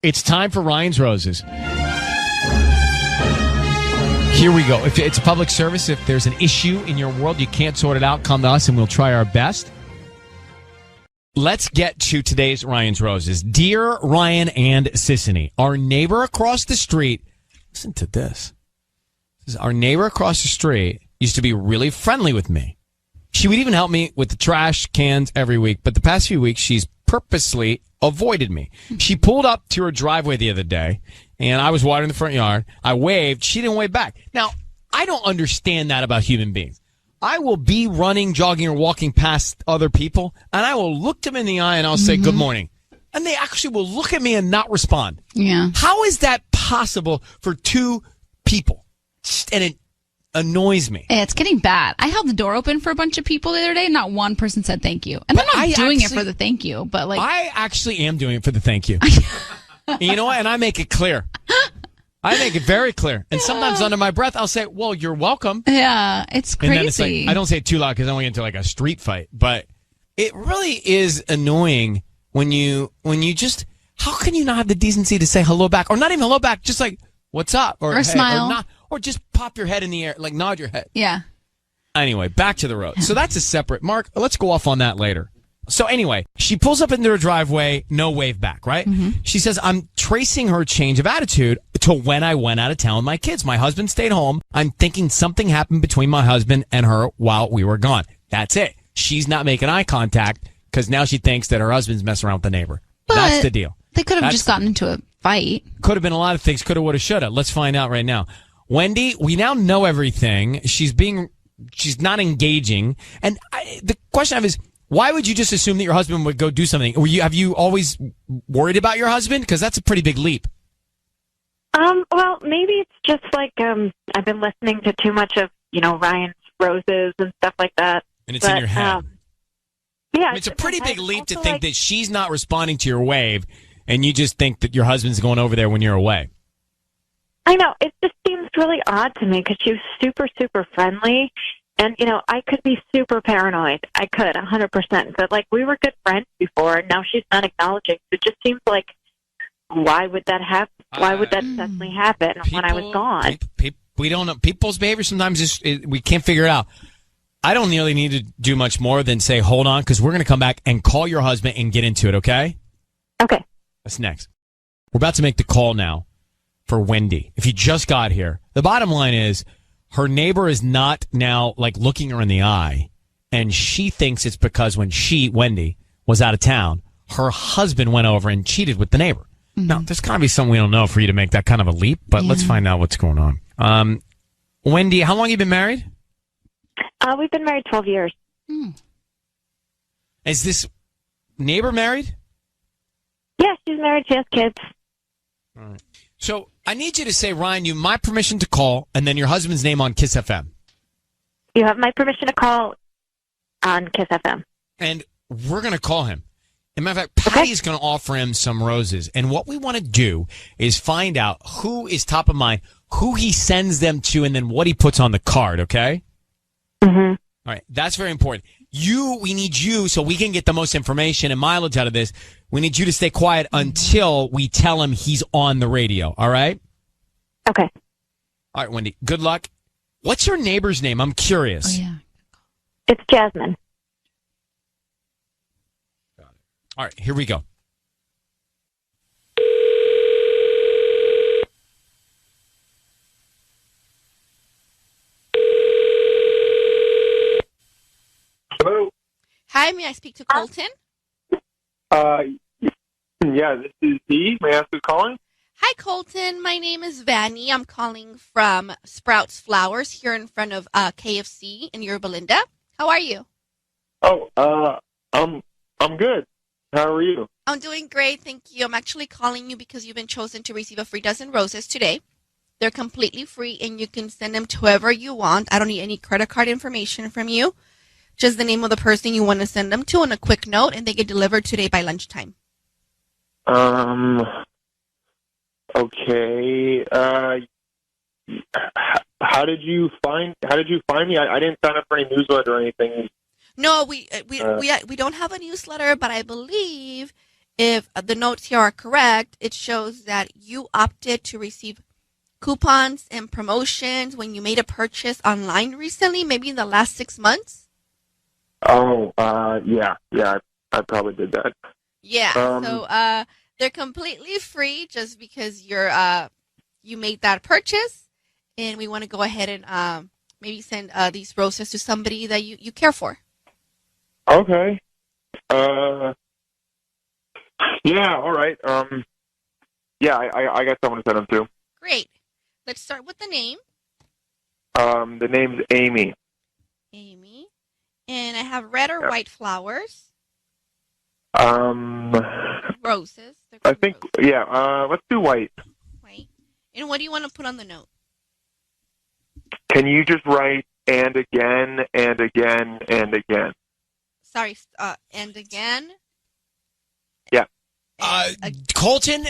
It's time for Ryan's Roses. Here we go. If it's a public service, if there's an issue in your world, you can't sort it out, come to us and we'll try our best. Let's get to today's Ryan's Roses. Dear Ryan and Sissany, our neighbor across the street, listen to this. Our neighbor across the street used to be really friendly with me. She would even help me with the trash cans every week, but the past few weeks, she's purposely avoided me. She pulled up to her driveway the other day, and I was watering the front yard. I waved. She didn't wave back. Now, I don't understand that about human beings. I will be running, jogging, or walking past other people, and I will look them in the eye, and I'll say, good morning. And they actually will look at me and not respond. Yeah. How is that possible for two people? And it annoys me. It's getting bad. I held the door open for a bunch of people the other day. Not one person said thank you. And I'm not doing it for the thank you, but like. I actually am doing it for the thank you. You know what? And I make it clear. I make it very clear. And sometimes under my breath, I'll say, well, you're welcome. Yeah, it's crazy. And then it's like, I don't say it too loud because I don't want to get into like a street fight. But it really is annoying when you just, how can you not have the decency to say hello back? Or not even hello back, just like, what's up? Or hey, smile. Or just pop your head in the air, like nod your head. Yeah. Anyway, back to the road. So that's a separate, Mark, let's go off on that later. So anyway, she pulls up into her driveway, no wave back, right? Mm-hmm. She says, I'm tracing her change of attitude to when I went out of town with my kids. My husband stayed home. I'm thinking something happened between my husband and her while we were gone. That's it. She's not making eye contact because now she thinks that her husband's messing around with the neighbor. But that's the deal. They could have just gotten into a fight. Could have been a lot of things. Could have, would have, should have. Let's find out right now. Wendy, we now know everything. She's not engaging. And the question I have is, why would you just assume that your husband would go do something? Have you always worried about your husband? Because that's a pretty big leap. Well, maybe it's just like I've been listening to too much of, Ryan's Roses and stuff like that. And it's in your head. Yeah. I mean, it's a pretty big leap to think that she's not responding to your wave and you just think that your husband's going over there when you're away. I know. It just seems really odd to me because she was super, super friendly. And, I could be super paranoid. I could, 100%. But, we were good friends before, and now she's not acknowledging. It just seems like, why would that happen? Why would that suddenly happen when I was gone? We don't know. People's behavior sometimes we can't figure it out. I don't really need to do much more than say, hold on, because we're going to come back and call your husband and get into it, okay? Okay. That's next. We're about to make the call now for Wendy. If you just got here, the bottom line is, her neighbor is not now looking her in the eye, and she thinks it's because when Wendy, was out of town, her husband went over and cheated with the neighbor. Mm-hmm. Now, there's got to be something we don't know for you to make that kind of a leap, but let's find out what's going on. Wendy, how long have you been married? We've been married 12 years. Is this neighbor married? Yeah, she's married. She has kids. All right. So I need you to say, Ryan, you have my permission to call, and then your husband's name on Kiss FM. You have my permission to call on Kiss FM. And we're going to call him. As a matter of fact, Patty's going to offer him some roses. And what we want to do is find out who is top of mind, who he sends them to, and then what he puts on the card, okay? Mm-hmm. All right, that's very important. We need you so we can get the most information and mileage out of this. We need you to stay quiet until we tell him he's on the radio, all right? Okay. All right, Wendy, good luck. What's your neighbor's name? I'm curious. Oh, yeah. It's Jasmine. Got it. All right, here we go. Hello. Hi, may I speak to Colton? Yeah, this is he. May I ask who's calling? Hi, Colton. My name is Vanny. I'm calling from Sprouts Flowers here in front of KFC in Yorba Linda. How are you? Oh, I'm good. How are you? I'm doing great, thank you. I'm actually calling you because you've been chosen to receive a free dozen roses today. They're completely free, and you can send them to whoever you want. I don't need any credit card information from you. Just the name of the person you want to send them to and a quick note, and they get delivered today by lunchtime. Okay. How did you find me? I didn't sign up for any newsletter or anything. No, we don't have a newsletter, but I believe if the notes here are correct, it shows that you opted to receive coupons and promotions when you made a purchase online recently, maybe in the last 6 months. Oh, yeah, I probably did that. Yeah, so they're completely free just because you made that purchase, and we want to go ahead and maybe send these roses to somebody that you care for. Okay. Yeah, all right. Yeah, I guess I want to send them to. Great. Let's start with the name. The name's Amy. Amy. And I have red or white flowers. Roses. I think, roses. yeah, let's do white. White. And what do you want to put on the note? Can you just write and again, and again, and again? Sorry, and again? Yeah. Colton,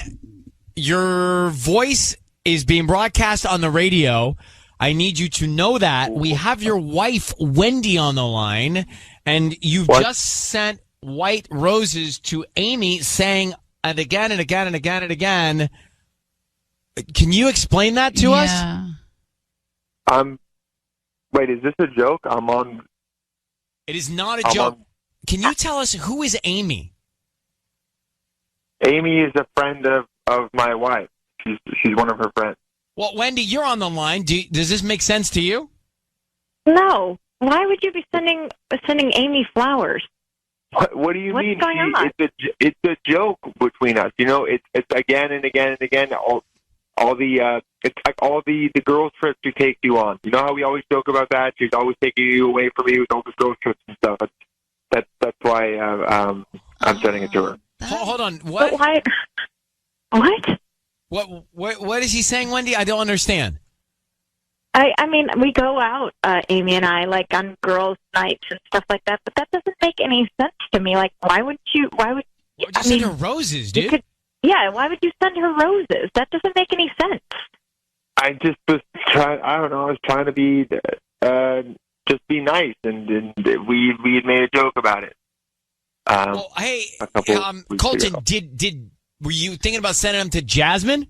your voice is being broadcast on the radio. I need you to know that. We have your wife, Wendy, on the line, and you've just sent white roses to Amy saying, and again, and again, and again, and again. Can you explain that to us? Wait, is this a joke? It is not a joke. Can you tell us who is Amy? Amy is a friend of my wife. She's one of her friends. Well, Wendy, you're on the line. Does this make sense to you? No. Why would you be sending Amy flowers? What do you mean? What's going on? It's a joke between us. You know, it's again and again and again. It's like all the girls trips she takes you on. You know how we always joke about that? She's always taking you away from me with all the girls trips and stuff. That's why I'm sending it to her. Hold on. What? But why? What? What is he saying, Wendy? I don't understand. I mean, we go out, Amy and I, like on girls' nights and stuff like that. But that doesn't make any sense to me. Like, why would you? Just send her roses, dude. Why would you send her roses? That doesn't make any sense. I just was trying. I don't know. I was trying to be just be nice, and we had made a joke about it. Well, hey, Colton, were you thinking about sending them to Jasmine?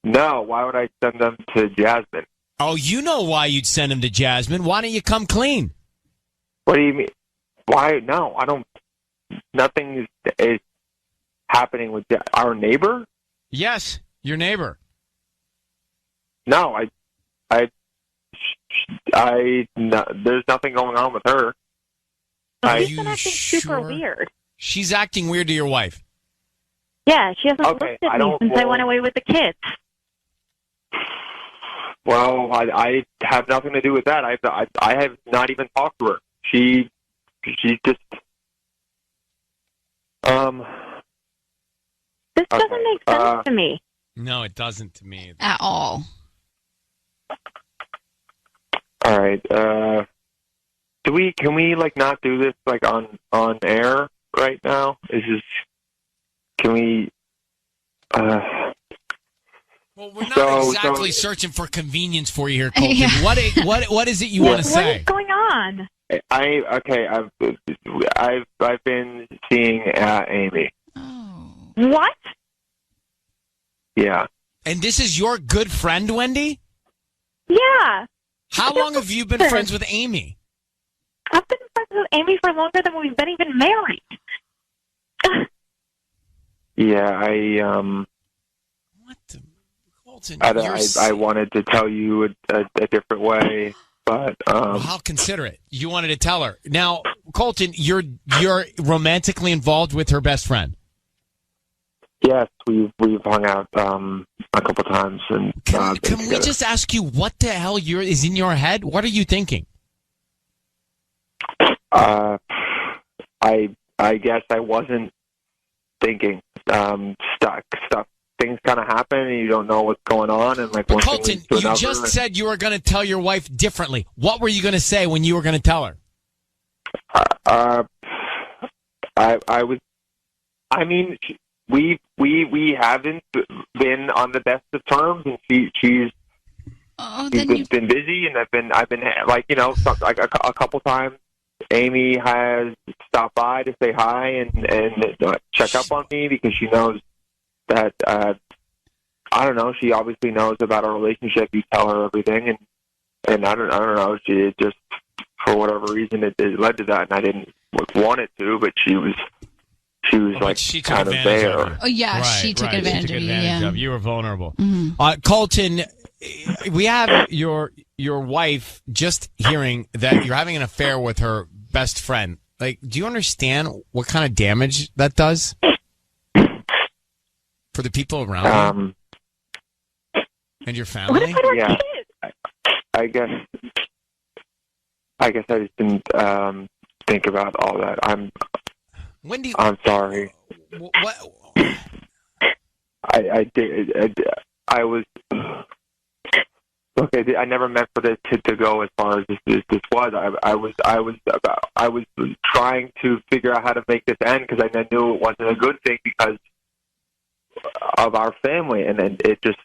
No. Why would I send them to Jasmine? Oh, you know why you'd send them to Jasmine. Why don't you come clean? What do you mean? Why? No, I don't. Nothing is happening with our neighbor. Yes, your neighbor. No, there's nothing going on with her. She's been acting super weird. She's acting weird to your wife. Yeah, she hasn't looked at me since I went away with the kids. Well, I have nothing to do with that. I have not even talked to her. She just This doesn't make sense to me. No, it doesn't to me at all. All right. Can we like not do this like on air right now? Can we? Well, we're not exactly searching for convenience for you here, Colton. Yeah. What is it you want to say? What is going on? I've been seeing Amy. Oh. What? Yeah. And this is your good friend, Wendy? Yeah. How long have you been friends with Amy? I've been friends with Amy for longer than we've been even married. Yeah, What the... Colton, I wanted to tell you a different way, but well, how considerate. You wanted to tell her. Now, Colton, you're romantically involved with her best friend. Yes, we've hung out a couple times, and can we just ask you what the hell is in your head? What are you thinking? I guess I wasn't thinking. Stuff. Things kind of happen, and you don't know what's going on. And like, but Colton, you just said you were going to tell your wife differently. What were you going to say when you were going to tell her? I was. I mean, we haven't been on the best of terms, and she's been busy, and I've been like, you know, like a couple times Amy has stopped by to say hi and check up on me because she knows that, I don't know, she obviously knows about our relationship. You tell her everything, and I don't know, she just, for whatever reason, it led to that, and I didn't want it to, but she was like she kind of there. Oh yeah, Right, she took right. advantage She took of you. advantage Yeah. of you. You were vulnerable. Mm-hmm. Colton, we have your wife just hearing that you're having an affair with her best friend. Like, do you understand what kind of damage that does for the people around you and your family? Yeah, I guess I just didn't think about all that. I'm sorry. What? I did. I was. Look, I never meant for this to go as far as this was. I was trying to figure out how to make this end because I knew it wasn't a good thing because of our family, and then it just.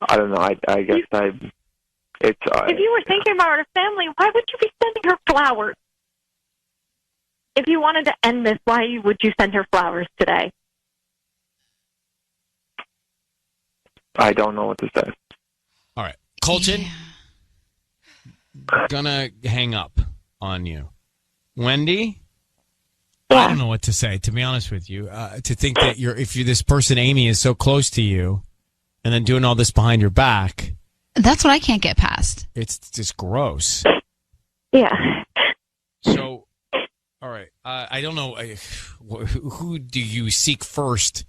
I don't know. I guess it's. If you were thinking about our family, why would you be sending her flowers? If you wanted to end this, why would you send her flowers today? I don't know what to say. All right, Colton, gonna hang up on you. Wendy, I don't know what to say. To be honest with you, to think that if this person Amy is so close to you, and then doing all this behind your back, That's what I can't get past. it's just gross. Yeah. So, all right, I don't know who do you seek first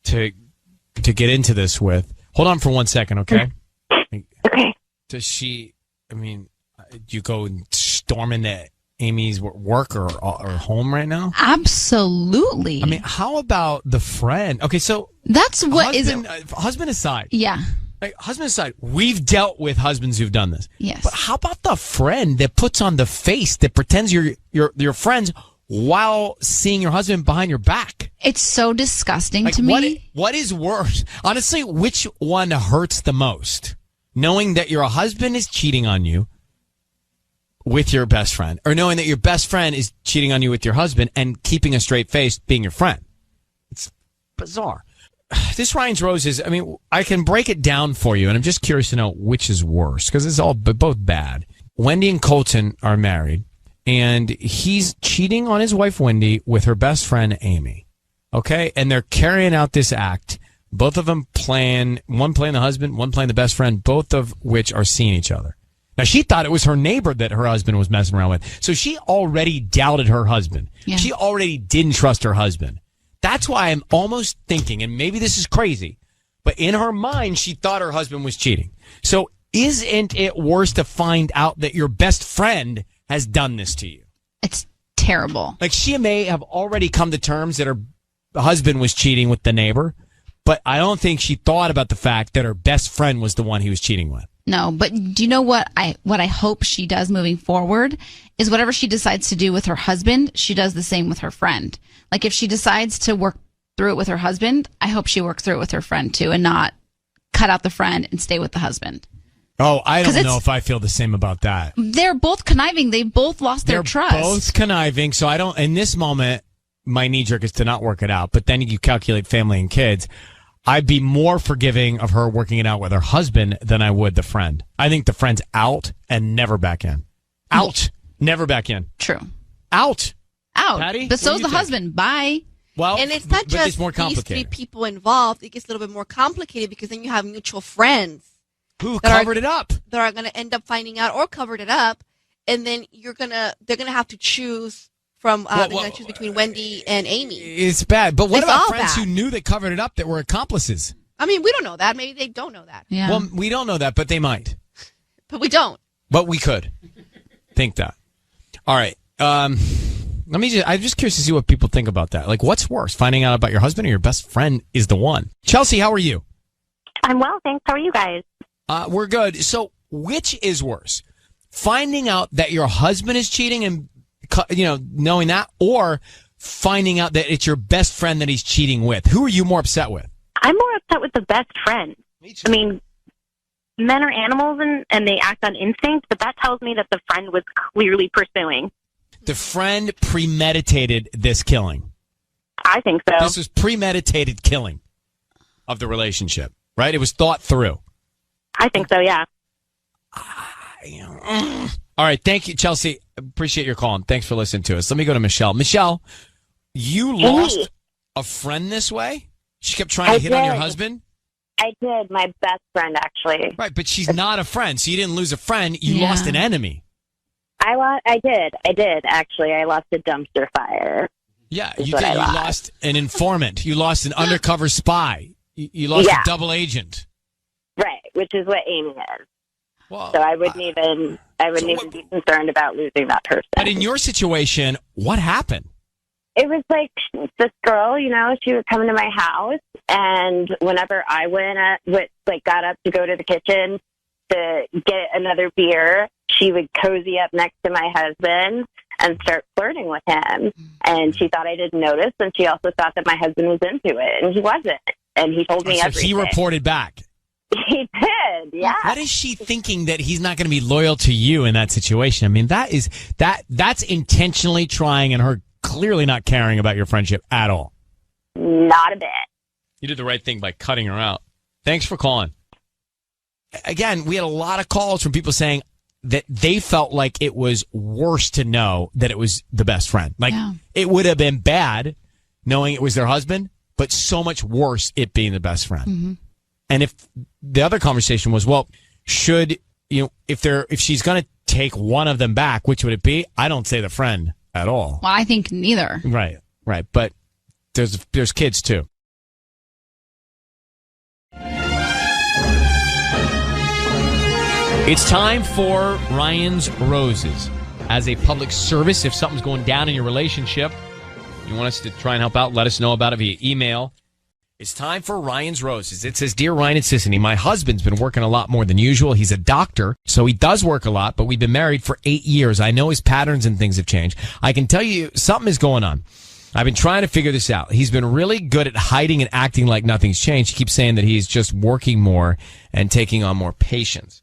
to get into this with. Hold on for 1 second, okay? Okay. Does she? I mean, do you go and storm into Amy's work or home right now? Absolutely. I mean, how about the friend? Okay, so that's what is it? Husband aside. Yeah. Like, husband aside, we've dealt with husbands who've done this. Yes. But how about the friend that puts on the face that pretends you're friends while seeing your husband behind your back? It's so disgusting to me. What is worse? Honestly, which one hurts the most? Knowing that your husband is cheating on you with your best friend, or knowing that your best friend is cheating on you with your husband and keeping a straight face being your friend? It's bizarre. This Ryan's Roses, I mean, I can break it down for you, and I'm just curious to know which is worse, because it's all both bad. Wendy and Colton are married, and he's cheating on his wife, Wendy, with her best friend, Amy. Okay? And they're carrying out this act. Both of them one playing the husband, one playing the best friend, both of which are seeing each other. Now, she thought it was her neighbor that her husband was messing around with. So she already doubted her husband. Yeah. She already didn't trust her husband. That's why I'm almost thinking, and maybe this is crazy, but in her mind, she thought her husband was cheating. So isn't it worse to find out that your best friend has done this to you? It's terrible. Like, she may have already come to terms that her husband was cheating with the neighbor, but I don't think she thought about the fact that her best friend was the one he was cheating with. No, but do you know what I hope she does moving forward is whatever she decides to do with her husband, she does the same with her friend. Like, if she decides to work through it with her husband, I hope she works through it with her friend too, and not cut out the friend and stay with the husband. Oh, I don't know if I feel the same about that. They're both conniving. They both lost their trust. They're both conniving. So I don't, in this moment, my knee jerk is to not work it out. But then you calculate family and kids. I'd be more forgiving of her working it out with her husband than I would the friend. I think the friend's out and never back in. Out. Never back in. True. Out. Patty, but so's the husband. Bye. Well, and it's not just these three people involved. It gets a little bit more complicated because then you have mutual friends who covered it up. That are going to end up finding out or covered it up, and then they're going to have to choose from choose between Wendy and Amy. It's bad. But what about friends who knew they covered it up that were accomplices? I mean, we don't know that. Maybe they don't know that. Yeah. Well, we don't know that, but they might. But we don't. But we could think that. All right. I'm just curious to see what people think about that. Like, what's worse, finding out about your husband or your best friend is the one? Chelsea, how are you? I'm well, thanks. How are you guys? We're good. So, which is worse, finding out that your husband is cheating and knowing that, or finding out that it's your best friend that he's cheating with? Who are you more upset with? I'm more upset with the best friend. Me too. I mean, men are animals and they act on instinct, but that tells me that the friend was clearly pursuing. The friend premeditated this killing. I think so. This was premeditated killing of the relationship, right? It was thought through. I think so, yeah. All right. Thank you, Chelsea. Appreciate your call. And thanks for listening to us. Let me go to Michelle. Michelle, you lost a friend this way? She kept trying to hit on your husband? I did. My best friend, actually. Right, but she's not a friend, so you didn't lose a friend. You lost an enemy. I did, actually. I lost a dumpster fire. Yeah, you did. You lost an informant. You lost an undercover spy. You lost a double agent. Right, which is what Amy is. Well, so I wouldn't even be concerned about losing that person. But in your situation, what happened? It was like this girl, she would come to my house, and whenever I got up to go to the kitchen to get another beer, she would cozy up next to my husband and start flirting with him. And she thought I didn't notice, and she also thought that my husband was into it, and he wasn't. And he told me everything. He reported back. He did, yeah. What is she thinking that he's not going to be loyal to you in that situation? I mean, that's intentionally trying, and her clearly not caring about your friendship at all. Not a bit. You did the right thing by cutting her out. Thanks for calling. Again, we had a lot of calls from people saying that they felt like it was worse to know that it was the best friend. Like, it would have been bad knowing it was their husband, but so much worse it being the best friend. Mm-hmm. And if the other conversation was, well, should, if she's going to take one of them back, which would it be? I don't say the friend at all. Well, I think neither. Right. But there's kids too. It's time for Ryan's Roses. As a public service, if something's going down in your relationship, you want us to try and help out, let us know about it via email. It's time for Ryan's Roses. It says, Dear Ryan and Sissany, my husband's been working a lot more than usual. He's a doctor, so he does work a lot, but we've been married for 8 years. I know his patterns and things have changed. I can tell you something is going on. I've been trying to figure this out. He's been really good at hiding and acting like nothing's changed. He keeps saying that he's just working more and taking on more patients.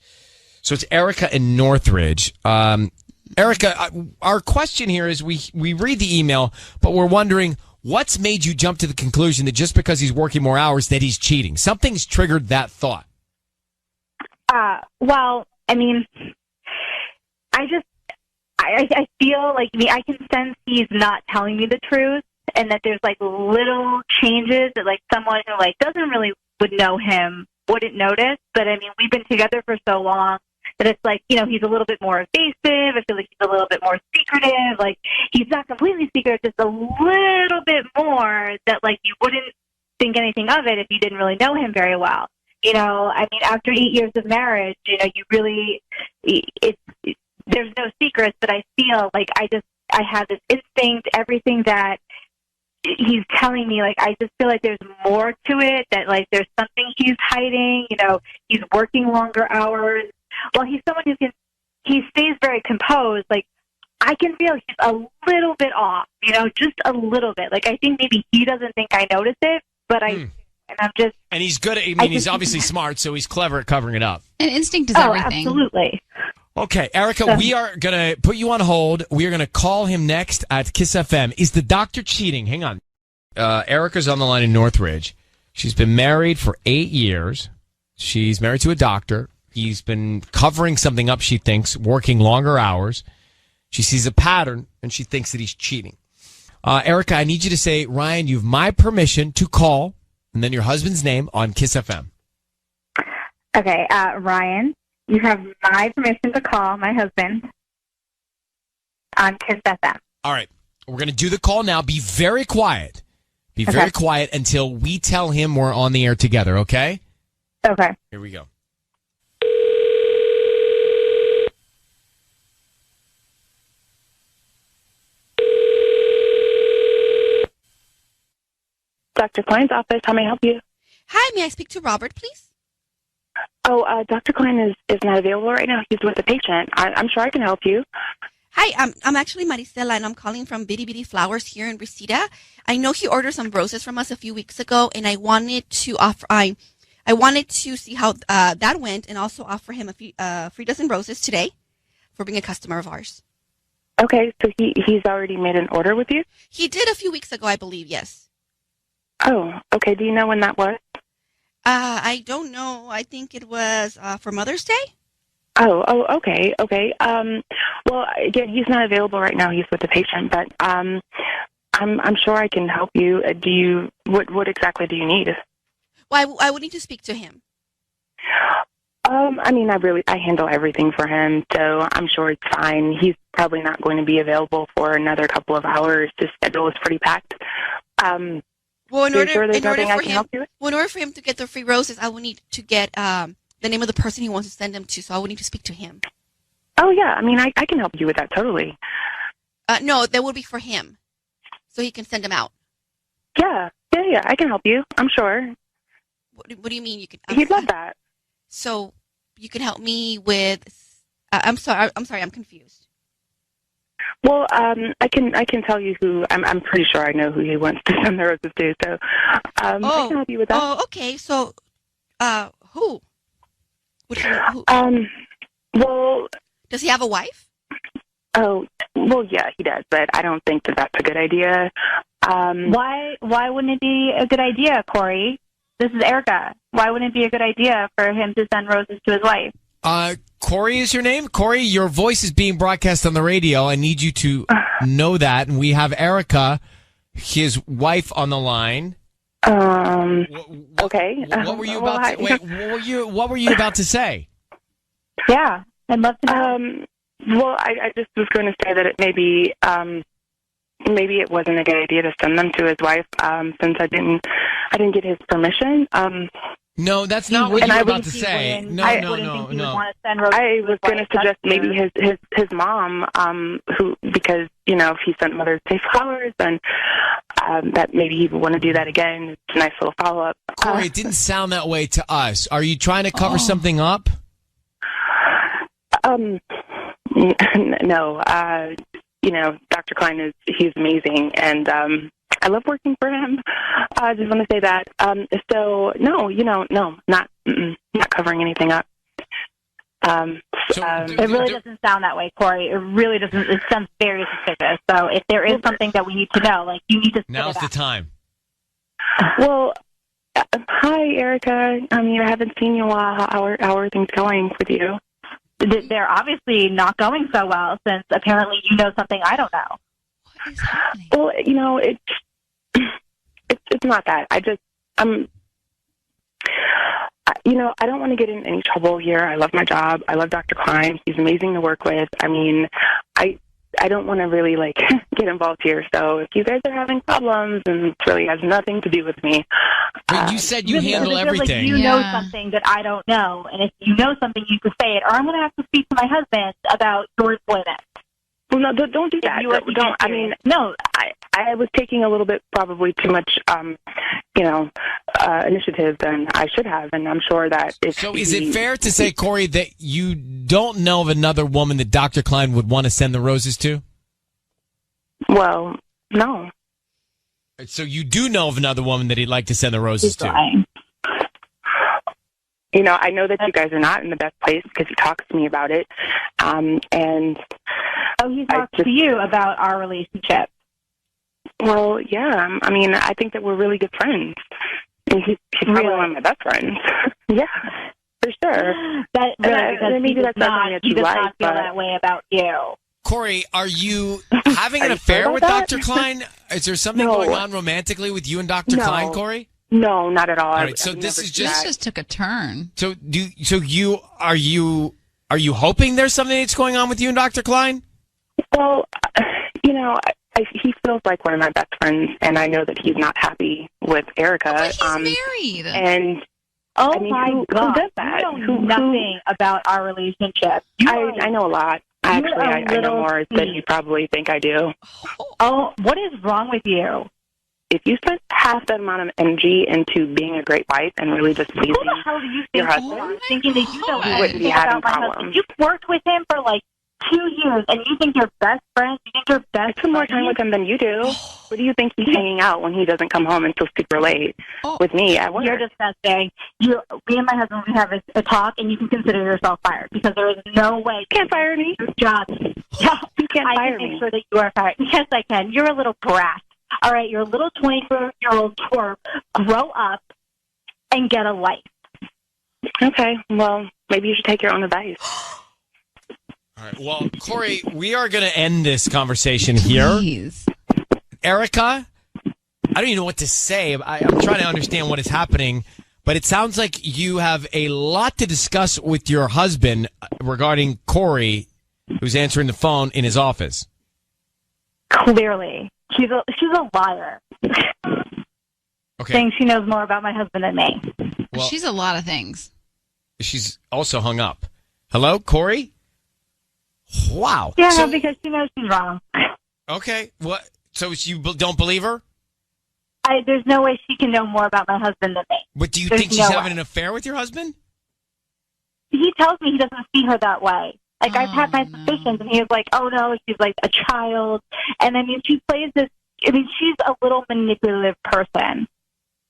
So it's Erica in Northridge. Erica, our question here is we read the email, but we're wondering, what's made you jump to the conclusion that just because he's working more hours that he's cheating? Something's triggered that thought. Well, I mean, I feel like I can sense he's not telling me the truth, and that there's like little changes that like someone who like doesn't really would know him wouldn't notice. But I mean, we've been together for so long that it's like, he's a little bit more evasive. I feel like he's a little bit more secretive. Like, he's not completely secret, just a little bit more that, like, you wouldn't think anything of it if you didn't really know him very well. I mean, after 8 years of marriage, you really, there's no secrets, but I feel like I have this instinct, everything that he's telling me, like, I just feel like there's more to it, that, like, there's something he's hiding. He's working longer hours. Well, he's someone he stays very composed. Like, I can feel he's a little bit off, just a little bit. Like, I think maybe he doesn't think I notice it, but and I'm just. And he's good at, he's obviously smart, so he's clever at covering it up. And instinct is everything. Absolutely. Okay, Erica, we are going to put you on hold. We are going to call him next at Kiss FM. Is the doctor cheating? Hang on. Erica's on the line in Northridge. She's been married for 8 years. She's married to a doctor. He's been covering something up, she thinks, working longer hours. She sees a pattern, and she thinks that he's cheating. Erica, I need you to say, Ryan, you have my permission to call, and then your husband's name on Kiss FM. Okay, Ryan, you have my permission to call my husband on Kiss FM. All right. We're going to do the call now. Be very quiet. Be very quiet until we tell him we're on the air together, okay? Okay. Here we go. Dr. Klein's office. How may I help you? Hi, may I speak to Robert, please? Oh, Dr. Klein is not available right now. He's with the patient. I'm sure I can help you. Hi, I'm actually Maricela, and I'm calling from Bitty Bitty Flowers here in Reseda. I know he ordered some roses from us a few weeks ago, and I wanted to offer. I I wanted to see how that went and also offer him a few free dozen roses today for being a customer of ours. Okay, so he's already made an order with you? He did a few weeks ago, I believe, yes. Oh, okay. Do you know when that was? I don't know. I think it was for Mother's Day. Oh, okay. Well, again, he's not available right now. He's with the patient, but I'm sure I can help you. What exactly do you need? Well, I would need to speak to him. I handle everything for him, so I'm sure it's fine. He's probably not going to be available for another couple of hours. His schedule is pretty packed. Well, in order for him to get the free roses, I would need to get the name of the person he wants to send them to, so I would need to speak to him. Oh, yeah. I can help you with that, totally. No, that would be for him, so he can send them out. Yeah, I can help you, I'm sure. What do you mean you could? He'd love that. So you can help me with... I'm sorry, I'm confused. Well, I can tell you who. I'm pretty sure I know who he wants to send the roses to. So, I can help you with that. Oh, okay. So, who? Who? Well, does he have a wife? Oh, well, yeah, he does, but I don't think that that's a good idea. Why wouldn't it be a good idea, Corey? This is Erica. Why wouldn't it be a good idea for him to send roses to his wife? Corey is your name? Corey, your voice is being broadcast on the radio. I need you to know that. And we have Erica, his wife, on the line. Okay. What were you about to wait? What were you about to say? Yeah, I'd love to know. Well, I just was going to say that maybe it wasn't a good idea to send them to his wife, since I didn't get his permission. No, that's not what you were about to say. No. I was going to suggest maybe his mom, who, because, if he sent Mother's Day flowers, then that maybe he would want to do that again. It's a nice little follow-up. Corey, it didn't sound that way to us. Are you trying to cover something up? No. Dr. Klein he's amazing, and I love working for him. I just want to say that. So no, not covering anything up. It really doesn't sound that way, Corey. It really doesn't. It sounds very suspicious. So if there is something that we need to know, you need to. Now's the time. Well, hi, Erica. I haven't seen you in a while. How are things going with you? They're obviously not going so well, since apparently you know something I don't know. What is happening? Well, it's not that. I don't want to get in any trouble here. I love my job. I love Dr. Klein. He's amazing to work with. I don't want to really get involved here. So if you guys are having problems, and it really has nothing to do with me. But you said you handle everything. You know something that I don't know, and if you know something, you can say it, or I'm going to have to speak to my husband about your employment. Well, no, don't do that. No, I was taking a little bit, probably too much, initiative than I should have, and I'm sure that if... So is it fair to say, Corey, that you don't know of another woman that Dr. Klein would want to send the roses to? Well, no. So you do know of another woman that he'd like to send the roses to? Lying. I know that you guys are not in the best place because he talks to me about it, and... Oh, he talks to you about our relationship. Well, yeah. I think that we're really good friends. And he's probably one of my best friends. Yeah, for sure. Maybe that's not something that you like. He does not feel that way about you. Corey, are you having an affair with Dr. Klein? Is there something going on romantically with you and Dr. Klein, Corey? No, not at all. All right, so this just took a turn. So are you hoping there's something that's going on with you and Dr. Klein? Well, he feels like one of my best friends, and I know that he's not happy with Erica. But he's married. And my God, who does that? You know nothing about our relationship. I know a lot. Actually, I know more than you probably think I do. Oh, what is wrong with you? If you spent half that amount of energy into being a great wife and really just pleasing who the hell do you think your husband, thinking that you know you wouldn't be having problems. You've worked with him for 2 years, and you think you're best friends? You think you're best? I spend more time with him than you do. What do you think he's hanging out when he doesn't come home until super late with me at work? You're disgusting. Me and my husband, we have a talk, and you can consider yourself fired because there is no way You can't fire me. your job. Yeah, You can't I fire can make me. sure that you are fired. Yes, I can. You're a little brat. All right, you're a little 24-year-old twerp. Grow up and get a life. Okay, well, maybe you should take your own advice. All right. Well, Corey, we are going to end this conversation here. Please. Erica, I don't even know what to say. I'm trying to understand what is happening, but it sounds like you have a lot to discuss with your husband regarding Corey, who's answering the phone in his office. Clearly, she's a liar. Okay. Saying she knows more about my husband than me. Well, She's a lot of things. she's also hung up. Hello, Corey? Wow. Yeah, So- because she knows she's wrong. okay. What? So you don't believe her? There's no way she can know more about my husband than me. But do you There's think she's no having way. an affair with your husband? He tells me he doesn't see her that way. Like, I've had my no. suspicions, and he was like, oh, no, she's like a child. And, I mean, she plays this, she's a little manipulative person.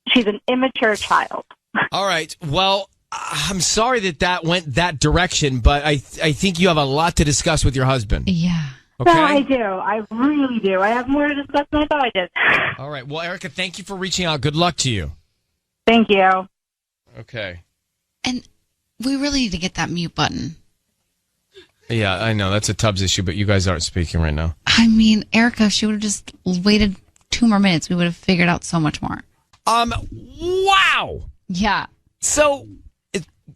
She's an immature child. All right. Well, I'm sorry that went that direction, but I think you have a lot to discuss with your husband. Yeah. Okay? No, I do. I really do. I have more to discuss than I thought I did. All right. Well, Erica, thank you for reaching out. Good luck to you. Thank you. Okay. And we really need to get that mute button. Yeah, I know. That's a Tubbs issue, but you guys aren't speaking right now. I mean, Erica, if she would have just waited 2 more minutes, we would have figured out so much more. Wow. Yeah. So,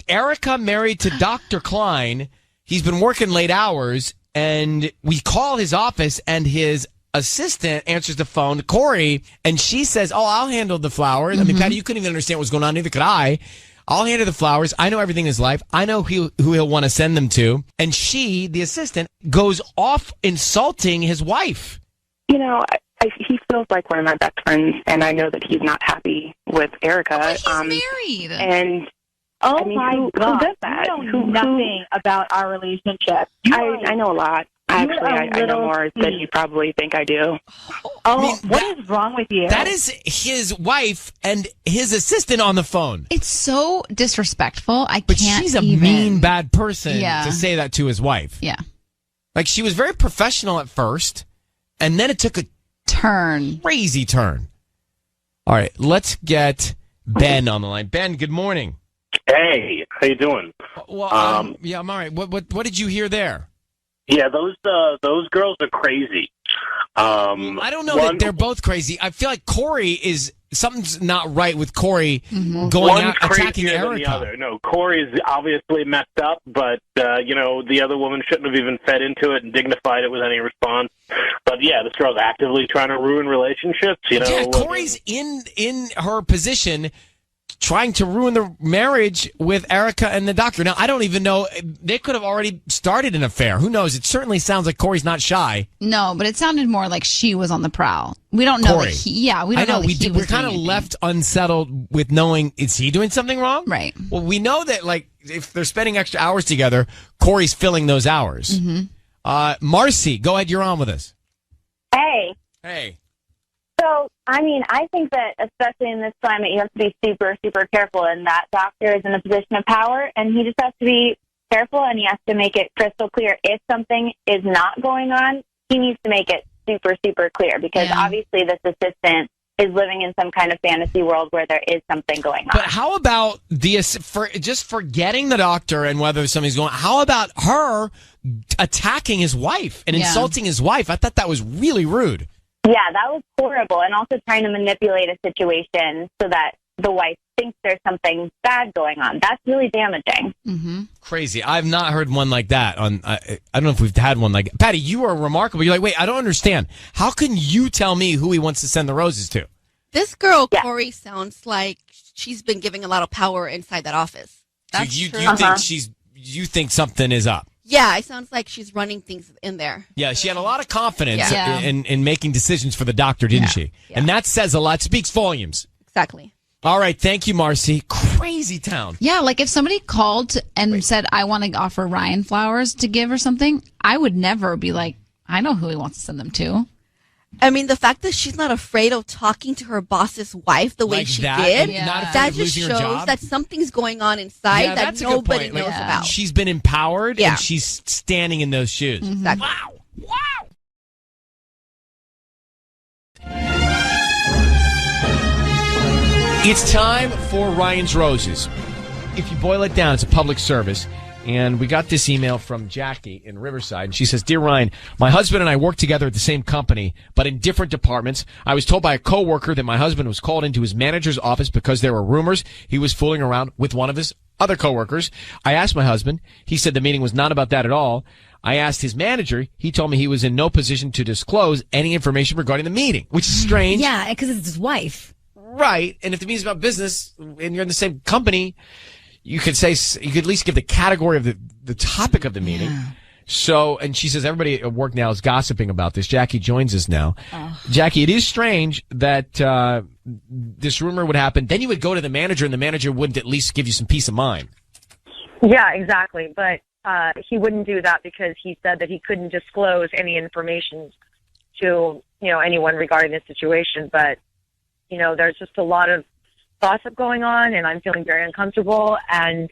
Erica married to Dr. Klein. He's been working late hours, and we call his office, and his assistant answers the phone, Corey, and she says, oh, I'll handle the flowers. I mean, Patty, you couldn't even understand what's going on. Neither could I. I'll handle the flowers. I know everything in his life. I know who he'll want to send them to. And she, the assistant, goes off insulting his wife. You know, he feels like one of my best friends, and I know that he's not happy with Erica. But he's married. And Oh, I mean, my who God. does that? You know nothing about our relationship. I know a lot. Actually, I know more than you probably think I do. Oh, what is wrong with you? That is his wife and his assistant on the phone. It's so disrespectful. I But can't she's a even. mean, bad person Yeah. to say that to his wife. Yeah. Like, she was very professional at first, and then it took a Turn. crazy turn. All right, let's get Ben on the line. Ben, good morning. Hey, how you doing? Well, yeah, I'm all right. What did you hear there? Yeah, those girls are crazy. I don't know that they're both crazy. I feel like something's not right with Corey going out attacking crazier than the Erica. other. No, Corey's obviously messed up, but the other woman shouldn't have even fed into it and dignified it with any response. But yeah, this girl's actively trying to ruin relationships. Yeah, Corey's in her position, trying to ruin the marriage with Erica and the doctor. Now, I don't even know. They could have already started an affair. Who knows? It certainly sounds like Corey's not shy. No, but it sounded more like she was on the prowl. We don't know Corey. that he. Yeah, we don't know. That We're kind of left unsettled with knowing, is he doing something wrong? Right. Well, we know that, like, if they're spending extra hours together, Corey's filling those hours. Marcy, go ahead. You're on with us. Hey. Hey. So, I mean, I think that especially in this climate, you have to be super, super careful. And that doctor is in a position of power, and he just has to be careful, and he has to make it crystal clear. If something is not going on, he needs to make it super, super clear, because obviously this assistant is living in some kind of fantasy world where there is something going on. But how about just forgetting the doctor and whether something's going on? How about her attacking his wife and insulting his wife? I thought that was really rude. Yeah, that was horrible. And also trying to manipulate a situation so that the wife thinks there's something bad going on. That's really damaging. Crazy. I've not heard one like that. I don't know if we've had one like Patty, you are remarkable. You're like, wait, I don't understand. How can you tell me who he wants to send the roses to? This girl, Corey, sounds like she's been giving a lot of power inside that office. That's so you true. think you think something is up? Yeah, it sounds like she's running things in there. Yeah, she had a lot of confidence Yeah. in making decisions for the doctor, didn't she? Yeah. And that says a lot, speaks volumes. Exactly. All right, thank you, Marcy. crazy town. Yeah, like if somebody called and said, I want to offer Ryan flowers to give or something, I would never be like, I know who he wants to send them to. I mean, the fact that she's not afraid of talking to her boss's wife the way Like she that, did, and not afraid that of just losing her shows job? that something's going on inside that that's a good nobody point. knows Like, about. She's been empowered, Yeah. and she's standing in those shoes. Exactly. Wow. It's time for Ryan's Roses. If you boil it down, it's a public service. And we got this email from Jackie in Riverside. And she says, Dear Ryan, my husband and I work together at the same company, but in different departments. I was told by a coworker that my husband was called into his manager's office because there were rumors he was fooling around with one of his other coworkers. I asked my husband. He said the meeting was not about that at all. I asked his manager. He told me he was in no position to disclose any information regarding the meeting, which is strange. Yeah, because it's his wife. Right. And if the meeting's about business and you're in the same company, you could at least give the category of the topic of the meeting. Yeah. So, and she says everybody at work now is gossiping about this. Jackie joins us now. Oh. Jackie, it is strange that this rumor would happen. Then you would go to the manager and the manager wouldn't at least give you some peace of mind. Yeah, exactly. But he wouldn't do that because he said that he couldn't disclose any information to, anyone regarding this situation. But, there's just a lot of gossip going on, and I'm feeling very uncomfortable, and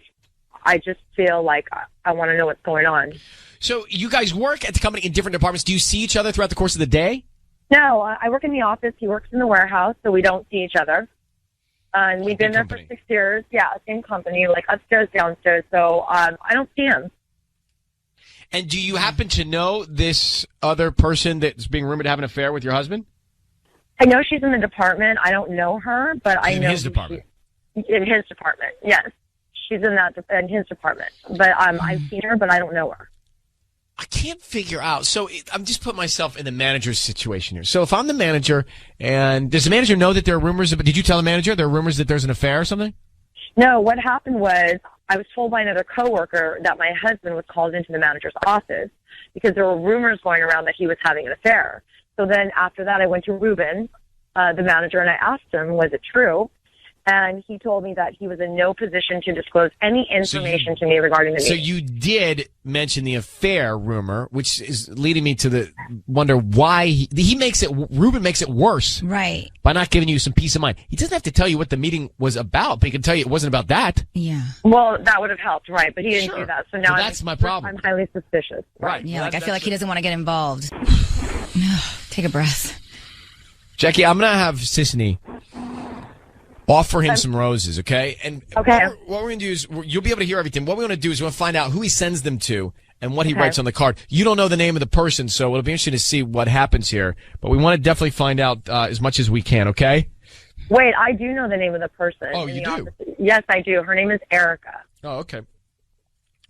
I just feel like I want to know what's going on. So you guys work at the company in different departments. Do you see each other throughout the course of the day? No, I work in the office. He works in the warehouse, so we don't see each other. And we've been there for 6 years. Yeah, same company, like upstairs, downstairs. So I don't see him. And do you happen to know this other person that's being rumored to have an affair with your husband? I know she's in the department. I don't know her, but I know in his department. In his department, yes, she's in his department. But I've seen her, but I don't know her. I can't figure out. So I'm just putting myself in the manager's situation here. So if I'm the manager, and does the manager know that there are rumors? Did you tell the manager there are rumors that there's an affair or something? No. What happened was I was told by another coworker that my husband was called into the manager's office because there were rumors going around that he was having an affair. So then after that, I went to Ruben, the manager, and I asked him, was it true? And he told me that he was in no position to disclose any information to me regarding the meeting. So you did mention the affair rumor, which is leading me to wonder why Ruben makes it worse. Right. By not giving you some peace of mind. He doesn't have to tell you what the meeting was about, but he can tell you it wasn't about that. Yeah. Well, that would have helped, right? But he didn't do that. So now that's my problem. I'm highly suspicious. Right. Yeah, I feel like he doesn't want to get involved. Take a breath. Jackie, I'm going to have Sisney offer him some roses, okay? And okay. What we're going to do is, you'll be able to hear everything. What we want to do is we're going to find out who he sends them to and what he writes on the card. You don't know the name of the person, so it'll be interesting to see what happens here. But we want to definitely find out as much as we can, okay? Wait, I do know the name of the person. Oh, you do? Office. Yes, I do. Her name is Erica. Oh, okay.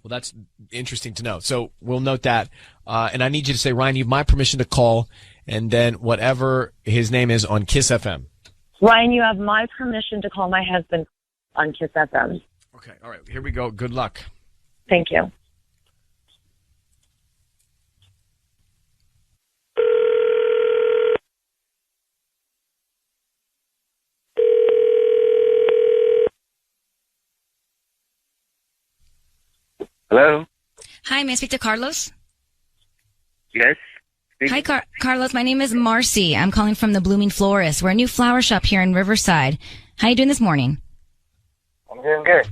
Well, that's interesting to know. So we'll note that. And I need you to say, Ryan, you have my permission to call, and then whatever his name is on Kiss FM. Ryan, you have my permission to call my husband on Kiss FM. Okay, all right. Here we go. Good luck. Thank you. Hello? Hi, may I speak to Carlos? Yes? Hi, Carlos. My name is Marcy. I'm calling from the Blooming Florist. We're a new flower shop here in Riverside. How are you doing this morning? I'm doing good.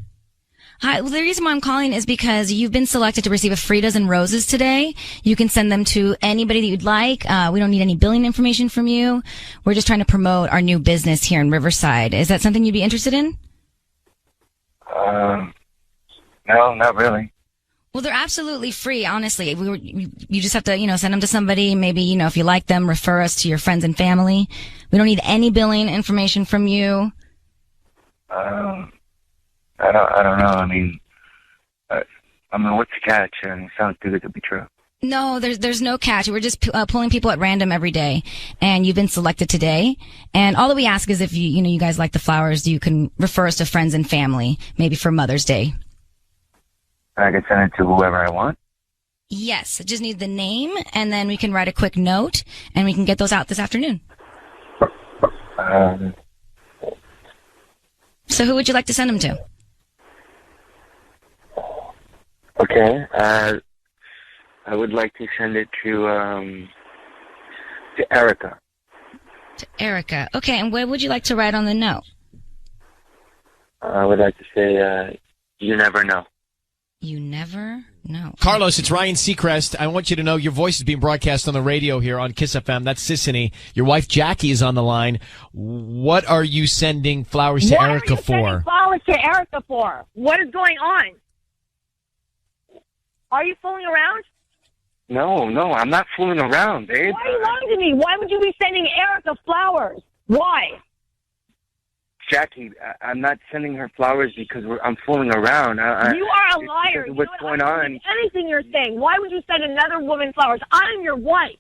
Hi. Well, the reason why I'm calling is because you've been selected to receive a free dozen roses today. You can send them to anybody that you'd like. We don't need any billing information from you. We're just trying to promote our new business here in Riverside. Is that something you'd be interested in? No, not really. Well, they're absolutely free, honestly. You just have to, send them to somebody. Maybe, if you like them, refer us to your friends and family. We don't need any billing information from you. I don't know. I mean, what's the catch? It sounds too good to be true. No, there's no catch. We're just pulling people at random every day, and you've been selected today. And all that we ask is if you guys like the flowers, you can refer us to friends and family, maybe for Mother's Day. I can send it to whoever I want? Yes, just need the name, and then we can write a quick note, and we can get those out this afternoon. So So who would you like to send them to? Okay. I would like to send it to Erica. To Erica. Okay, and what would you like to write on the note? I would like to say, you never know. You never know. Carlos, it's Ryan Seacrest. I want you to know your voice is being broadcast on the radio here on Kiss FM. That's Sissany. Your wife Jackie is on the line. What are you sending flowers to Erica for? Sending flowers to Erica for? What is going on? Are you fooling around? No, I'm not fooling around, babe. Why are you lying to me? Why would you be sending Erica flowers? Why? Jackie, I'm not sending her flowers because I'm fooling around. You are a liar. What's going on? Anything you're saying. Why would you send another woman flowers? I'm your wife.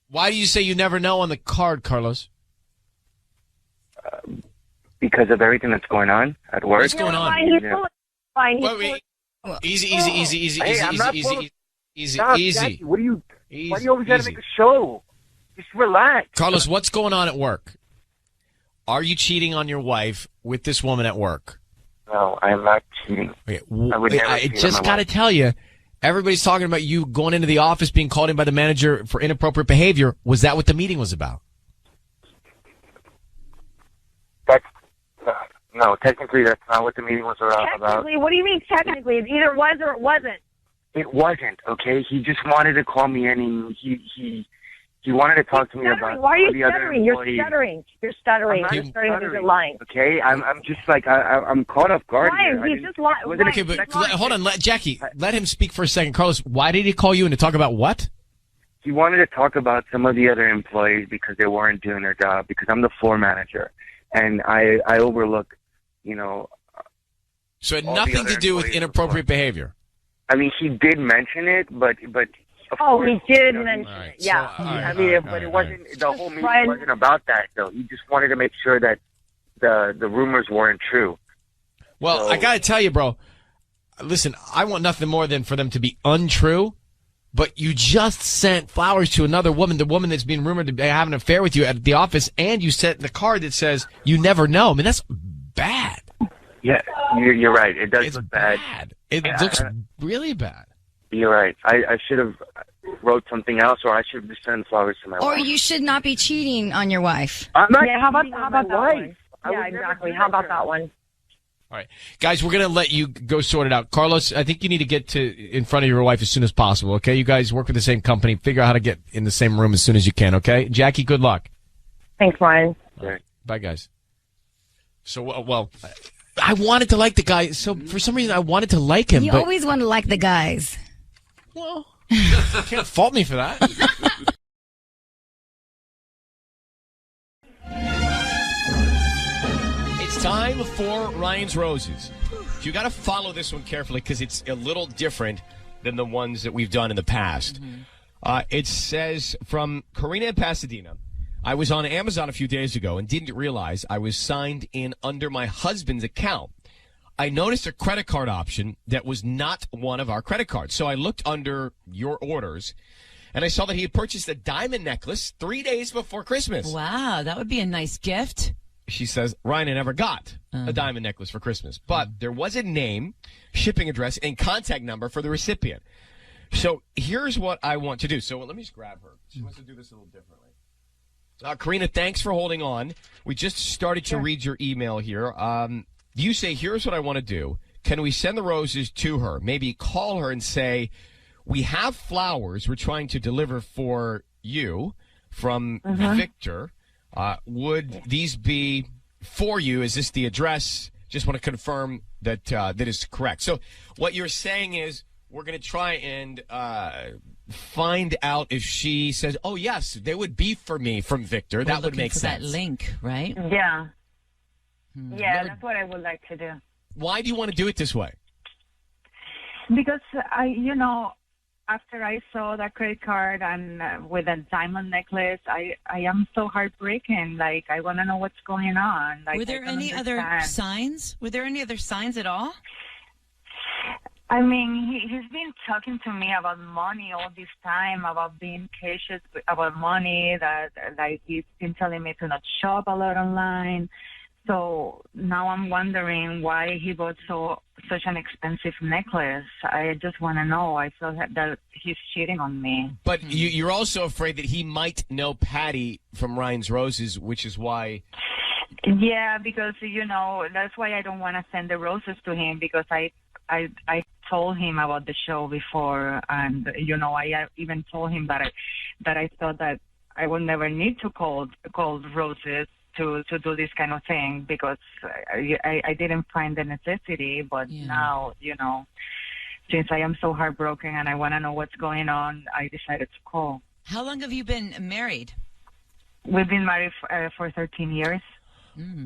Why do you say you never know on the card, Carlos? Because of everything that's going on at work. What's going on? Fine. Easy. Stop, Jackie, why do you always got to make a show? Just relax. Carlos, what's going on at work? Are you cheating on your wife with this woman at work? No, I'm not cheating. Okay. I just got to tell you, everybody's talking about you going into the office, being called in by the manager for inappropriate behavior. Was that what the meeting was about? No, technically that's not what the meeting was about. Technically? What do you mean technically? It either was or it wasn't. It wasn't, okay? He just wanted to call me in and he wanted to talk to me about Why are you the other stuttering? employees. You're stuttering. I'm You're not stuttering. You're lying. Okay, I'm just like I'm caught off guard. Ryan, he's just lying. Okay, but hold on, Jackie. Let him speak for a second. Carlos, why did he call you in to talk about what? He wanted to talk about some of the other employees because they weren't doing their job. Because I'm the floor manager, and I overlook, So it had nothing to do with inappropriate behavior. I mean, he did mention it, but. Of course, he did mention it. Yeah. But it wasn't. The whole meeting wasn't about that, though. He just wanted to make sure that the rumors weren't true. Well, I got to tell you, bro. Listen, I want nothing more than for them to be untrue. But you just sent flowers to another woman, the woman that's being rumored to be having an affair with you at the office, and you sent the card that says you never know. I mean, that's bad. Yeah, you're right. It does look bad. It looks really bad. You're right. I should have wrote something else, or I should have just sent flowers to my wife. Or you should not be cheating on your wife. I'm not. Yeah, how about that wife? one? Yeah, exactly. How about that one? All right, guys, we're going to let you go sort it out. Carlos, I think you need to get in front of your wife as soon as possible, okay? You guys work with the same company. Figure out how to get in the same room as soon as you can, okay? Jackie, good luck. Thanks, Ryan. All right. Bye, guys. So, well, I wanted to like the guy. So, for some reason, I wanted to like him. You always want to like the guys. Well, you can't fault me for that. Time for Ryan's Roses. You got to follow this one carefully because it's a little different than the ones that we've done in the past. It says from Karina in Pasadena, I was on Amazon a few days ago and didn't realize I was signed in under my husband's account. I noticed a credit card option that was not one of our credit cards. So I looked under your orders and I saw that he had purchased a diamond necklace 3 days before Christmas. Wow, that would be a nice gift. She says, Ryan, I never got a diamond necklace for Christmas, but there was a name, shipping address, and contact number for the recipient. So here's what I want to do. So let me just grab her. She wants to do this a little differently. Karina, thanks for holding on. We just started to read your email here. You say, here's what I want to do. Can we send the roses to her? Maybe call her and say, we have flowers we're trying to deliver for you from Victor. Would these be for you? Is this the address? Just want to confirm that that is correct. So what you're saying is we're going to try and find out if she says, oh, yes, they would be for me from Victor. That would make sense. That link, right? Yeah. Yeah, that's what I would like to do. Why do you want to do it this way? Because after I saw that credit card and with a diamond necklace, I am so heartbroken. Like, I want to know what's going on. Like, Were there any other signs? Were there any other signs at all? I mean, he's been talking to me about money all this time, about being cautious about money, that like he's been telling me to not shop a lot online. So now I'm wondering why he bought such an expensive necklace. I just want to know. I feel that he's cheating on me. But you're also afraid that he might know Patty from Ryan's Roses, which is why. Yeah, because that's why I don't want to send the roses to him, because I told him about the show before, and I even told him that I thought that I would never need to call roses to do this kind of thing, because I didn't find the necessity. But now, since I am so heartbroken and I want to know what's going on, I decided to call. How long have you been married? We've been married for 13 years.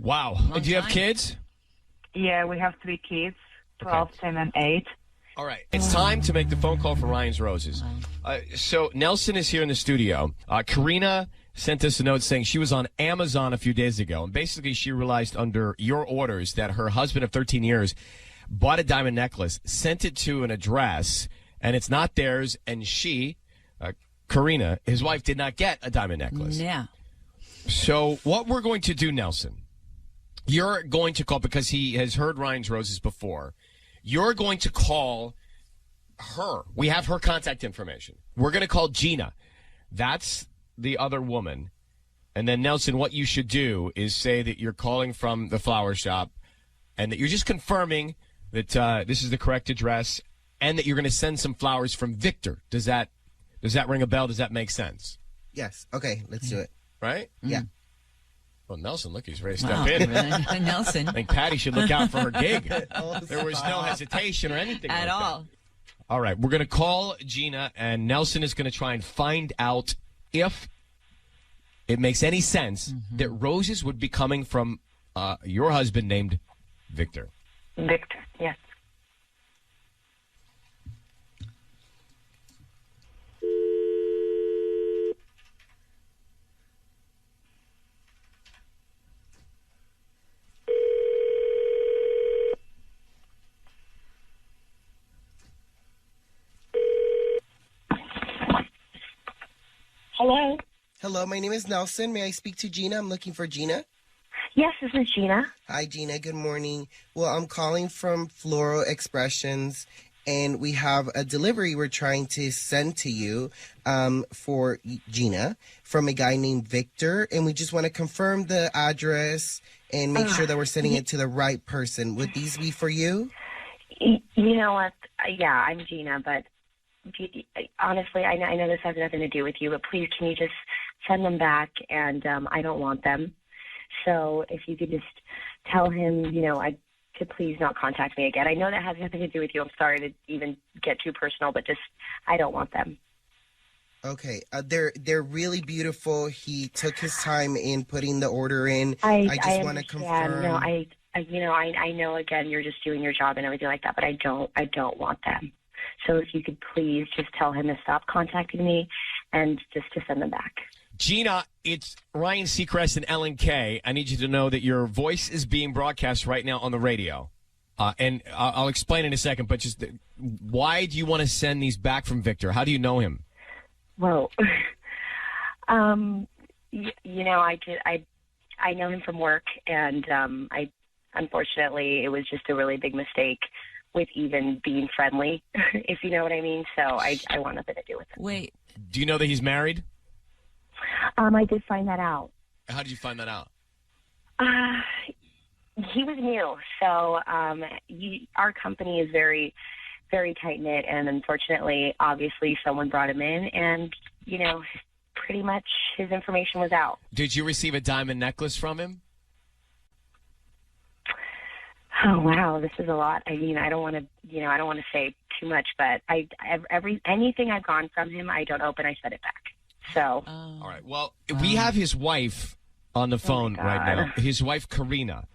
Wow. And do you have kids? Yeah, we have 3 kids, 12, 10, and 8. All right. It's time to make the phone call for Ryan's Roses. So Nelson is here in the studio. Karina sent us a note saying she was on Amazon a few days ago, and basically she realized under your orders that her husband of 13 years bought a diamond necklace, sent it to an address, and it's not theirs, and she, Karina, his wife, did not get a diamond necklace. Yeah. So what we're going to do, Nelson, you're going to call, because he has heard Ryan's Roses before, you're going to call her. We have her contact information. We're going to call Gina. That's the other woman. And then, Nelson, what you should do is say that you're calling from the flower shop and that you're just confirming that this is the correct address and that you're going to send some flowers from Victor. Does that ring a bell? Does that make sense? Yes. Okay, let's do it. Right? Yeah. Well, Nelson, look, he's ready to step in. Nelson. I think Patty should look out for her gig. There was no hesitation or anything at like all. That. All right, we're going to call Gina, and Nelson is going to try and find out if it makes any sense that roses would be coming from your husband named Victor. Victor, yes. Hello? Hello, my name is Nelson. May I speak to Gina? I'm looking for Gina. Yes, this is Gina. Hi, Gina. Good morning. Well, I'm calling from Floral Expressions, and we have a delivery we're trying to send to you for Gina from a guy named Victor, and we just want to confirm the address and make sure that we're sending it to the right person. Would these be for you? You know what? Yeah, I'm Gina, but honestly, I know this has nothing to do with you, but please, can you just send them back? And I don't want them. So if you could just tell him, to please not contact me again. I know that has nothing to do with you. I'm sorry to even get too personal, but just, I don't want them. Okay. They're really beautiful. He took his time in putting the order in. I just want to confirm. No, I know, again, you're just doing your job and everything like that, but I don't want them. So if you could please just tell him to stop contacting me and just to send them back. Gina, it's Ryan Seacrest and Ellen K. I need you to know that your voice is being broadcast right now on the radio. And I'll explain in a second, but just why do you want to send these back from Victor? How do you know him? Well, I know him from work, and unfortunately, it was just a really big mistake with even being friendly, if you know what I mean. So I want nothing to do with it. Wait. Do you know that he's married? I did find that out. How did you find that out? He was new. So our company is very, very tight-knit, and unfortunately, obviously, someone brought him in, and, pretty much his information was out. Did you receive a diamond necklace from him? Oh wow, this is a lot. I mean, I don't want to say too much, but anything I've gone from him, I don't open. I send it back. So. All right. Well, we have his wife on the phone right now. His wife, Karina.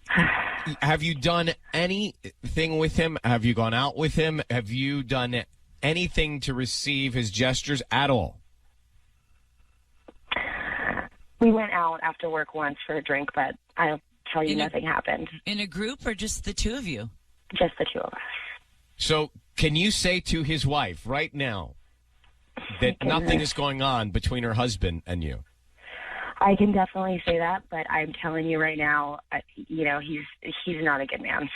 Have you done anything with him? Have you gone out with him? Have you done anything to receive his gestures at all? We went out after work once for a drink, but I'll tell you nothing happened. In a group or just the two of you? Just the two of us. So can you say to his wife right now that nothing is going on between her husband and you? I can definitely say that, but I'm telling you right now, he's not a good man.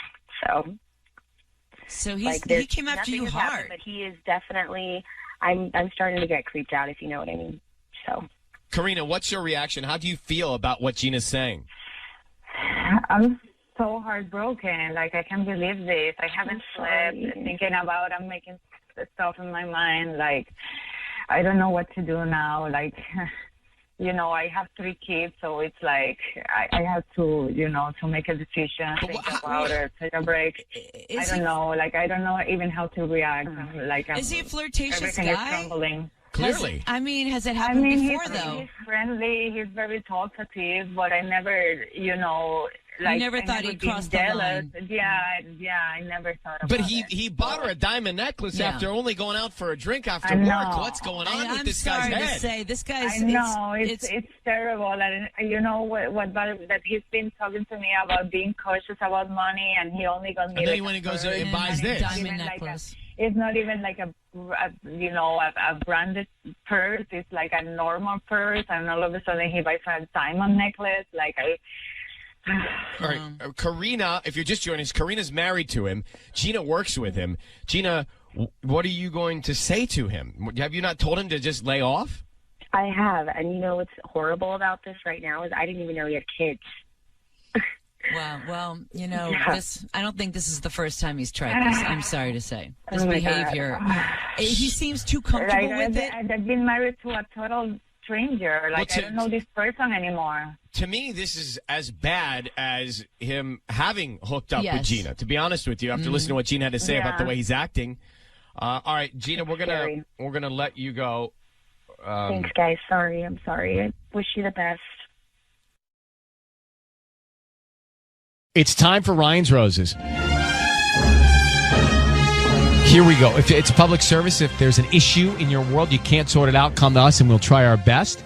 So he came after you hard. Happened, but he is definitely. I'm starting to get creeped out, if you know what I mean. So, Karina, what's your reaction? How do you feel about what Gina's saying? I'm so heartbroken. Like, I can't believe this. I haven't slept thinking about. I'm making stuff in my mind. Like, I don't know what to do now. Like. I have 3 kids, so it's like I have to, to make a decision, think about it, take a break. I don't know. Like, I don't know even how to react. Is he a flirtatious everything guy? Is crumbling. Clearly. Has it happened before, though? He's friendly. He's very talkative, but I never, like, you never thought he'd cross the line. Yeah, I never thought about But it. he bought her a diamond necklace after only going out for a drink after I work. know. What's going on with I'm this guy's sorry head? to say, this guy's. I know it's terrible. And you know what? That he's been talking to me about being cautious about money, and he only got me. And then he went and goes and buys this diamond necklace. It's not even like a branded purse. It's like a normal purse, and all of a sudden he buys a diamond necklace. All right, Karina, if you're just joining us, Karina's married to him. Gina works with him. Gina, what are you going to say to him? Have you not told him to just lay off? I have, and what's horrible about this right now is I didn't even know he had kids. Wow. Well, this. I don't think this is the first time he's tried this. I'm sorry to say. This behavior. He seems too comfortable with it. I've been married to a total stranger. I don't know this person anymore. To me, this is as bad as him having hooked up with Gina. To be honest with you, after listening to what Gina had to say about the way he's acting. All right, Gina, we're gonna let you go. Thanks, guys. Sorry, I'm sorry. I wish you the best. It's time for Ryan's Roses. Here we go. If it's a public service, if there's an issue in your world, you can't sort it out, come to us and we'll try our best.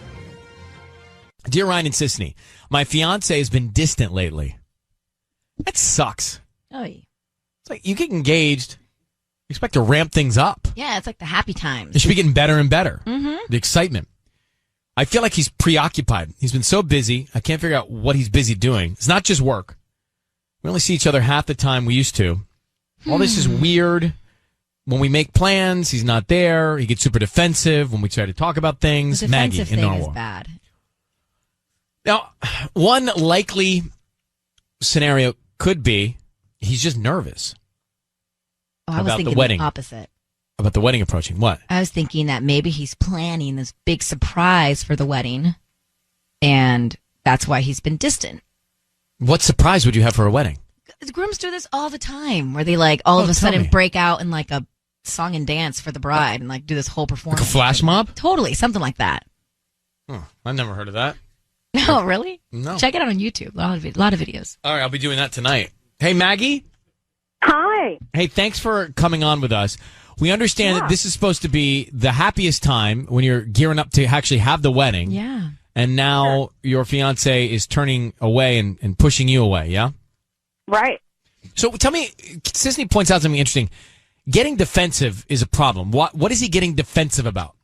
Dear Ryan and Sisney, my fiance has been distant lately. That sucks. Oh, yeah. It's like you get engaged, you expect to ramp things up. Yeah, it's like the happy times. It should be getting better and better. Mm-hmm. The excitement. I feel like he's preoccupied. He's been so busy. I can't figure out what he's busy doing. It's not just work. We only see each other half the time we used to. All this is weird. When we make plans, he's not there. He gets super defensive when we try to talk about things. The Maggie defensive in thing Norwalk. is bad. Now, one likely scenario could be he's just nervous. Oh, I was about thinking the wedding. the opposite. About the wedding approaching. What? I was thinking that maybe he's planning this big surprise for the wedding, and that's why he's been distant. What surprise would you have for a wedding? Grooms do this all the time, where they all of a sudden break out in a song and dance for the bride and do this whole performance. Like a flash mob? Totally, something like that. Oh, I've never heard of that. No, really? No. Check it out on YouTube. A lot of videos. All right, I'll be doing that tonight. Hey, Maggie. Hi. Hey, thanks for coming on with us. We understand that this is supposed to be the happiest time when you're gearing up to actually have the wedding. Yeah. And now your fiance is turning away and pushing you away, yeah? Right. So tell me, Sisney points out something interesting. Getting defensive is a problem. What is he getting defensive about?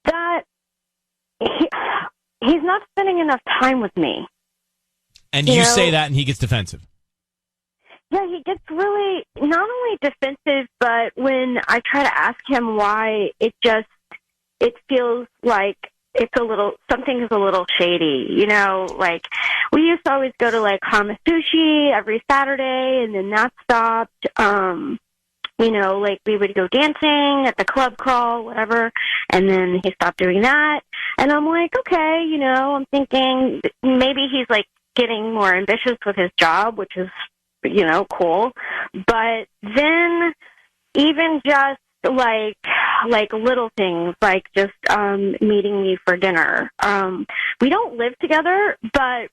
That he's not spending enough time with me. And you say that and he gets defensive. Yeah, he gets really not only defensive, but when I try to ask him why, it feels like something is a little shady. We used to always go to Hamasushi every Saturday, and then that stopped. We would go dancing at the club crawl, whatever, and then he stopped doing that. And I'm like, okay, I'm thinking maybe he's getting more ambitious with his job, which is, cool. But then even just little things, just meeting me for dinner. We don't live together, but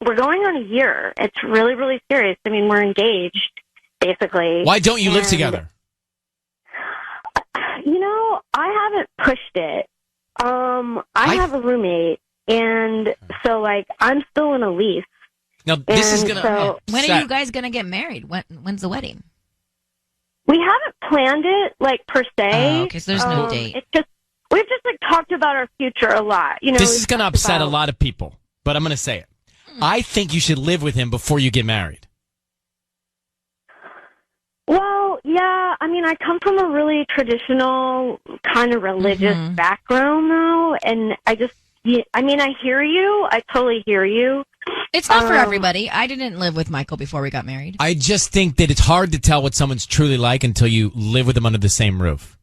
we're going on a year. It's really, really serious. I mean, we're engaged, basically. Why don't you live together? I haven't pushed it. I have a roommate, and so I'm still in a lease. Now this is gonna. When are you guys gonna get married? When's the wedding? We haven't planned it per se. Oh, okay, so there's no date. It's just we've just like talked about our future a lot. You know, This we've is going to talked upset a about- lot of people, but I'm going to say it. I think you should live with him before you get married. Well, yeah. I mean, I come from a really traditional kind of religious background, though, and I just. Yeah, I mean, I hear you. I totally hear you. It's not for everybody. I didn't live with Michael before we got married. I just think that it's hard to tell what someone's truly like until you live with them under the same roof.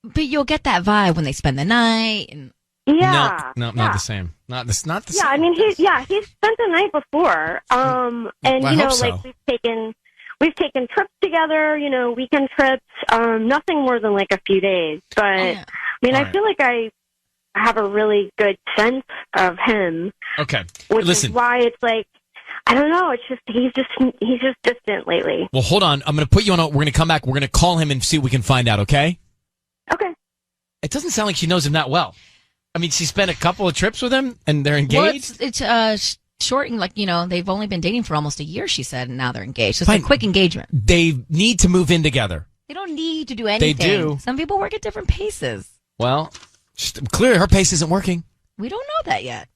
But you'll get that vibe when they spend the night. And Yeah. No, not the same. Not the same. Yeah, I mean, he spent the night before. And I you know, hope so. like we've taken trips together. You know, weekend trips. Nothing more than like a few days. But I mean, All I right. feel like I have a really good sense of him. Okay. Which Listen. is why it's like, I don't know. It's just he's just distant lately. Well, hold on. I'm going to put you on. We're going to come back. We're going to call him and see what we can find out. Okay. Okay. It doesn't sound like she knows him that well. I mean, she spent a couple of trips with him, and they're engaged. Well, it's short, and like, you know, they've only been dating for almost a year, she said, and now they're engaged. So it's a quick engagement. They need to move in together. They don't need to do anything. do. Some people work at different paces. Well, clearly her pace isn't working. We don't know that yet.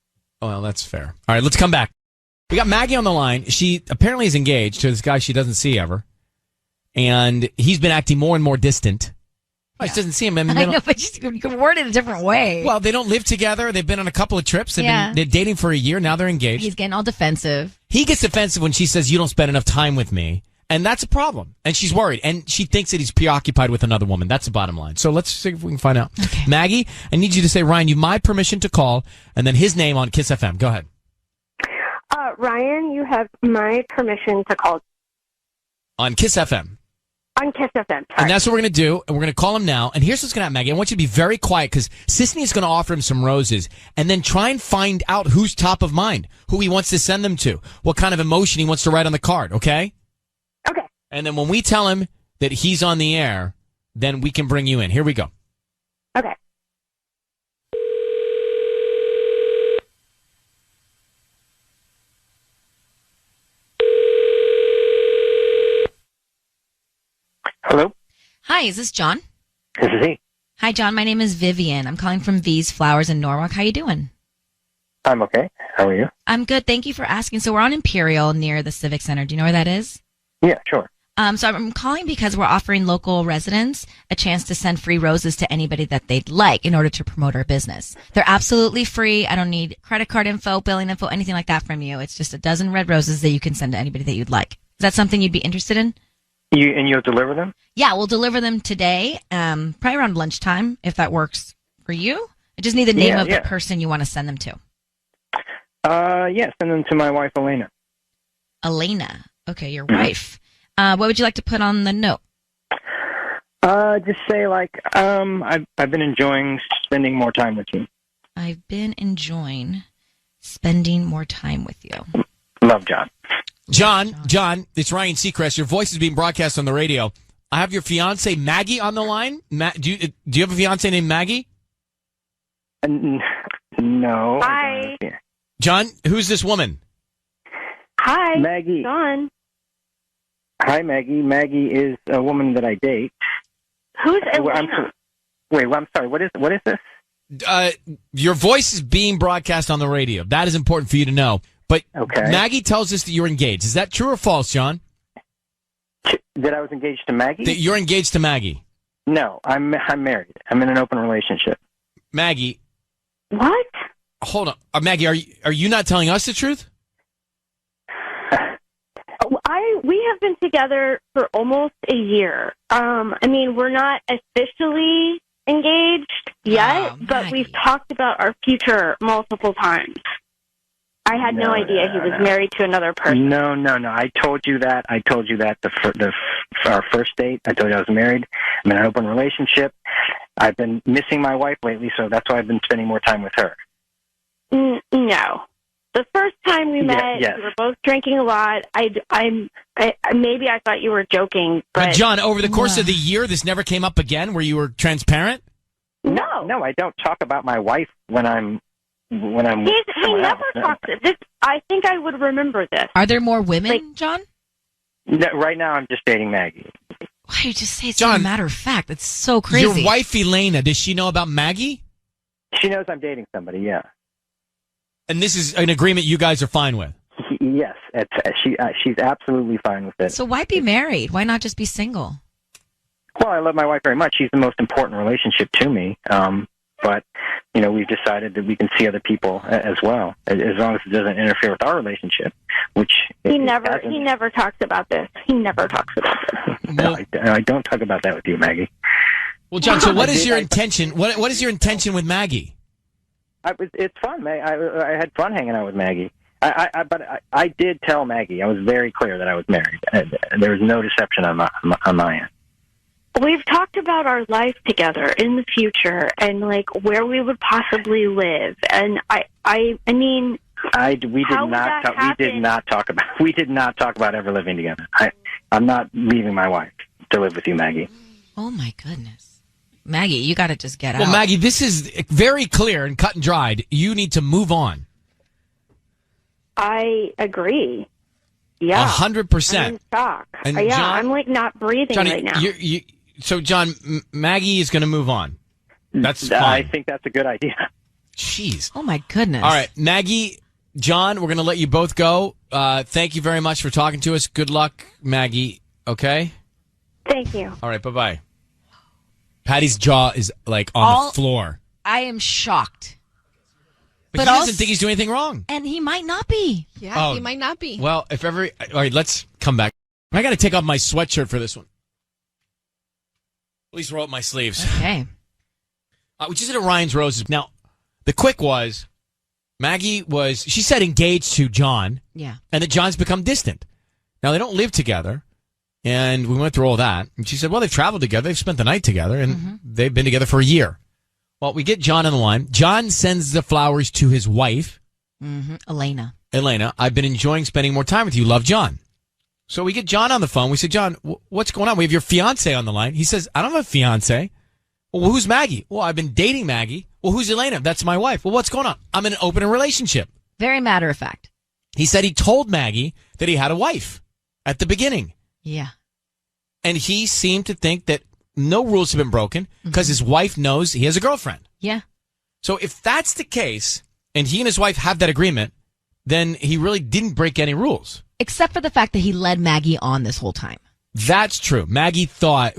Well, that's fair. All right, let's come back. We got Maggie on the line. She apparently is engaged to this guy she doesn't see ever, and he's been acting more and more distant. She doesn't see him. I mean, I know, but you can word it a different way. well, they don't live together. They've been on a couple of trips. Yeah. They're dating for a year. Now they're engaged. He's getting all defensive. He gets defensive when she says, you don't spend enough time with me. And that's a problem. And she's worried. And she thinks that he's preoccupied with another woman. That's the bottom line. So let's see if we can find out. Okay. Maggie, I need you to say, Ryan, you have my permission to call, and then his name on Kiss FM. Go ahead. Ryan, you have my permission to call On Kiss FM. on Kiss FM. Sorry. And that's what we're going to do. And we're going to call him now. And here's what's going to happen, Maggie. I want you to be very quiet because Sisney is going to offer him some roses and then try and find out who's top of mind, who he wants to send them to, what kind of emotion he wants to write on the card, okay? Okay. And then when we tell him that he's on the air, then we can bring you in. Here we go. Okay. Hello? Hi, is this John? This is he. Hi, John. My name is Vivian. I'm calling from V's Flowers in Norwalk. How you doing? I'm okay. How are you? I'm good. Thank you for asking. So we're on Imperial near the Civic Center. Do you know where that is? Yeah, sure. So I'm calling because we're offering local residents a chance to send free roses to anybody that they'd like in order to promote our business. They're absolutely free. I don't need credit card info, billing info, anything like that from you. It's just a dozen red roses that you can send to anybody that you'd like. Is that something you'd be interested in? You'll deliver them? Yeah, we'll deliver them today, probably around lunchtime, if that works for you. I just need the name of the person you want to send them to. Yes, send them to my wife, Elena. Elena. Okay, your wife. What would you like to put on the note? Just say I've been enjoying spending more time with you. I've been enjoying spending more time with you. Love, John. John, it's Ryan Seacrest. Your voice is being broadcast on the radio. I have your fiance Maggie on the line. Do you have a fiance named Maggie? No. Hi. John, who's this woman? Hi. Maggie. John. Hi, Maggie. Maggie is a woman that I date. Who's Elena? I'm sorry. What is this? Your voice is being broadcast on the radio. That is important for you to know. But Maggie tells us that you're engaged. Is that true or false, John? That I was engaged to Maggie? That you're engaged to Maggie? No, I'm married. I'm in an open relationship. Maggie. What? Hold on. Maggie, are you not telling us the truth? We have been together for almost a year. I mean, we're not officially engaged yet, but we've talked about our future multiple times. I had no idea he was married to another person. No. I told you that. Our first date. I told you I was married. I'm in an open relationship. I've been missing my wife lately, so that's why I've been spending more time with her. No. The first time we met, we were both drinking a lot. Maybe I thought you were joking, but John, over the course of the year, this never came up again where you were transparent? No, I don't talk about my wife when I'm. He never talks. This. I think I would remember this. Are there more women, John? No, right now, I'm just dating Maggie. Why you just say it's a matter of fact? That's so crazy. Your wife, Elena, does she know about Maggie? She knows I'm dating somebody, yeah. And this is an agreement you guys are fine with? Yes, she's absolutely fine with it. So why be married? Why not just be single? Well, I love my wife very much. She's the most important relationship to me. But, we've decided that we can see other people as well, as long as it doesn't interfere with our relationship, which... He never talks about this. He never talks about this. No, I don't talk about that with you, Maggie. Well, John, so what is your intention? What is your intention with Maggie? It's fun. I had fun hanging out with Maggie. But I did tell Maggie. I was very clear that I was married. There was no deception on my end. We've talked about our life together in the future and like where we would possibly live. And I mean, we did not talk about ever living together. I'm not leaving my wife to live with you, Maggie. Oh my goodness, Maggie, you got to just get out. Well, Maggie, this is very clear and cut and dried. You need to move on. I agree. Yeah, 100%. I'm in shock. And yeah, John, I'm like not breathing Johnny, right now. So, John, Maggie is going to move on. That's fine. I think that's a good idea. Jeez. Oh, my goodness. All right, Maggie, John, we're going to let you both go. Thank you very much for talking to us. Good luck, Maggie. Okay? Thank you. All right, bye-bye. Patty's jaw is, like, on the floor. I am shocked. But he doesn't think he's doing anything wrong. And he might not be. Yeah, he might not be. Well, all right, let's come back. I got to take off my sweatshirt for this one. At least roll up my sleeves. Okay. We just did a Ryan's Roses. Now, the quick was, she said engaged to John. Yeah. And that John's become distant. Now, they don't live together. And we went through all that. And she said, well, they've traveled together. They've spent the night together. And they've been together for a year. Well, we get John on the line. John sends the flowers to his wife. Elena. I've been enjoying spending more time with you. Love, John. So we get John on the phone. We say, John, what's going on? We have your fiancé on the line. He says, I don't have a fiancé. Well, who's Maggie? Well, I've been dating Maggie. Well, who's Elena? That's my wife. Well, what's going on? I'm in an open relationship. Very matter of fact. He said he told Maggie that he had a wife at the beginning. Yeah. And he seemed to think that no rules have been broken because his wife knows he has a girlfriend. Yeah. So if that's the case, and he and his wife have that agreement, then he really didn't break any rules. Except for the fact that he led Maggie on this whole time. That's true. Maggie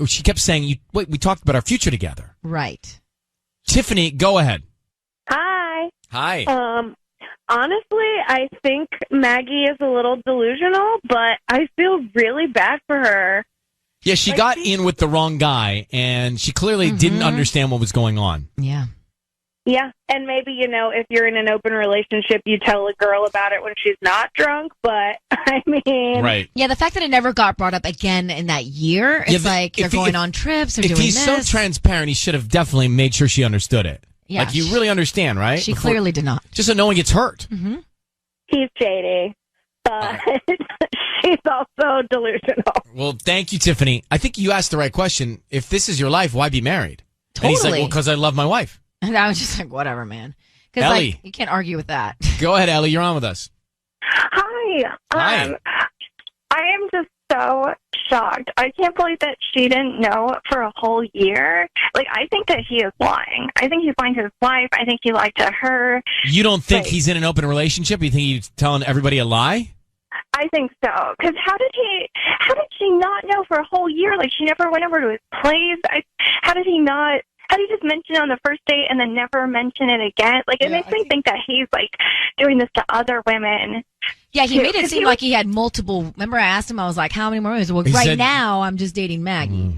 she kept saying, wait, we talked about our future together. Right. Tiffany, go ahead. Hi. Hi. Honestly, I think Maggie is a little delusional, but I feel really bad for her. Yeah, she got in with the wrong guy, and she clearly didn't understand what was going on. Yeah. Yeah, and maybe, if you're in an open relationship, you tell a girl about it when she's not drunk, but, I mean... Right. Yeah, the fact that it never got brought up again in that year, it's like they're going on trips or doing this. If he's so transparent, he should have definitely made sure she understood it. Yeah. Like, you really understand, right? She clearly did not. Just so no one gets hurt. He's shady, but she's also delusional. Well, thank you, Tiffany. I think you asked the right question. If this is your life, why be married? Totally. And he's like, well, because I love my wife. And I was just like, whatever, man. Because Ellie. you can't argue with that. Go ahead, Ellie. You're on with us. Hi. Hi. I am just so shocked. I can't believe that she didn't know for a whole year. Like, I think that he is lying. I think he's lying to his wife. I think he lied to her. You don't think he's in an open relationship? You think he's telling everybody a lie? I think so. Because how did she not know for a whole year? Like, she never went over to his place. How did he just mention it on the first date and then never mention it again? Like, it makes me think that he's, like, doing this to other women. Yeah, he made it seem like he had multiple. Remember, I asked him, I was like, how many more years? Well, right now, I'm just dating Maggie.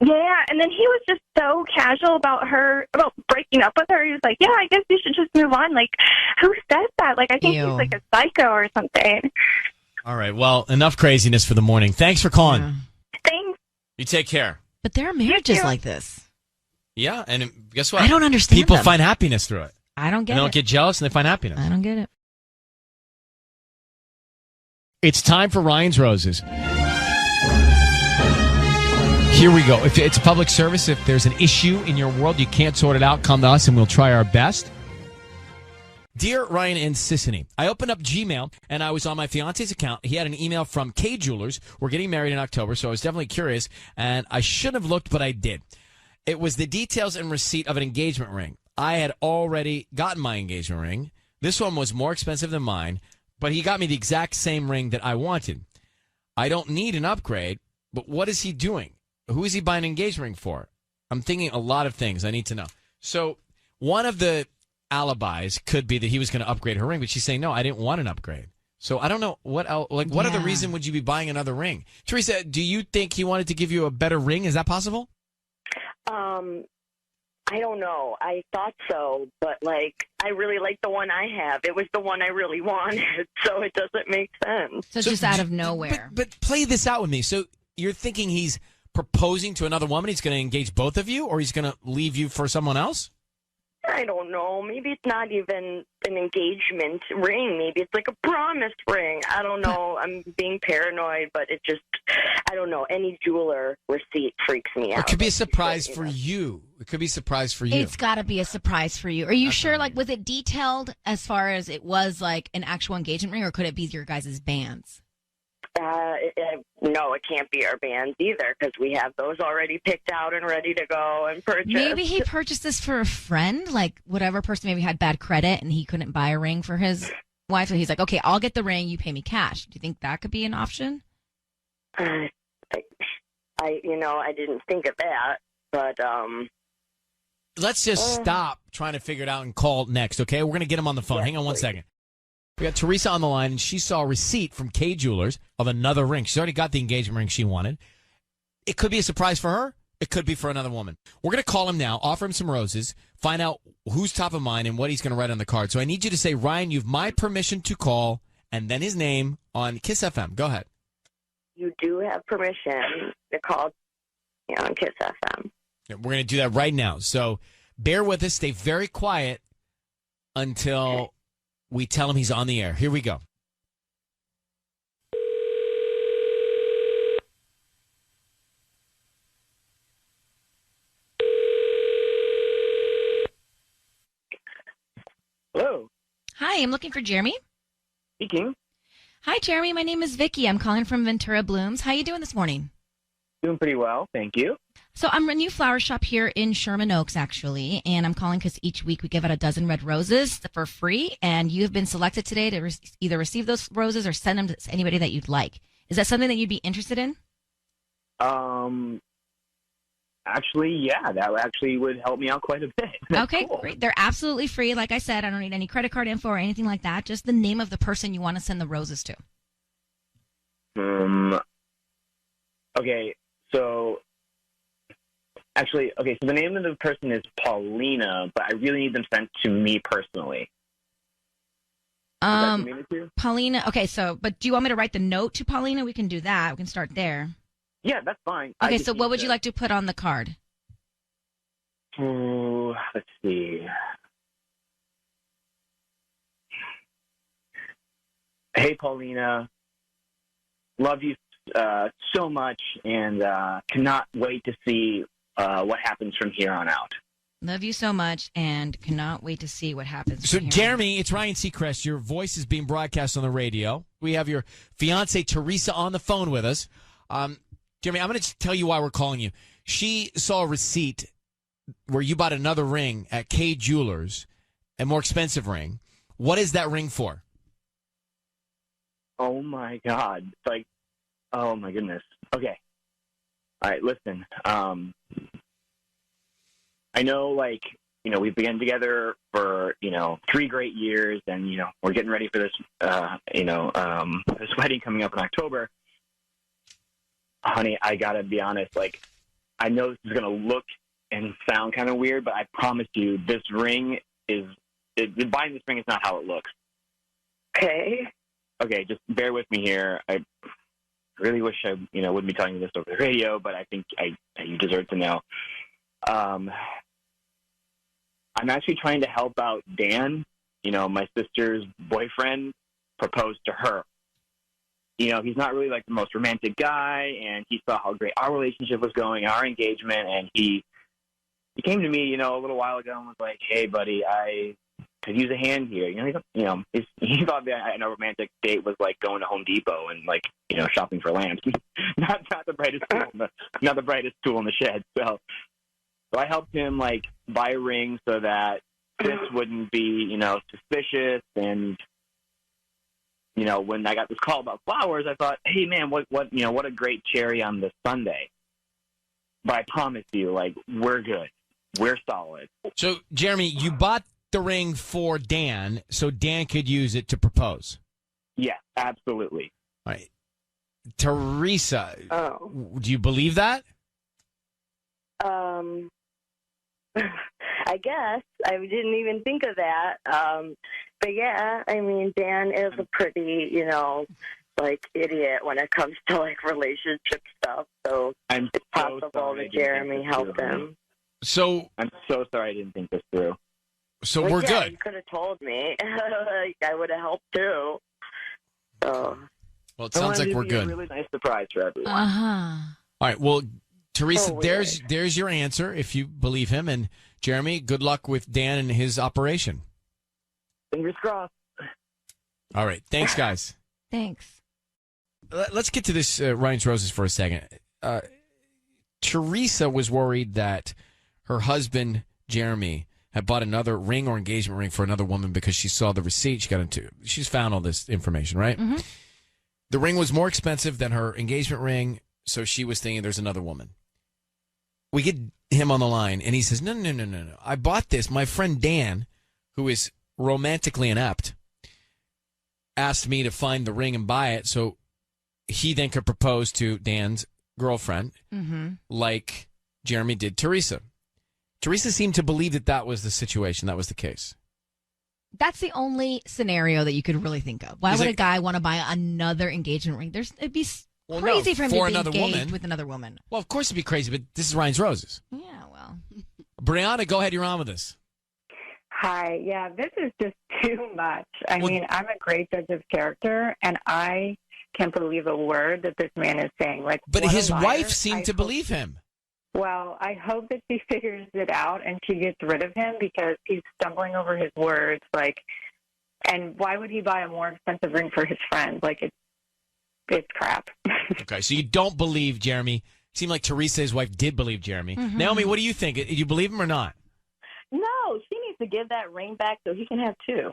Yeah, and then he was just so casual about breaking up with her. He was like, yeah, I guess you should just move on. Like, who says that? Like, I think he's like a psycho or something. All right. Well, enough craziness for the morning. Thanks for calling. Yeah. Thanks. You take care. But there are marriages like this. Yeah, and guess what? I don't understand People them. find happiness through it. I don't get They it. don't get jealous, and they find happiness. I don't get it. It's time for Ryan's Roses. Here we go. If it's a public service, if there's an issue in your world, you can't sort it out, come to us, and we'll try our best. Dear Ryan and Sissany, I opened up Gmail, and I was on my fiance's account. He had an email from K Jewelers. We're getting married in October, so I was definitely curious, and I shouldn't have looked, but I did. It was the details and receipt of an engagement ring. I had already gotten my engagement ring. This one was more expensive than mine, but he got me the exact same ring that I wanted. I don't need an upgrade, but what is he doing? Who is he buying an engagement ring for? I'm thinking a lot of things I need to know. So one of the alibis could be that he was going to upgrade her ring, but she's saying, no, I didn't want an upgrade. So I don't know what else, like, what other reason would you be buying another ring? Teresa, do you think he wanted to give you a better ring? Is that possible? I don't know. I thought so, but like, I really like the one I have. It was the one I really wanted, so it doesn't make sense. So just out of nowhere. But play this out with me. So you're thinking he's proposing to another woman? He's going to engage both of you, or he's going to leave you for someone else? I don't know. Maybe it's not even an engagement ring. Maybe it's like a promise ring. I don't know. I'm being paranoid, but it just, I don't know. Any jeweler receipt freaks me out. It could be a surprise for you. It could be a surprise for you. It's got to be a surprise for you. Are you sure, like, was it detailed as far as it was like an actual engagement ring, or could it be your guys' bands? No, it can't be our bands either, because we have those already picked out and ready to go and purchased. Maybe he purchased this for a friend, like whatever person maybe had bad credit and he couldn't buy a ring for his wife. So he's like, okay, I'll get the ring, you pay me cash. Do you think that could be an option? I didn't think of that, but let's just stop trying to figure it out and call next, okay? We're going to get him on the phone. Hang on one second. We got Teresa on the line, and she saw a receipt from K Jewelers of another ring. She's already got the engagement ring she wanted. It could be a surprise for her. It could be for another woman. We're going to call him now, offer him some roses, find out who's top of mind and what he's going to write on the card. So I need you to say, Ryan, you've my permission to call, and then his name on Kiss FM. Go ahead. You do have permission to call on Kiss FM. We're going to do that right now. So bear with us. Stay very quiet until we tell him he's on the air. Here we go. Hello. Hi, I'm looking for Jeremy. Speaking. Hi, Jeremy. My name is Vicky. I'm calling from Ventura Blooms. How you doing this morning? Doing pretty well, thank you. So I'm a new flower shop here in Sherman Oaks, actually, and I'm calling because each week we give out a dozen red roses for free, and you have been selected today to either receive those roses or send them to anybody that you'd like. Is that something that you'd be interested in? Actually, yeah, that actually would help me out quite a bit. Okay, cool. Great. They're absolutely free. Like I said, I don't need any credit card info or anything like that. Just the name of the person you want to send the roses to. Okay, so the name of the person is Paulina, but I really need them sent to me personally. Paulina. Okay, but do you want me to write the note to Paulina? We can do that. We can start there. Yeah, that's fine. Okay, so what would you like to put on the card? Let's see. Hey, Paulina. Love you so much, and cannot wait to see what happens from here on out. Love you so much, and cannot wait to see what happens. So, Jeremy, it's Ryan Seacrest. Your voice is being broadcast on the radio. We have your fiancée, Teresa, on the phone with us. Jeremy, I'm going to tell you why we're calling you. She saw a receipt where you bought another ring at K Jewelers, a more expensive ring. What is that ring for? Oh, my God. It's like, oh, my goodness. Okay. All right, listen. I know, we've been together for, 3 great years, and, we're getting ready for this, this wedding coming up in October. Honey, I gotta be honest, I know this is gonna look and sound kind of weird, but I promise you, this ring buying this ring is not how it looks. Okay. Okay, just bear with me here. I really wish I, wouldn't be telling you this over the radio, but I think you deserve to know. I'm actually trying to help out Dan, my sister's boyfriend, propose to her. He's not really the most romantic guy, and he saw how great our relationship was going, our engagement, and he came to me, a little while ago and was like, "Hey, buddy, I could use a hand here." He thought that a romantic date was like going to Home Depot and shopping for lamps. not the brightest tool, not the brightest tool in the shed. So I helped him buy a ring so that this wouldn't be, suspicious. And, when I got this call about flowers, I thought, hey, man, what a great cherry on this Sunday. But I promise you, we're good. We're solid. So, Jeremy, you bought the ring for Dan so Dan could use it to propose. Yeah, absolutely. All right. Teresa, Oh. do you believe that? I guess I didn't even think of that. But yeah, I mean, Dan is a pretty, idiot when it comes to relationship stuff. So it's possible that Jeremy helped him. So I'm so sorry I didn't think this through. So Well, we're yeah, good. You could have told me. I would have helped too. So. Well, it sounds like we're A good. really nice surprise for everyone. All right. Well, Teresa, Oh, there's your answer if you believe him. And Jeremy, good luck with Dan and his operation. Fingers crossed. All right. Thanks, guys. Thanks. Let's get to this Ryan's Roses for a second. Teresa was worried that her husband, Jeremy, had bought another ring or engagement ring for another woman because she saw the receipt. She's found all this information, right? Mm-hmm. The ring was more expensive than her engagement ring, so she was thinking there's another woman. We get him on the line, and he says, no. I bought this. My friend Dan, who is romantically inept, asked me to find the ring and buy it so he then could propose to Dan's girlfriend, like Jeremy did Teresa. Teresa seemed to believe that was the situation. That was the case. That's the only scenario that you could really think of. Why would a guy want to buy another engagement ring? It'd be crazy for him to be engaged with another woman. Well, of course it'd be crazy, but this is Ryan's Roses. Yeah, well. Brianna, go ahead. You're on with us. Hi. Yeah, this is just too much. I mean, I'm a great judge of character, and I can't believe a word that this man is saying. But what a his liar. wife seemed to believe him. Well, I hope that she figures it out and she gets rid of him because he's stumbling over his words. And why would he buy a more expensive ring for his friend? It's crap. Okay, so you don't believe Jeremy. Seemed like Teresa, his wife, did believe Jeremy. Mm-hmm. Naomi, what do you think? Do you believe him or not? No, she needs to give that ring back so he can have two.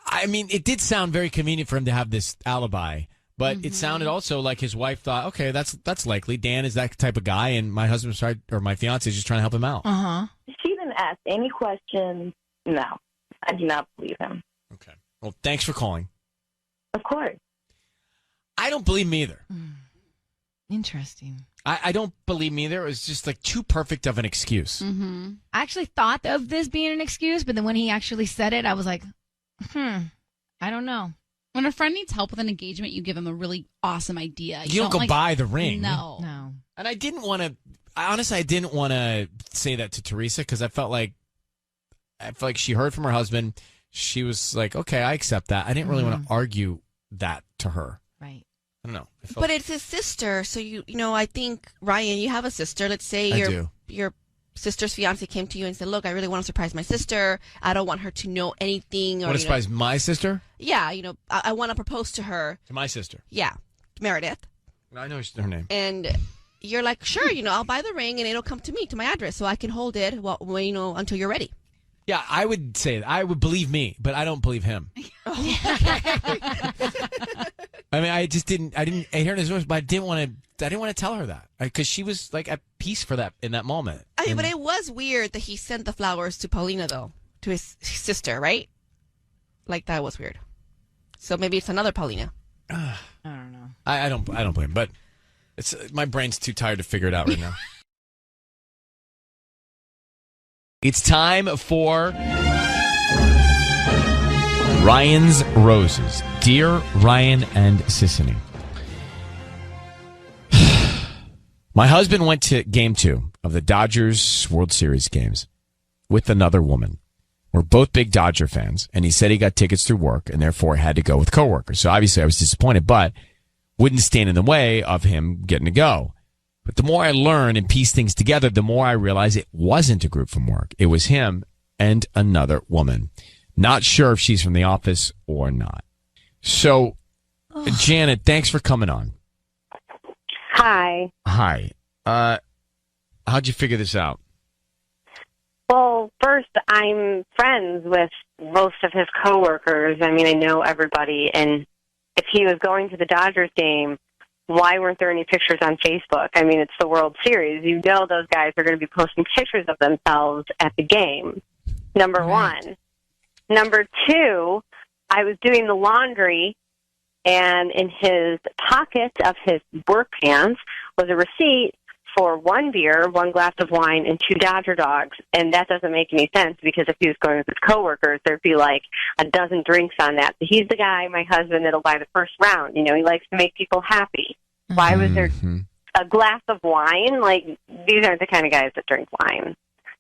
I mean, it did sound very convenient for him to have this alibi, but it sounded also like his wife thought, okay, that's likely. Dan is that type of guy, and my husband's my fiance is just trying to help him out. She didn't ask any questions. No, I do not believe him. Okay. Well, thanks for calling. Of course. I don't believe him either. Interesting. I don't believe him either. It was just too perfect of an excuse. I actually thought of this being an excuse, but then when he actually said it, I was like, I don't know. When a friend needs help with an engagement, you give him a really awesome idea. You don't go buy the ring. No. And I didn't want to. Honestly, I didn't want to say that to Teresa because I felt like she heard from her husband. She was like, "Okay, I accept that." I didn't really want to argue that to her. Right. I don't know. But it's his sister, so I think Ryan, you have a sister. Let's say your sister's fiance came to you and said, "Look, I really want to surprise my sister. I don't want her to know anything." Or Want to surprise my sister? Yeah, I want to propose to her. To my sister? Yeah, Meredith. I know her name. And you're like, sure, I'll buy the ring and it'll come to me, to my address, so I can hold it until you're ready. Yeah, I would say that. I would believe me, but I don't believe him. I mean, I hear his voice, but I didn't want to tell her that because she was at peace in that moment. But it was weird that he sent the flowers to Paulina, though, to his sister, right? That was weird. So maybe it's another Paulina. I don't know. I don't blame him, but my brain's too tired to figure it out right now. It's time for Ryan's Roses. Dear Ryan and Sissany, my husband went to Game 2 of the Dodgers World Series games with another woman. We're both big Dodger fans, and he said he got tickets through work and therefore had to go with coworkers. So obviously I was disappointed, but wouldn't stand in the way of him getting to go. But the more I learn and piece things together, the more I realize it wasn't a group from work. It was him and another woman. Not sure if she's from the office or not. So, Janet, thanks for coming on. Hi. Hi. How'd you figure this out? Well, first, I'm friends with most of his coworkers. I mean, I know everybody. And if he was going to the Dodgers game, why weren't there any pictures on Facebook? I mean, it's the World Series. You know those guys are going to be posting pictures of themselves at the game, number one. Number two, I was doing the laundry, and in his pocket of his work pants was a receipt for 1 beer, 1 glass of wine, and 2 Dodger dogs. And that doesn't make any sense because if he was going with his coworkers, there'd be like a dozen drinks on that. He's the guy, my husband, that'll buy the first round. You know, he likes to make people happy. Why was there a glass of wine? Like, these aren't the kind of guys that drink wine,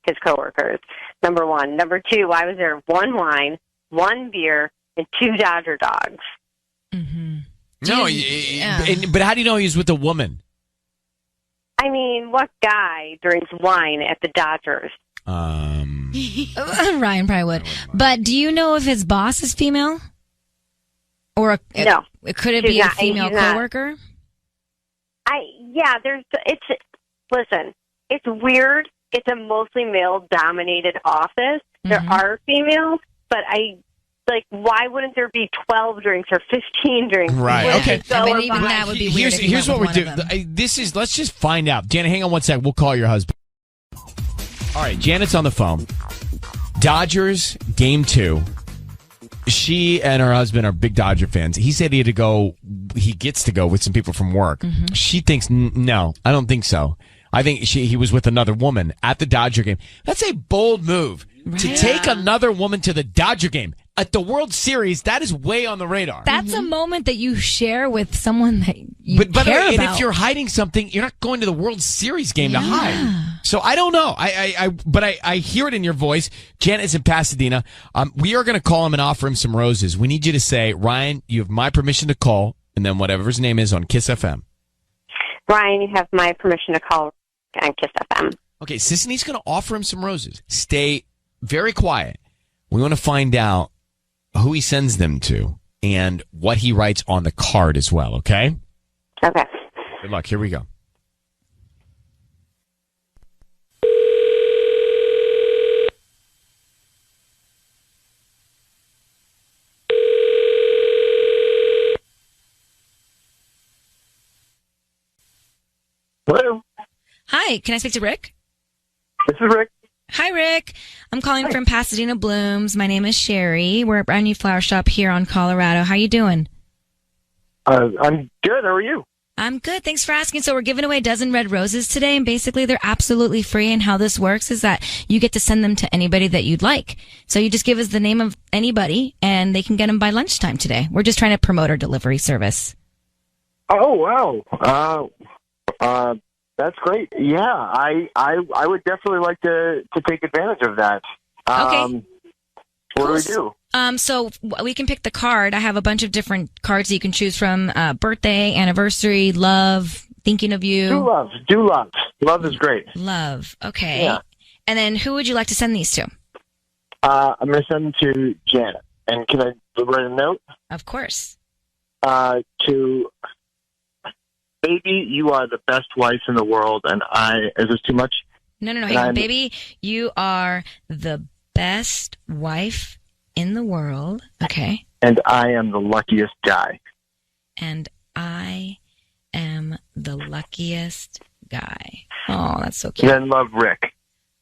his coworkers, number one. Number two, why was there 1 wine, 1 beer, and 2 Dodger dogs? No, but how do you know he was with a woman? I mean, what guy drinks wine at the Dodgers? Ryan probably would. But do you know if his boss is female? Or no. Could it be a female coworker? Listen, it's weird. It's a mostly male-dominated office. There are females, but why wouldn't there be 12 drinks or 15 drinks? Right. Okay. I mean, even that would be weird. Here's what we're doing. Let's just find out. Janet, hang on one sec. We'll call your husband. All right. Janet's on the phone. Dodgers, game 2. She and her husband are big Dodger fans. He said he gets to go with some people from work. She thinks, no, I don't think so. I think he was with another woman at the Dodger game. That's a bold move. Right. To take another woman to the Dodger game. At the World Series, that is way on the radar. That's a moment that you share with someone that you care about. And if you're hiding something, you're not going to the World Series game to hide. So I don't know. But I hear it in your voice. Janet is in Pasadena. We are going to call him and offer him some roses. We need you to say, Ryan, you have my permission to call, and then whatever his name is on Kiss FM. Ryan, you have my permission to call on Kiss FM. Okay, Sisney's going to offer him some roses. Stay very quiet. We want to find out who he sends them to and what he writes on the card as well, okay? Okay. Good luck. Here we go. Hello. Hi, can I speak to Rick? This is Rick. Hi, Rick. I'm calling from Pasadena Blooms. My name is Sherry. We're a brand new flower shop here on Colorado. How you doing? I'm good. How are you? I'm good. Thanks for asking. So we're giving away a dozen red roses today, and basically they're absolutely free. And how this works is that you get to send them to anybody that you'd like. So you just give us the name of anybody, and they can get them by lunchtime today. We're just trying to promote our delivery service. Oh, wow. That's great. Yeah, I would definitely like to take advantage of that. Okay. What do we do? So we can pick the card. I have a bunch of different cards that you can choose from. Birthday, anniversary, love, thinking of you. Do love. Love is great. Love. Okay. Yeah. And then who would you like to send these to? I'm going to send them to Janet. And can I write a note? Of course. To... Baby, you are the best wife in the world, and is this too much? No. Hey, baby, you are the best wife in the world. Okay. And I am the luckiest guy. And I am the luckiest guy. Oh, that's so cute. Then love, Rick.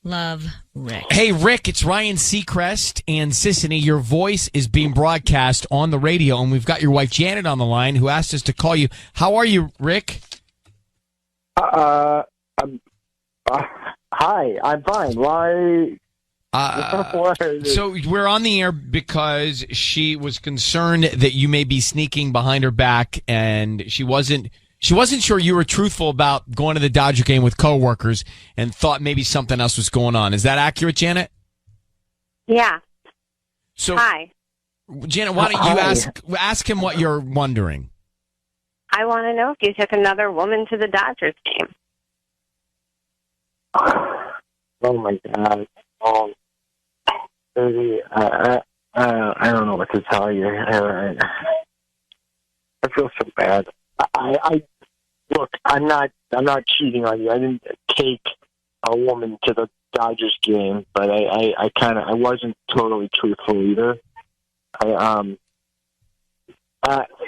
Love, Rick. Hey, Rick, it's Ryan Seacrest and Sissany. Your voice is being broadcast on the radio, and we've got your wife Janet on the line who asked us to call you. How are you, Rick? Hi, I'm fine. Why? So we're on the air because she was concerned that you may be sneaking behind her back, and she wasn't sure you were truthful about going to the Dodger game with coworkers and thought maybe something else was going on. Is that accurate, Janet? Yeah. So, hi. Janet, why don't you ask him what you're wondering? I want to know if you took another woman to the Dodgers game. Oh, my God. Baby, I don't know what to tell you. I feel so bad. Look, I'm not cheating on you. I didn't take a woman to the Dodgers game, but I wasn't totally truthful either.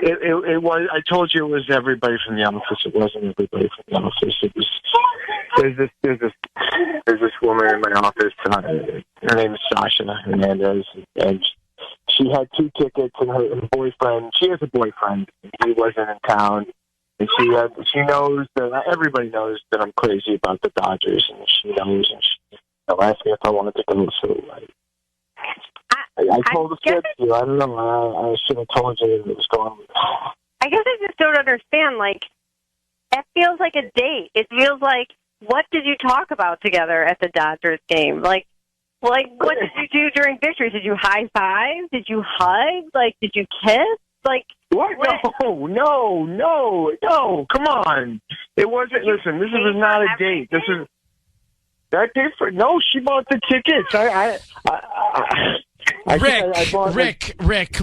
It was. I told you it was everybody from the office. It wasn't everybody from the office. It was. There's this woman in my office. Her name is Sasha Hernandez, and she had 2 tickets, and her boyfriend. She has a boyfriend. He wasn't in town, and she knows that everybody knows that I'm crazy about the Dodgers, and she knows. And she asked me if I wanted to go. So I told the kid, I don't know. I should have told you that it was going. I guess I just don't understand. Like, it feels like a date. It feels like, what did you talk about together at the Dodgers game? Like what did you do during victory? Did you high five? Did you hug? Like, did you kiss? Like, what? No. Come on. It wasn't. Listen, this was not a date. This is that date for. No, she bought the tickets.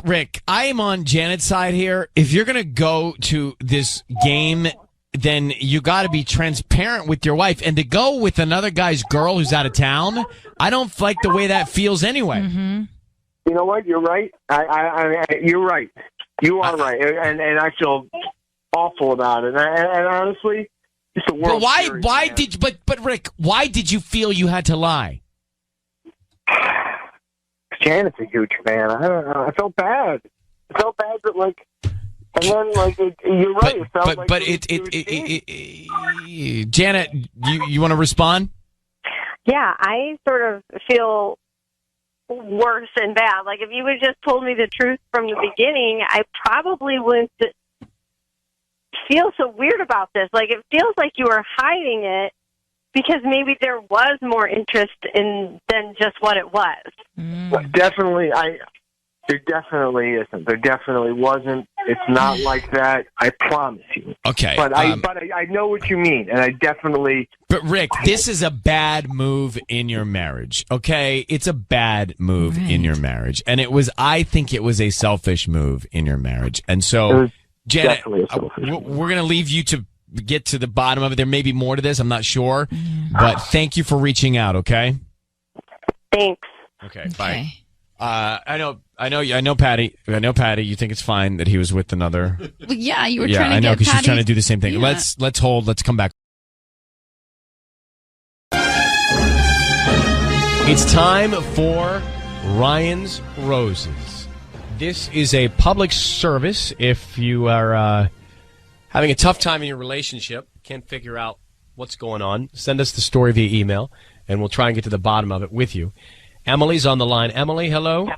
Rick, I am on Janet's side here. If you're going to go to this game, then you got to be transparent with your wife. And to go with another guy's girl who's out of town, I don't like the way that feels anyway. Mm-hmm. You know what? You're right. You're right. You are right. And I feel awful about it. And honestly, it's the world. But why did, Rick, why did you feel you had to lie? Janet's a huge fan. I don't know. I felt bad. I felt bad that, like, and then, like, you're right. Janet, you want to respond? Yeah, I sort of feel worse and bad. Like, if you had just told me the truth from the beginning, I probably wouldn't feel so weird about this. Like, it feels like you were hiding it because maybe there was more interest in than just what it was. Definitely, there definitely isn't. There definitely wasn't. It's not like that. I promise you. Okay. But I know what you mean, and I definitely. But Rick, this is a bad move in your marriage. Okay, it's a bad move in your marriage, and I think it was a selfish move in your marriage, and so Janet, we're gonna leave you to get to the bottom of it. There may be more to this. I'm not sure, but thank you for reaching out. Okay. Thanks. Okay. Bye. I know, Patty. You think it's fine that he was with another. Well, yeah, you were trying to. I know, because she's Patty... trying to do the same thing. Yeah. Let's hold. Let's come back. It's time for Ryan's Roses. This is a public service. If you are having a tough time in your relationship, can't figure out what's going on, send us the story via email, and we'll try and get to the bottom of it with you. Emily's on the line. Emily, hello.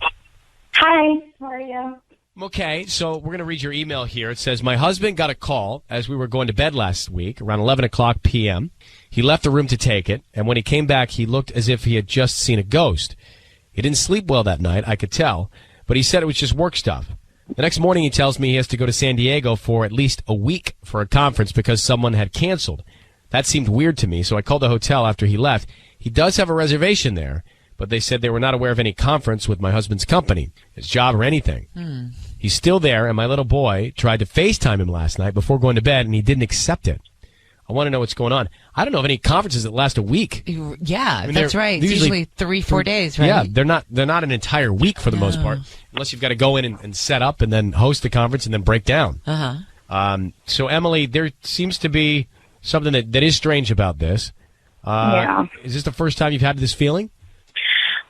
Hi, how are you? Okay, so we're going to read your email here. It says, my husband got a call as we were going to bed last week, around 11 o'clock p.m. He left the room to take it, and when he came back, he looked as if he had just seen a ghost. He didn't sleep well that night, I could tell, but he said it was just work stuff. The next morning, he tells me he has to go to San Diego for at least a week for a conference because someone had canceled. That seemed weird to me, so I called the hotel after he left. He does have a reservation there, but they said they were not aware of any conference with my husband's company, his job, or anything. He's still there, and my little boy tried to FaceTime him last night before going to bed, and he didn't accept it. I want to know what's going on. I don't know of any conferences that last a week. Yeah, that's right. It's usually 3-4 days, right? Yeah, they're not an entire week for the most part, unless you've got to go in and set up and then host the conference and then break down. So, Emily, there seems to be something that is strange about this. Yeah. Is this the first time you've had this feeling?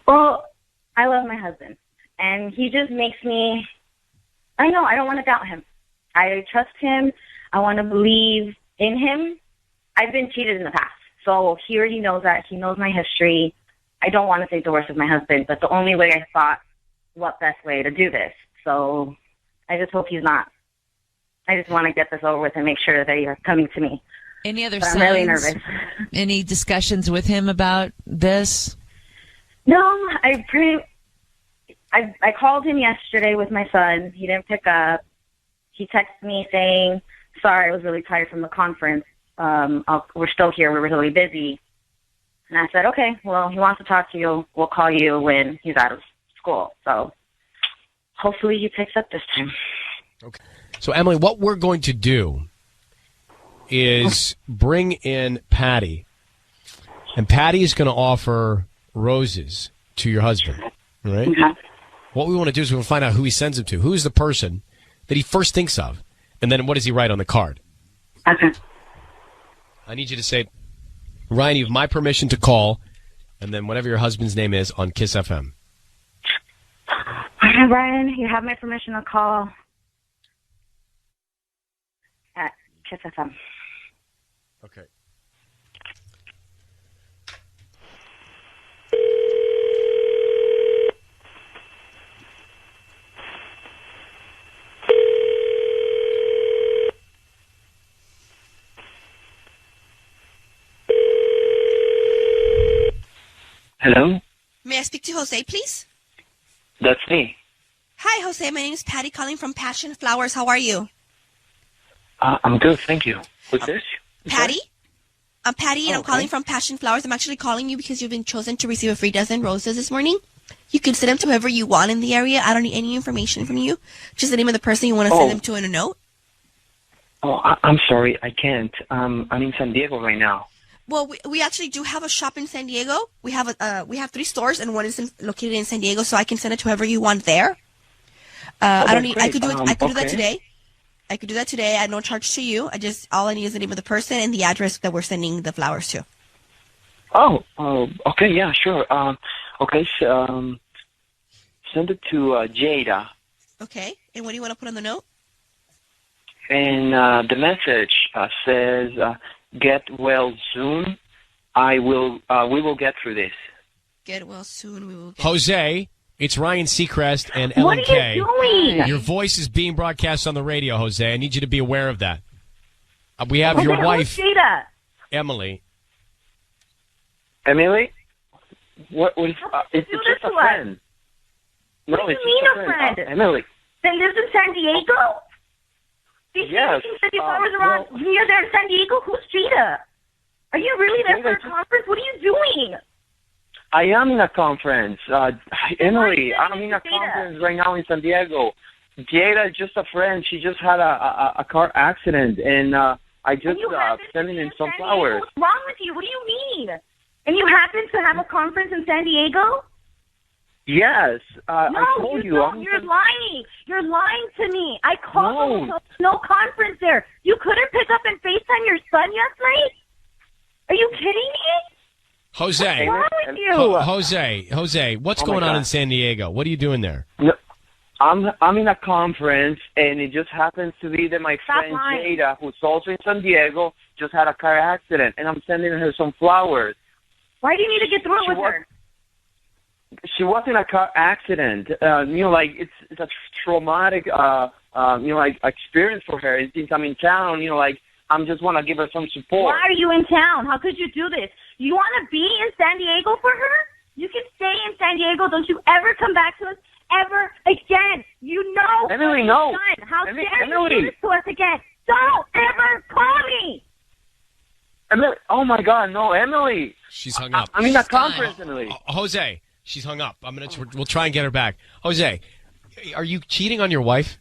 Well, I love my husband, and he just makes me, I don't want to doubt him. I trust him. I want to believe in him. I've been cheated in the past, so he already knows that. He knows my history. I don't want to say divorce with my husband, but the only way I thought, what best way to do this? So I just hope he's not. I just want to get this over with and make sure that you're coming to me. Any other but signs? I'm really nervous. Any discussions with him about this? No, I called him yesterday with my son. He didn't pick up. He texted me saying, sorry, I was really tired from the conference. We're still here. We're really busy. And I said, okay, well, he wants to talk to you. We'll call you when he's out of school. So hopefully he picks up this time. Okay. So, Emily, what we're going to do is bring in Patty And Patty is going to offer roses to your husband, right? Mhm. What we want to do is we want to find out who he sends them to. Who is the person that he first thinks of? And then what does he write on the card? Okay. I need you to say, Ryan, you have my permission to call, and then whatever your husband's name is on Kiss FM. Hi, Brian. You have my permission to call at Kiss FM. Okay. Hello, May I speak to Jose, please? that's me. Hi, Jose. My name is Patty calling from Passion Flowers. How are you? I'm good, thank you. Who's this? Patty? I'm Patty, and I'm okay. calling from Passion Flowers. I'm actually calling you because you've been chosen to receive a free dozen roses this morning. You can send them to whoever you want in the area. I don't need any information from you. Just the name of the person you want to send them to in a note. Oh, I'm sorry, I can't. I'm in San Diego right now. Well, we actually do have a shop in San Diego. We have 3 stores, and one is located in San Diego, so I can send it to whoever you want there. I don't need. I could do it. I could do that today. I could do that today at no charge to you. All I need is the name of the person and the address that we're sending the flowers to. Oh, okay, yeah, sure. Okay, send it to Jada. Okay. And what do you want to put on the note? And the message says, "Get well soon. We will get through this." Get well soon. We will. Jose, it's Ryan Seacrest and What Ellen are Kay. you doing? Your voice is being broadcast on the radio, Jose. I need you to be aware of that. We have Okay, your who's wife, Jada? Emily. Emily, what is? It's do just this a to us? friend. No, What do it's you mean just a a friend? Emily. That lives in San Diego? These Yes, things that flowers around near there in San Diego? Who's Jada? Are you really there for a conference? What are you doing? I am in a conference. Emily, I'm in a conference right now in San Diego. Jada is just a friend. She just had a car accident, and I just sent in some flowers. What's wrong with you? What do you mean? And you happen to have a conference in San Diego? Yes, No, I told you. don't. You're lying. You're lying to me. I called. No. No conference there. You couldn't pick up and FaceTime your son last night? Are you kidding me? Jose. What's wrong with you? Jose, what's Oh, my going on God. in San Diego? What are you doing there? No, I'm in a conference, and it just happens to be that my friend lying. Jada, who's also in San Diego, just had a car accident, and I'm sending her some flowers. Why do you need to get through it She with was- her? She was in a car accident. Like it's a traumatic, like experience for her. And since I'm in town, like I'm just want to give her some support. Why are you in town? How could you do this? You want to be in San Diego for her? You can stay in San Diego. Don't you ever come back to us ever again. You know Emily, what no. you've done. How Emily- dare you Emily. do this to us again? Don't ever call me. Emily, oh my God, no, Emily. She's hung up. I'm in a conference, Emily. Jose, she's hung up. We'll try and get her back. Jose, are you cheating on your wife?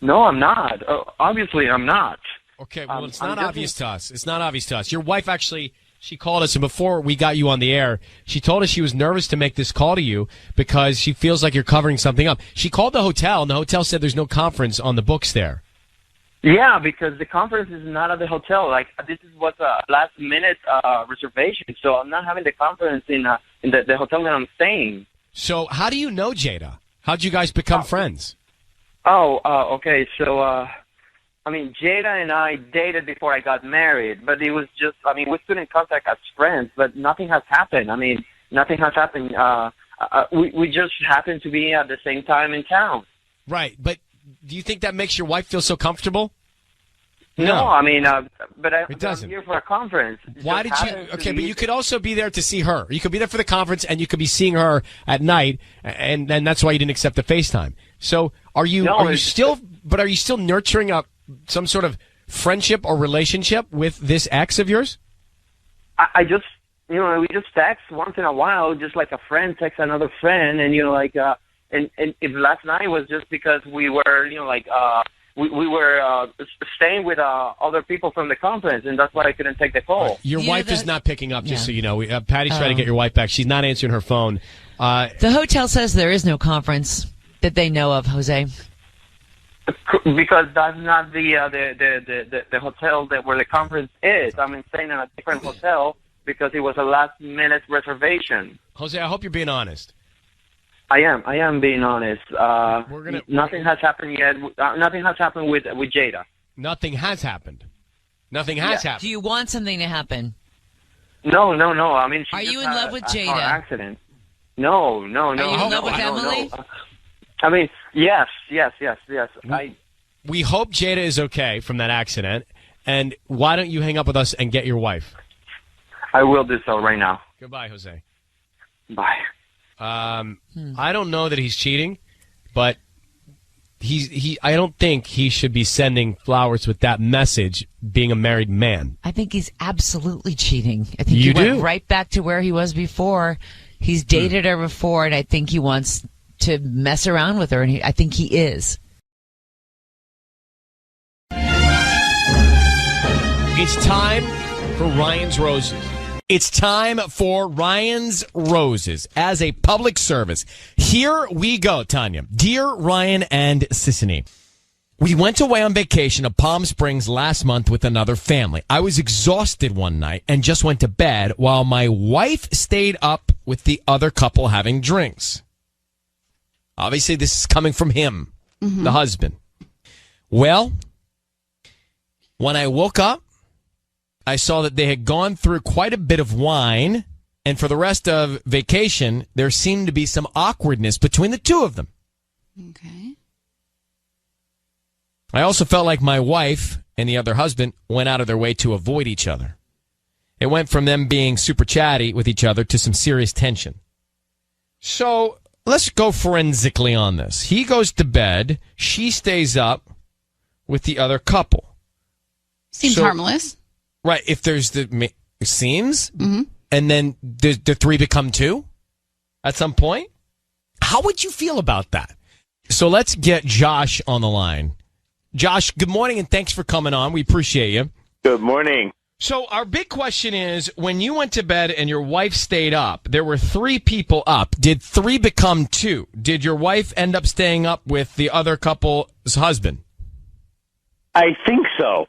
No, I'm not. Obviously, I'm not. Okay, well, it's not obvious to us. It's not obvious to us. Your wife actually, she called us, and before we got you on the air, she told us she was nervous to make this call to you because she feels like you're covering something up. She called the hotel, and the hotel said there's no conference on the books there. Yeah, because the conference is not at the hotel. Like this was a last-minute reservation, so I'm not having the conference in the hotel that I'm staying. So how do you know Jada? How'd you guys become friends? Okay. So, Jada and I dated before I got married, but it was just, we stood in contact as friends, but nothing has happened. Nothing has happened. We just happened to be at the same time in town. Right, but do you think that makes your wife feel so comfortable? No, but it doesn't. I'm here for a conference. Why did you? Okay, but you could also be there to see her. You could be there for the conference, and you could be seeing her at night, and that's why you didn't accept the FaceTime. So are you? No, are you still nurturing some sort of friendship or relationship with this ex of yours? I just, we just text once in a while, just like a friend texts another friend, and and if last night was just because we were, we were staying with other people from the conference, and that's why I couldn't take the call. Your wife is not picking up, just so you know. Patty's trying to get your wife back. She's not answering her phone. The hotel says there is no conference that they know of, Jose. Because that's not the hotel where the conference is. I'm staying in a different hotel because it was a last-minute reservation. Jose, I hope you're being honest. I am being honest. Nothing has happened yet. Nothing has happened with Jada. Nothing has happened. Nothing has happened. Do you want something to happen? No. I mean, are you in love with Jada? Car accident. No. Are you in love with Emily? No. I mean, yes. We hope Jada is okay from that accident. And why don't you hang up with us and get your wife? I will do so right now. Goodbye, Jose. Bye. I don't know that he's cheating, but I don't think he should be sending flowers with that message being a married man. I think he's absolutely cheating. I think he went right back to where he was before. He's dated her before, and I think he wants to mess around with her, and I think he is. It's time for Ryan's Roses. It's time for Ryan's Roses as a public service. Here we go, Tanya. Dear Ryan and Sissany, we went away on vacation to Palm Springs last month with another family. I was exhausted one night and just went to bed while my wife stayed up with the other couple having drinks. Obviously, this is coming from him, the husband. Well, when I woke up, I saw that they had gone through quite a bit of wine, and for the rest of vacation, there seemed to be some awkwardness between the two of them. Okay. I also felt like my wife and the other husband went out of their way to avoid each other. It went from them being super chatty with each other to some serious tension. So let's go forensically on this. He goes to bed. She stays up with the other couple. Seems harmless. Right. If there's it seems, and then the three become two at some point. How would you feel about that? So let's get Josh on the line. Josh, good morning, and thanks for coming on. We appreciate you. Good morning. So our big question is, when you went to bed and your wife stayed up, there were three people up. Did three become two? Did your wife end up staying up with the other couple's husband? I think so.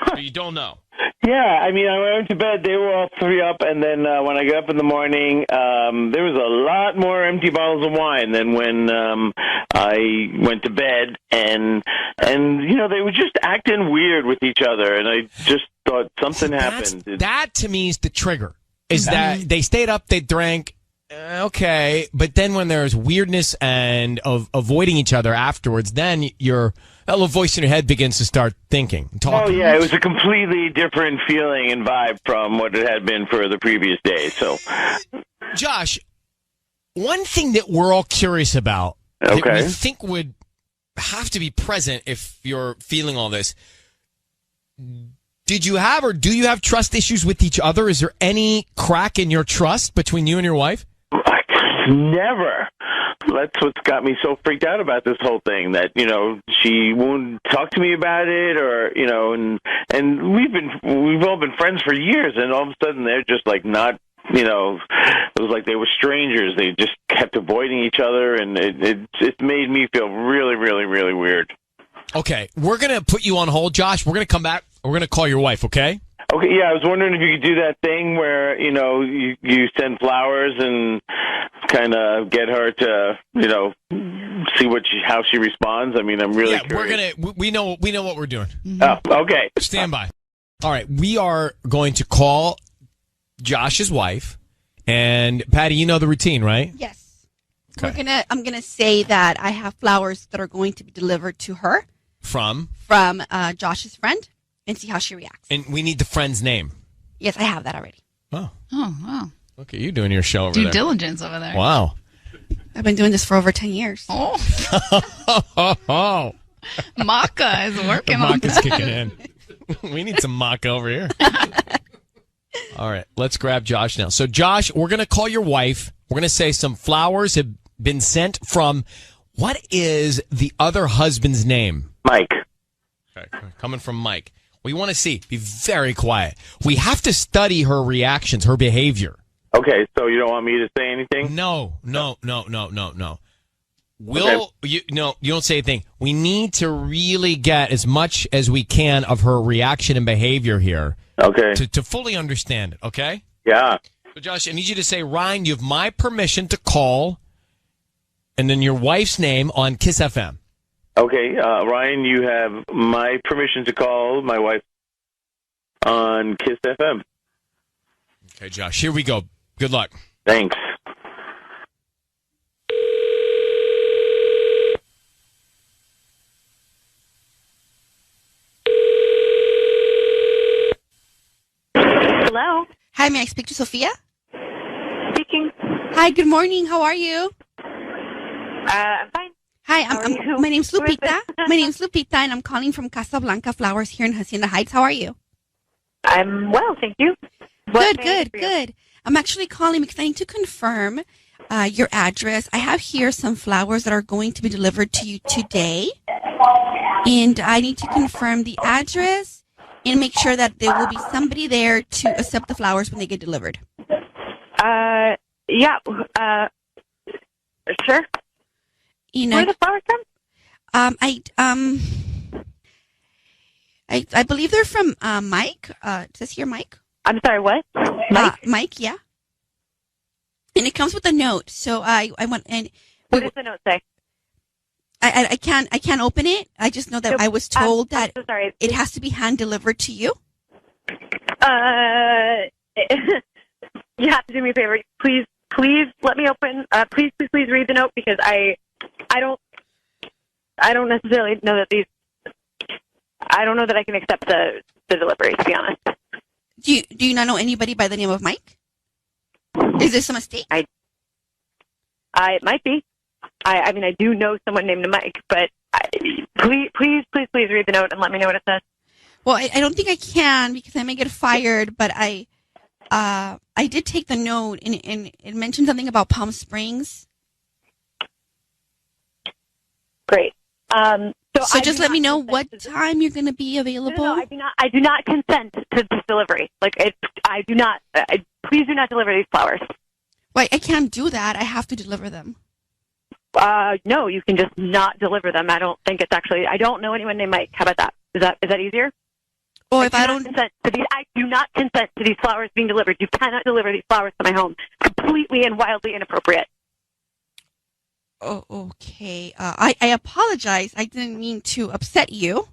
So you don't know? Yeah, I mean, I went to bed, they were all three up, and then when I got up in the morning, there was a lot more empty bottles of wine than when I went to bed, and you know, they were just acting weird with each other, and I just thought something happened. That, to me, is the trigger, is that they stayed up, they drank, okay, but then when there's weirdness and of avoiding each other afterwards, then that little voice in your head begins to start thinking, talking. Oh, yeah, it was a completely different feeling and vibe from what it had been for the previous day. So, Josh, one thing that we're all curious about that we think would have to be present if you're feeling all this, did you have or do you have trust issues with each other? Is there any crack in your trust between you and your wife? Never. That's what's got me so freaked out about this whole thing, that, you know, she won't talk to me about it, or, you know, and we've all been friends for years, and all of a sudden they're just like not, you know, it was like they were strangers. They just kept avoiding each other, and it made me feel really, really, really weird. Okay, we're going to put you on hold, Josh. We're going to come back. We're going to call your wife, okay? Okay, yeah, I was wondering if you could do that thing where, you know, you send flowers and kind of get her to, you know, see how she responds. I mean, I'm really curious. We know what we're doing. Oh, okay. Stand by. All right, we are going to call Josh's wife, and Patty, you know the routine, right? Yes. Okay. I'm gonna say that I have flowers that are going to be delivered to her from Josh's friend, and see how she reacts. And we need the friend's name. Yes, I have that already. Oh, wow. Look at you doing your show over there. Due diligence over there. Wow. I've been doing this for over 10 years. Oh. Maca is working on Maca's kicking in. We need some maca over here. All right, let's grab Josh now. So, Josh, we're going to call your wife. We're going to say some flowers have been sent from, what is the other husband's name? Mike. Okay. Coming from Mike. We want to see. Be very quiet. We have to study her reactions, her behavior. Okay, so you don't want me to say anything? No. You don't say anything. We need to really get as much as we can of her reaction and behavior here. Okay. To fully understand it, okay? Yeah. So, Josh, I need you to say, Ryan, you have my permission to call, and then your wife's name on Kiss FM. Okay, Ryan, you have my permission to call my wife on Kiss FM. Okay, Josh, here we go. Good luck. Thanks. Hello. Hi, may I speak to Sophia? Speaking. Hi, good morning. How are you? I'm fine. Hi, my name's Lupita. My name's Lupita, and I'm calling from Casablanca Flowers here in Hacienda Heights. How are you? I'm well, thank you. Good. I'm actually calling because I need to confirm your address. I have here some flowers that are going to be delivered to you today, and I need to confirm the address and make sure that there will be somebody there to accept the flowers when they get delivered. Yeah. Sure. You know, where are the flowers from? I believe they're from Mike. It says here Mike. I'm sorry, what? Mike? Mike, yeah. And it comes with a note. So I want and what does the note say? I can't open it. I just know that I was told that so sorry. It has to be hand delivered to you. You have to do me a favor. Please let me open. Please read the note because I don't necessarily know that I don't know that I can accept the delivery, to be honest. Do you not know anybody by the name of Mike? Is this a mistake? It might be. I mean, I do know someone named Mike, but please read the note and let me know what it says. Well, I don't think I can because I may get fired, but I did take the note and it mentioned something about Palm Springs. Great. So just let me know what time you're going to be available. No, I do not consent to this delivery. I do not. Please do not deliver these flowers. Wait, I can't do that. I have to deliver them. No, you can just not deliver them. I don't think it's actually. I don't know anyone named Mike. How about that? Is that easier? Well, if I don't consent to these, I do not consent to these flowers being delivered. You cannot deliver these flowers to my home. Completely and wildly inappropriate. Oh, okay. I apologize. I didn't mean to upset you.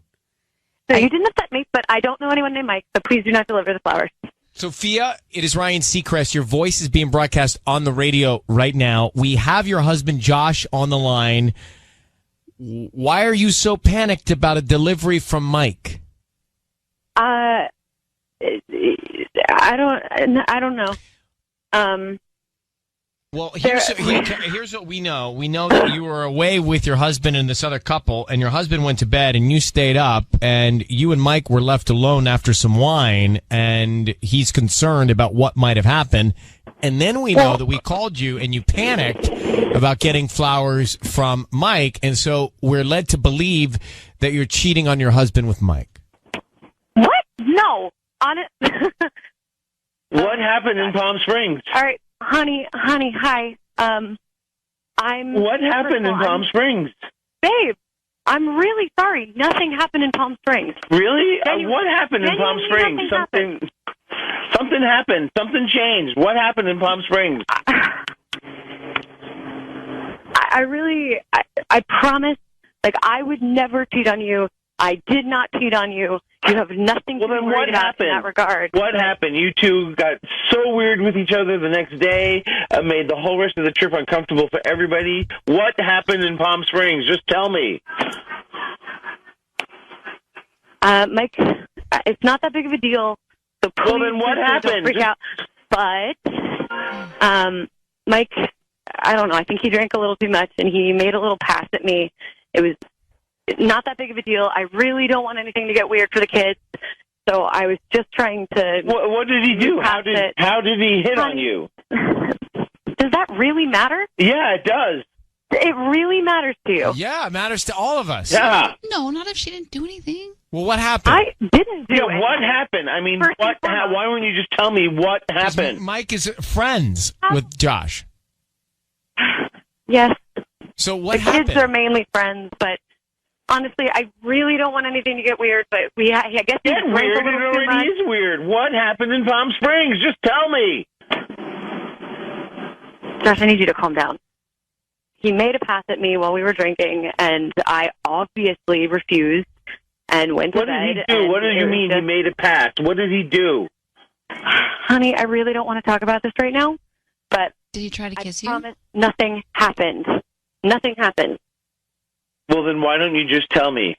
No, you didn't upset me, but I don't know anyone named Mike, so please do not deliver the flowers. Sophia, it is Ryan Seacrest. Your voice is being broadcast on the radio right now. We have your husband, Josh, on the line. Why are you so panicked about a delivery from Mike? I don't know. Well, here's what we know. We know that you were away with your husband and this other couple, and your husband went to bed, and you stayed up, and you and Mike were left alone after some wine, and he's concerned about what might have happened. And then we know that we called you, and you panicked about getting flowers from Mike, and so we're led to believe that you're cheating on your husband with Mike. What? No. On it. What happened in Palm Springs? All right. Honey, hi. What happened in Palm Springs? Babe, I'm really sorry. Nothing happened in Palm Springs. Really? What happened in Palm Springs? Something happened. Something changed. What happened in Palm Springs? I promise, I would never cheat on you. I did not cheat on you. You have nothing to be worried about in that regard. What happened? You two got so weird with each other the next day, made the whole rest of the trip uncomfortable for everybody. What happened in Palm Springs? Just tell me. Mike, it's not that big of a deal. So please, well, then what happened? Don't freak out. But, Mike, I don't know. I think he drank a little too much, and he made a little pass at me. It was not that big of a deal. I really don't want anything to get weird for the kids. So I was just trying to... What did he do? How did he hit on you? Does that really matter? Yeah, it does. It really matters to you. Yeah, it matters to all of us. Yeah. No, not if she didn't do anything. Well, what happened? I didn't do it. What happened? I mean, why wouldn't you just tell me what happened? Mike is friends with Josh. Yes. So what the happened? kids are mainly friends, but honestly, I really don't want anything to get weird. But I guess he Get drank a weird. It little too already much. is weird. What happened in Palm Springs? Just tell me. Josh, I need you to calm down. He made a pass at me while we were drinking, and I obviously refused and went to What bed. did he do? What do you mean he made a pass? What did he do? Honey, I really don't want to talk about this right now, but did he try to kiss you? Promise nothing happened. Nothing happened. Well, then why don't you just tell me?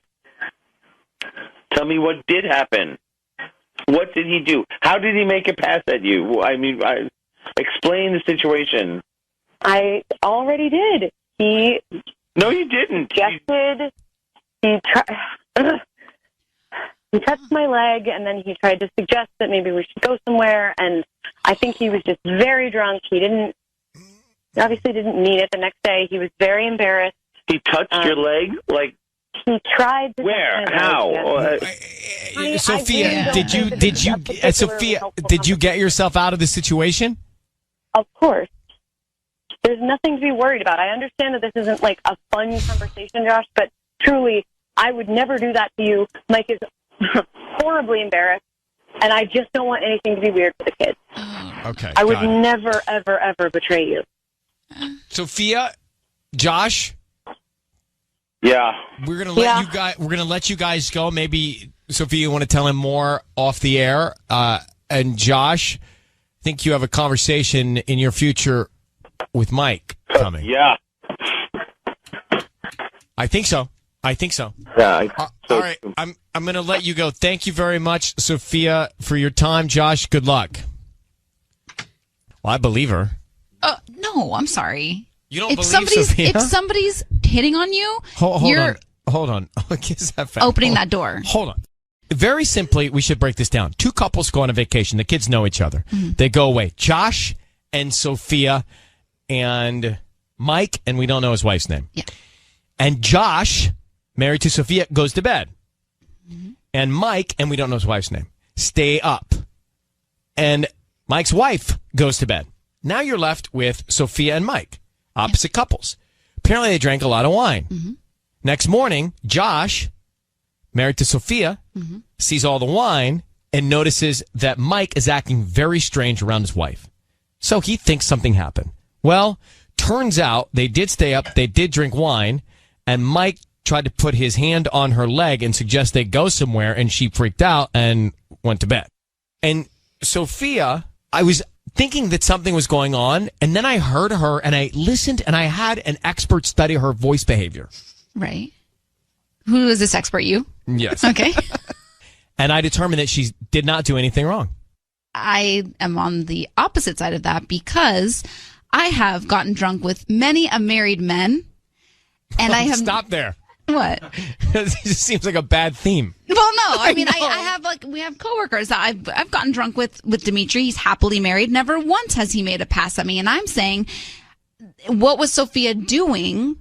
Tell me what did happen. What did he do? How did he make a pass at you? I mean, explain the situation. I already did. No, you didn't. Suggested. He touched my leg, and then he tried to suggest that maybe we should go somewhere. And I think he was just very drunk. He obviously didn't mean it. The next day, he was very embarrassed. He touched your leg, like he tried to. Where? How? Sophia, did you get yourself out of the situation? Of course. There's nothing to be worried about. I understand that this isn't like a fun conversation, Josh, but truly, I would never do that to you. Mike is horribly embarrassed, and I just don't want anything to be weird for the kids. Okay. I would never, ever, ever betray you. Sophia, Josh. Yeah. We're gonna let you guys go. Maybe Sophia, you want to tell him more off the air. And Josh, I think you have a conversation in your future with Mike coming. Yeah. I think so. Yeah. All right. I'm going to let you go. Thank you very much, Sophia, for your time. Josh, good luck. Well, I believe her. No, I'm sorry. You don't believe Sophia? If somebody's hitting on you, Hold on. Opening that door. Hold on. Very simply, we should break this down. Two couples go on a vacation. The kids know each other. Mm-hmm. They go away. Josh and Sophia and Mike, and we don't know his wife's name. Yeah. And Josh, married to Sophia, goes to bed. Mm-hmm. And Mike, and we don't know his wife's name, stay up. And Mike's wife goes to bed. Now you're left with Sophia and Mike, opposite couples. Apparently they drank a lot of wine. Mm-hmm. Next morning, Josh, married to Sophia, sees all the wine and notices that Mike is acting very strange around his wife. So he thinks something happened. Well, turns out they did stay up, they did drink wine, and Mike tried to put his hand on her leg and suggest they go somewhere, and she freaked out and went to bed. And Sophia, I was thinking that something was going on, and then I heard her, and I listened, and I had an expert study her voice behavior. Right. Who is this expert? You? Yes. Okay. And I determined that she did not do anything wrong. I am on the opposite side of that because I have gotten drunk with many a married men, and I have Stop there. What? It just seems like a bad theme. Well, no, I mean, I have we have coworkers that I've gotten drunk with Dimitri. He's happily married. Never once has he made a pass at me, and I'm saying, what was Sophia doing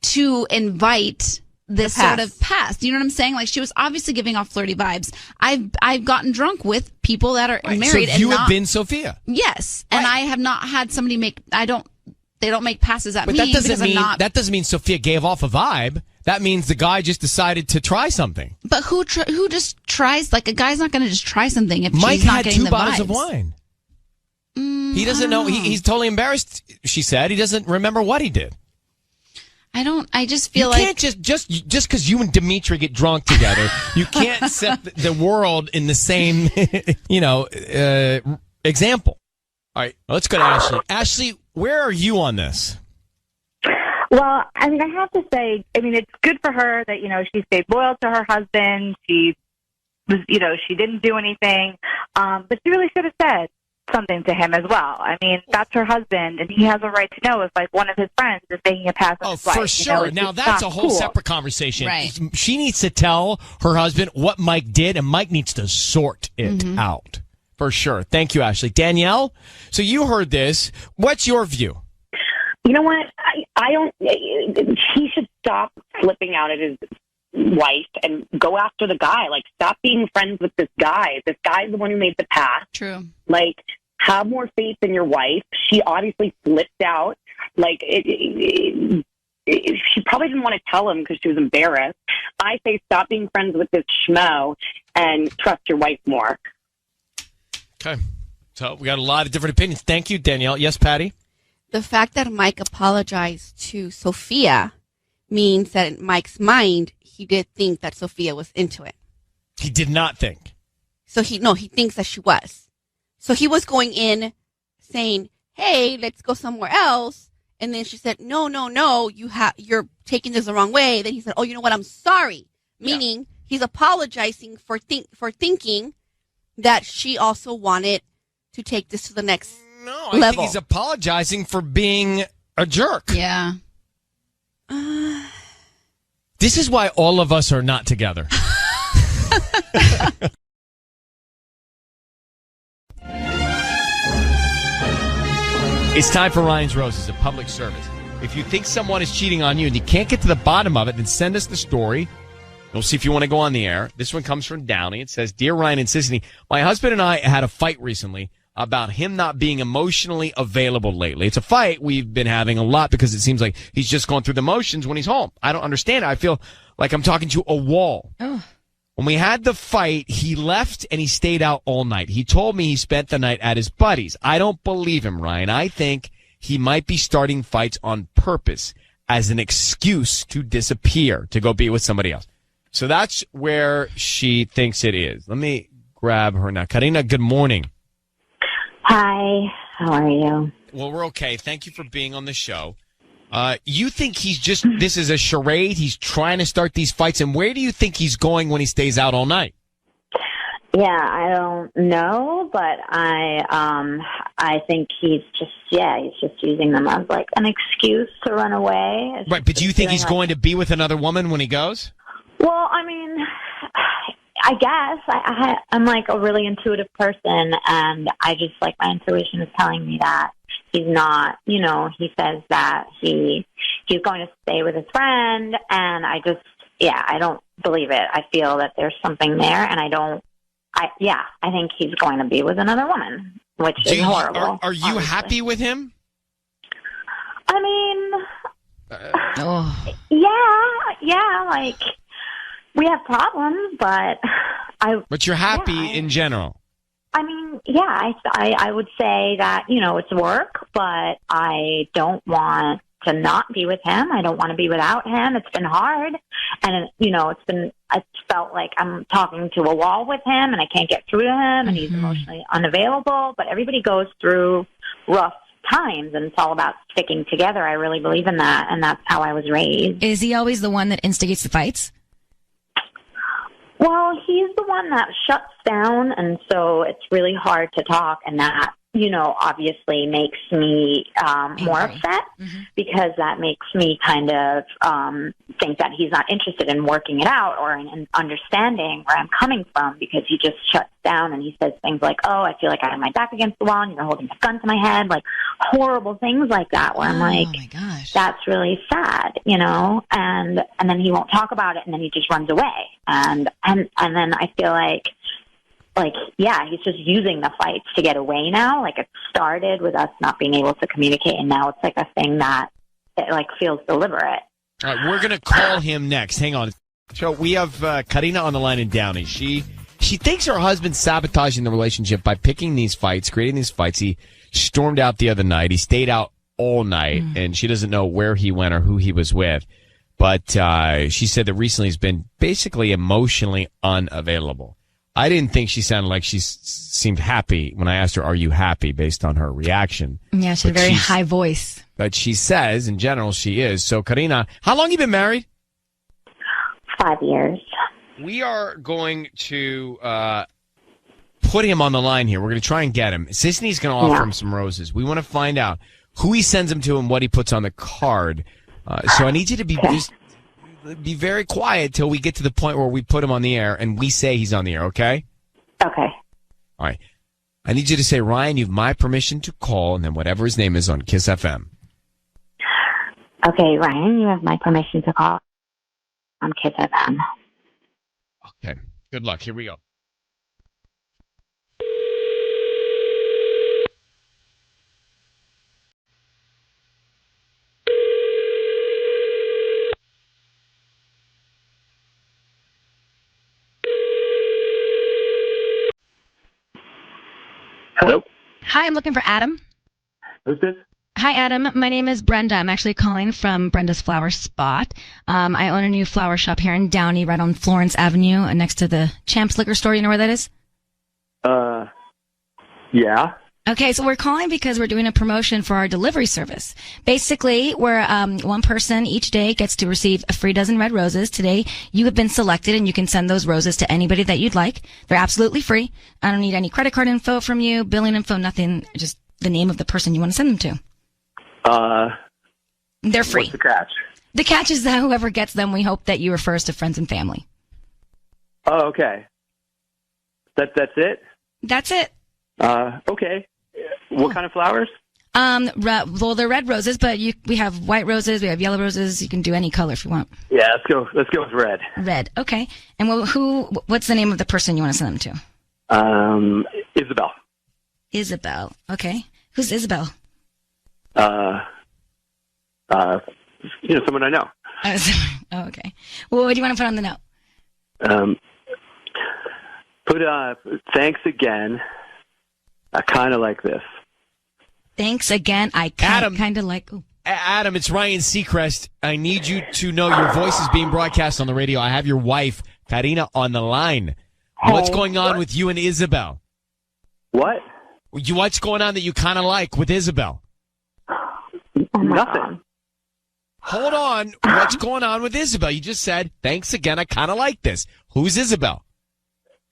to invite this sort of pass? You know what I'm saying? Like, she was obviously giving off flirty vibes. I've gotten drunk with people that are married. So you and have been Sophia. Yes, and I have not had somebody make. They don't make passes at But me. that doesn't mean that doesn't mean Sophia gave off a vibe. That means the guy just decided to try something. But who just tries? Like, a guy's not going to just try something if Mike she's not had getting 2 the bottles vibes. of wine. He doesn't know. He's totally embarrassed. She said he doesn't remember what he did. I just feel you like can't just because you and Dimitri get drunk together, you can't set the world in the same, example. All right, let's go to Ashley. Ashley, where are you on this? Well, I mean, I have to say, it's good for her that, she stayed loyal to her husband. She was, she didn't do anything. But she really should have said something to him as well. I mean, that's her husband, and he has a right to know if, like, one of his friends is taking a pass on his wife. For sure. Now, that's a whole separate conversation. Right. She needs to tell her husband what Mike did, and Mike needs to sort it out. For sure. Thank you, Ashley. Danielle, so you heard this. What's your view? You know what? I don't. He should stop flipping out at his wife and go after the guy. Like, stop being friends with this guy. This guy's the one who made the pass. True. Like, have more faith in your wife. She obviously flipped out. Like, she probably didn't want to tell him because she was embarrassed. I say stop being friends with this schmo and trust your wife more. Okay. So we got a lot of different opinions. Thank you, Danielle. Yes, Patty? The fact that Mike apologized to Sophia means that in Mike's mind, he did think that Sophia was into it. He did not think. So he thinks that she was. So he was going in saying, hey, let's go somewhere else. And then she said, no, you're taking this the wrong way. Then he said, oh, you know what? I'm sorry. Meaning he's apologizing for thinking that she also wanted to take this to the next level. I think he's apologizing for being a jerk. Yeah. This is why all of us are not together. It's time for Ryan's Roses, a public service. If you think someone is cheating on you and you can't get to the bottom of it, then send us the story. We'll see if you want to go on the air. This one comes from Downey. It says, Dear Ryan and Sissany, my husband and I had a fight recently about him not being emotionally available lately. It's a fight we've been having a lot because it seems like he's just going through the motions when he's home. I don't understand it. I feel like I'm talking to a wall. Oh. When we had the fight, he left and he stayed out all night. He told me he spent the night at his buddy's. I don't believe him, Ryan. I think he might be starting fights on purpose as an excuse to disappear, to go be with somebody else. So that's where she thinks it is. Let me grab her now. Karina, good morning. Hi, how are you? Well, we're okay. Thank you for being on the show. You think this is a charade? He's trying to start these fights. And where do you think he's going when he stays out all night? Yeah, I don't know, but I think he's just using them as like an excuse to run away. It's right, but do you think he's going to be with another woman when he goes? Well, I mean, I guess I'm like a really intuitive person, and I just like my intuition is telling me that he's not, he says that he's going to stay with his friend, and I don't believe it. I feel that there's something there, and I think he's going to be with another woman, which is horrible. Are you happy with him? I mean, yeah, like, we have problems, but But you're happy in general. I mean, yeah, I would say that, it's work, but I don't want to not be with him. I don't want to be without him. It's been hard. And, it's felt like I'm talking to a wall with him and I can't get through to him and he's emotionally unavailable. But everybody goes through rough times and it's all about sticking together. I really believe in that. And that's how I was raised. Is he always the one that instigates the fights? Well, he's the one that shuts down, and so it's really hard to talk, and that, obviously makes me more upset because that makes me kind of think that he's not interested in working it out or in understanding where I'm coming from, because he just shuts down and he says things like, oh, I feel like I have my back against the wall and you're holding a gun to my head, like horrible things like that, where I'm like, my gosh, that's really sad, and then he won't talk about it and then he just runs away. And then I feel like, yeah, he's just using the fights to get away now. Like, it started with us not being able to communicate, and now it's like a thing that feels deliberate. All right, we're going to call him next. Hang on. So we have Karina on the line in Downey. She thinks her husband's sabotaging the relationship by picking these fights, creating these fights. He stormed out the other night. He stayed out all night, and she doesn't know where he went or who he was with. But she said that recently he's been basically emotionally unavailable. I didn't think she sounded like she seemed happy when I asked her, are you happy, based on her reaction. Yeah, she had a very high voice. But she says, in general, she is. So, Karina, how long have you been married? 5 years. We are going to put him on the line here. We're going to try and get him. Sisney's going to offer him some roses. We want to find out who he sends him to and what he puts on the card. So I need you to be very quiet till we get to the point where we put him on the air and we say he's on the air, okay? Okay. All right. I need you to say, Ryan, you have my permission to call, and then whatever his name is on Kiss FM. Okay, Ryan, you have my permission to call. I'm kissing them. Okay. Good luck. Here we go. Hello? Hi, I'm looking for Adam. Who's this? Hi, Adam. My name is Brenda. I'm actually calling from Brenda's Flower Spot. I own a new flower shop here in Downey, right on Florence Avenue, next to the Champs Liquor Store. You know where that is? Yeah. Okay, so we're calling because we're doing a promotion for our delivery service. Basically, where one person each day gets to receive a free dozen red roses. Today, you have been selected, and you can send those roses to anybody that you'd like. They're absolutely free. I don't need any credit card info from you, billing info, nothing. Just the name of the person you want to send them to. They're free. What's the catch? The catch is that whoever gets them, we hope that you refer us to friends and family. Oh, okay. That's it? That's it. Okay. What kind of flowers? Well, they're red roses, but we have white roses, we have yellow roses. You can do any color if you want. Yeah, let's go with red. Red, okay. And what's the name of the person you want to send them to? Isabel. Isabel, okay. Who's Isabel? Someone I know. Oh, okay. Well, what do you want to put on the note? Put thanks again. I kind of like this. Thanks again. I kind of like. Ooh. Adam, it's Ryan Seacrest. I need you to know your voice is being broadcast on the radio. I have your wife, Karina, on the line. What's going on with you and Isabel? What? What's going on that you kind of like with Isabel? Nothing. Hold on. What's going on with Isabel? You just said, thanks again. I kind of like this. Who's Isabel?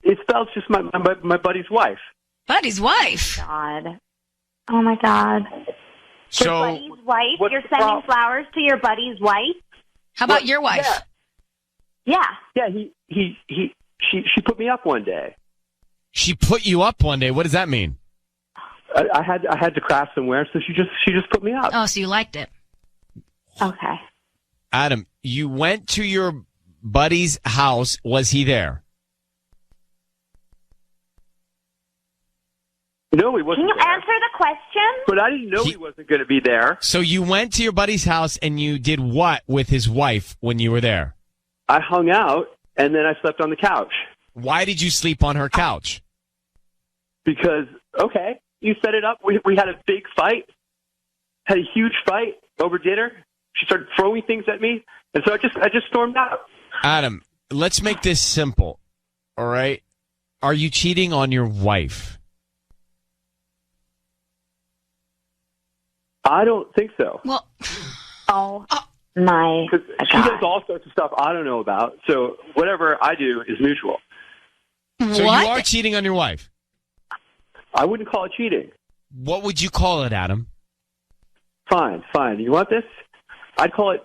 Isabel's just my buddy's wife. Buddy's wife? God. Oh, my God. So, your buddy's wife? You're sending flowers to your buddy's wife? How about your wife? Yeah. Yeah, she put me up one day. She put you up one day. What does that mean? I had to craft somewhere, so she just put me up. Oh, so you liked it. Okay. Adam, you went to your buddy's house. Was he there? No, he wasn't. Can you answer the question? But I didn't know he wasn't going to be there. So you went to your buddy's house and you did what with his wife when you were there? I hung out and then I slept on the couch. Why did you sleep on her couch? Because, okay, you set it up. We had a big fight, had a huge fight over dinner. She started throwing things at me, and so I just stormed out. Adam, let's make this simple, all right? Are you cheating on your wife? I don't think so. Well, my because she God. does all sorts of stuff I don't know about. So whatever I do is mutual. So you are cheating on your wife? I wouldn't call it cheating. What would you call it, Adam? Fine. You want this? I'd call it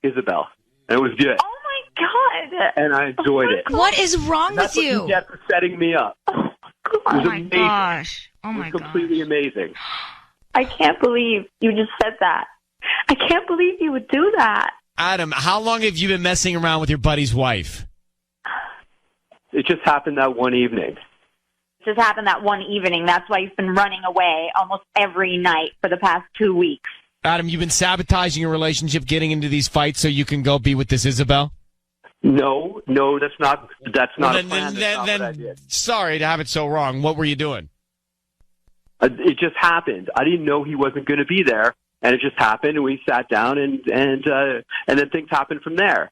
Isabel, and it was good. Oh my God! And I enjoyed it. What is wrong That's with you? what you get for setting me up. Oh It was my amazing. gosh! Oh my It was completely amazing. I can't believe you just said that. I can't believe you would do that. Adam, how long have you been messing around with your buddy's wife? It just happened that one evening. It just happened that one evening. That's why you've been running away almost every night for the past 2 weeks. Adam, you've been sabotaging your relationship, getting into these fights so you can go be with this Isabel? No, that's not a plan. That's not what I did. Sorry to have it so wrong. What were you doing? It just happened. I didn't know he wasn't going to be there, and it just happened. And we sat down, and then things happened from there.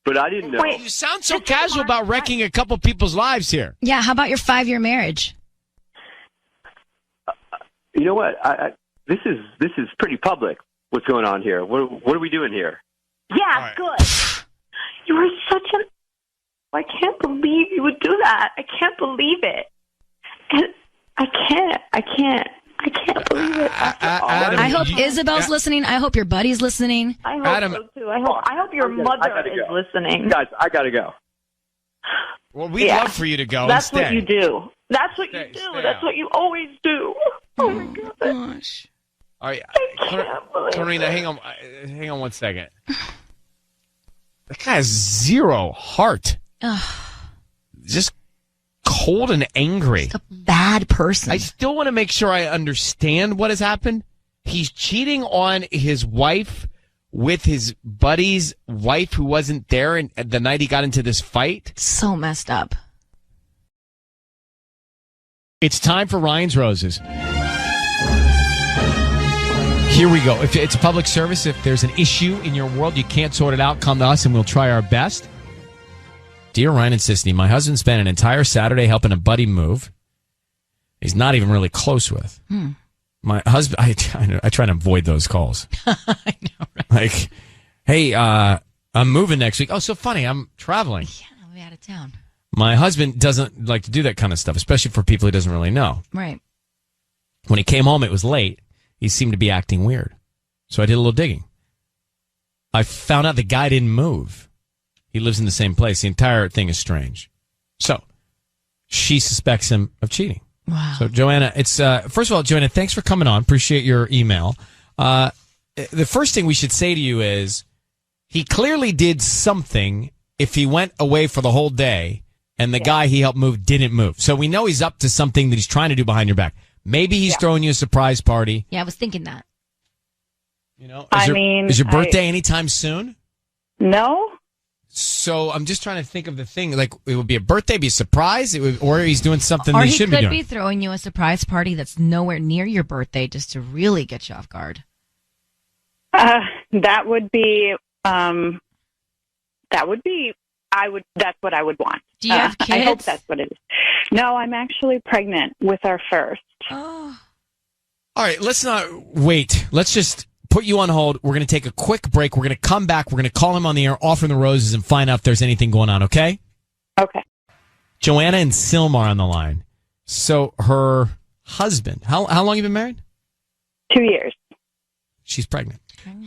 But I didn't know. Wait, you sound so casual about wrecking a couple people's lives here. Yeah, how about your 5-year marriage? You know what? This is pretty public. What's going on here? What are we doing here? Yeah, good. You are such an... I can't believe you would do that. I can't believe it. And I can't believe it. Adam, I hope Isabel's listening. I hope your buddy's listening. I hope so too. I hope your mother is listening. Guys, I gotta go. Well, we'd love for you to go. That's and stay. what you do. That's what you do. That's what you always do. Oh my gosh. All right, Karina, hang on 1 second. That guy has zero heart. Just cold and angry. Just a bad person. I still want to make sure I understand what has happened. He's cheating on his wife with his buddy's wife who wasn't there the night he got into this fight. So messed up. It's time for Ryan's Roses. Here we go. If it's a public service, if there's an issue in your world, you can't sort it out, come to us and we'll try our best. Dear Ryan and Sisney, my husband spent an entire Saturday helping a buddy move he's not even really close with. My husband, I try to avoid those calls. I know, right? Like, hey, I'm moving next week. Oh, so funny. I'm traveling. Yeah, I'll be out of town. My husband doesn't like to do that kind of stuff, especially for people he doesn't really know. Right. When he came home, it was late. He seemed to be acting weird. So I did a little digging. I found out the guy didn't move. He lives in the same place. The entire thing is strange. So she suspects him of cheating. Wow. So Joanna, it's first of all, Joanna, thanks for coming on. Appreciate your email. The first thing we should say to you is he clearly did something if he went away for the whole day and the guy he helped move didn't move. So we know he's up to something that he's trying to do behind your back. Maybe he's throwing you a surprise party. Yeah, I was thinking that. You know, is your birthday anytime soon? No. So I'm just trying to think of the thing. Like, it would be a birthday, be a surprise, or he's doing something that he shouldn't be doing. Or he could be throwing you a surprise party that's nowhere near your birthday just to really get you off guard. That would be. That's what I would want. Do you have kids? I hope that's what it is. No, I'm actually pregnant with our first. Oh. All right, let's not wait. Let's just put you on hold. We're going to take a quick break. We're going to come back. We're going to call him on the air, offer him the roses, and find out if there's anything going on, okay? Okay. Joanna and Silmar on the line. So her husband, how long you been married? 2 years. She's pregnant.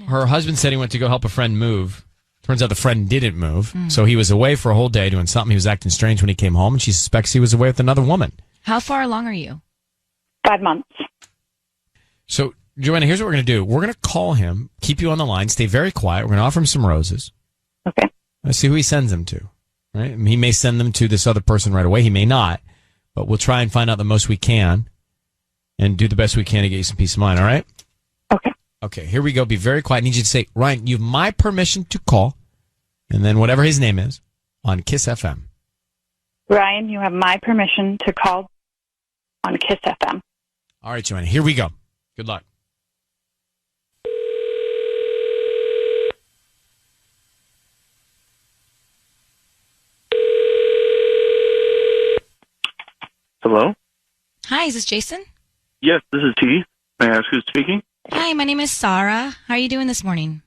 Her husband said he went to go help a friend move. Turns out the friend didn't move. So he was away for a whole day doing something. He was acting strange when he came home, and she suspects he was away with another woman. How far along are you? 5 months. So, Joanna, here's what we're going to do. We're going to call him, keep you on the line, stay very quiet. We're going to offer him some roses. Okay. Let's see who he sends them to. Right? I mean, he may send them to this other person right away. He may not. But we'll try and find out the most we can and do the best we can to get you some peace of mind, all right? Okay. Okay, here we go. Be very quiet. I need you to say, Ryan, you have my permission to call, and then whatever his name is, on Kiss FM. Ryan, you have my permission to call on Kiss FM. All right, Joanna, here we go. Good luck. Hello? Hi, is this Jason? Yes, this is T. May I ask who's speaking? Hi, my name is Sarah. How are you doing this morning?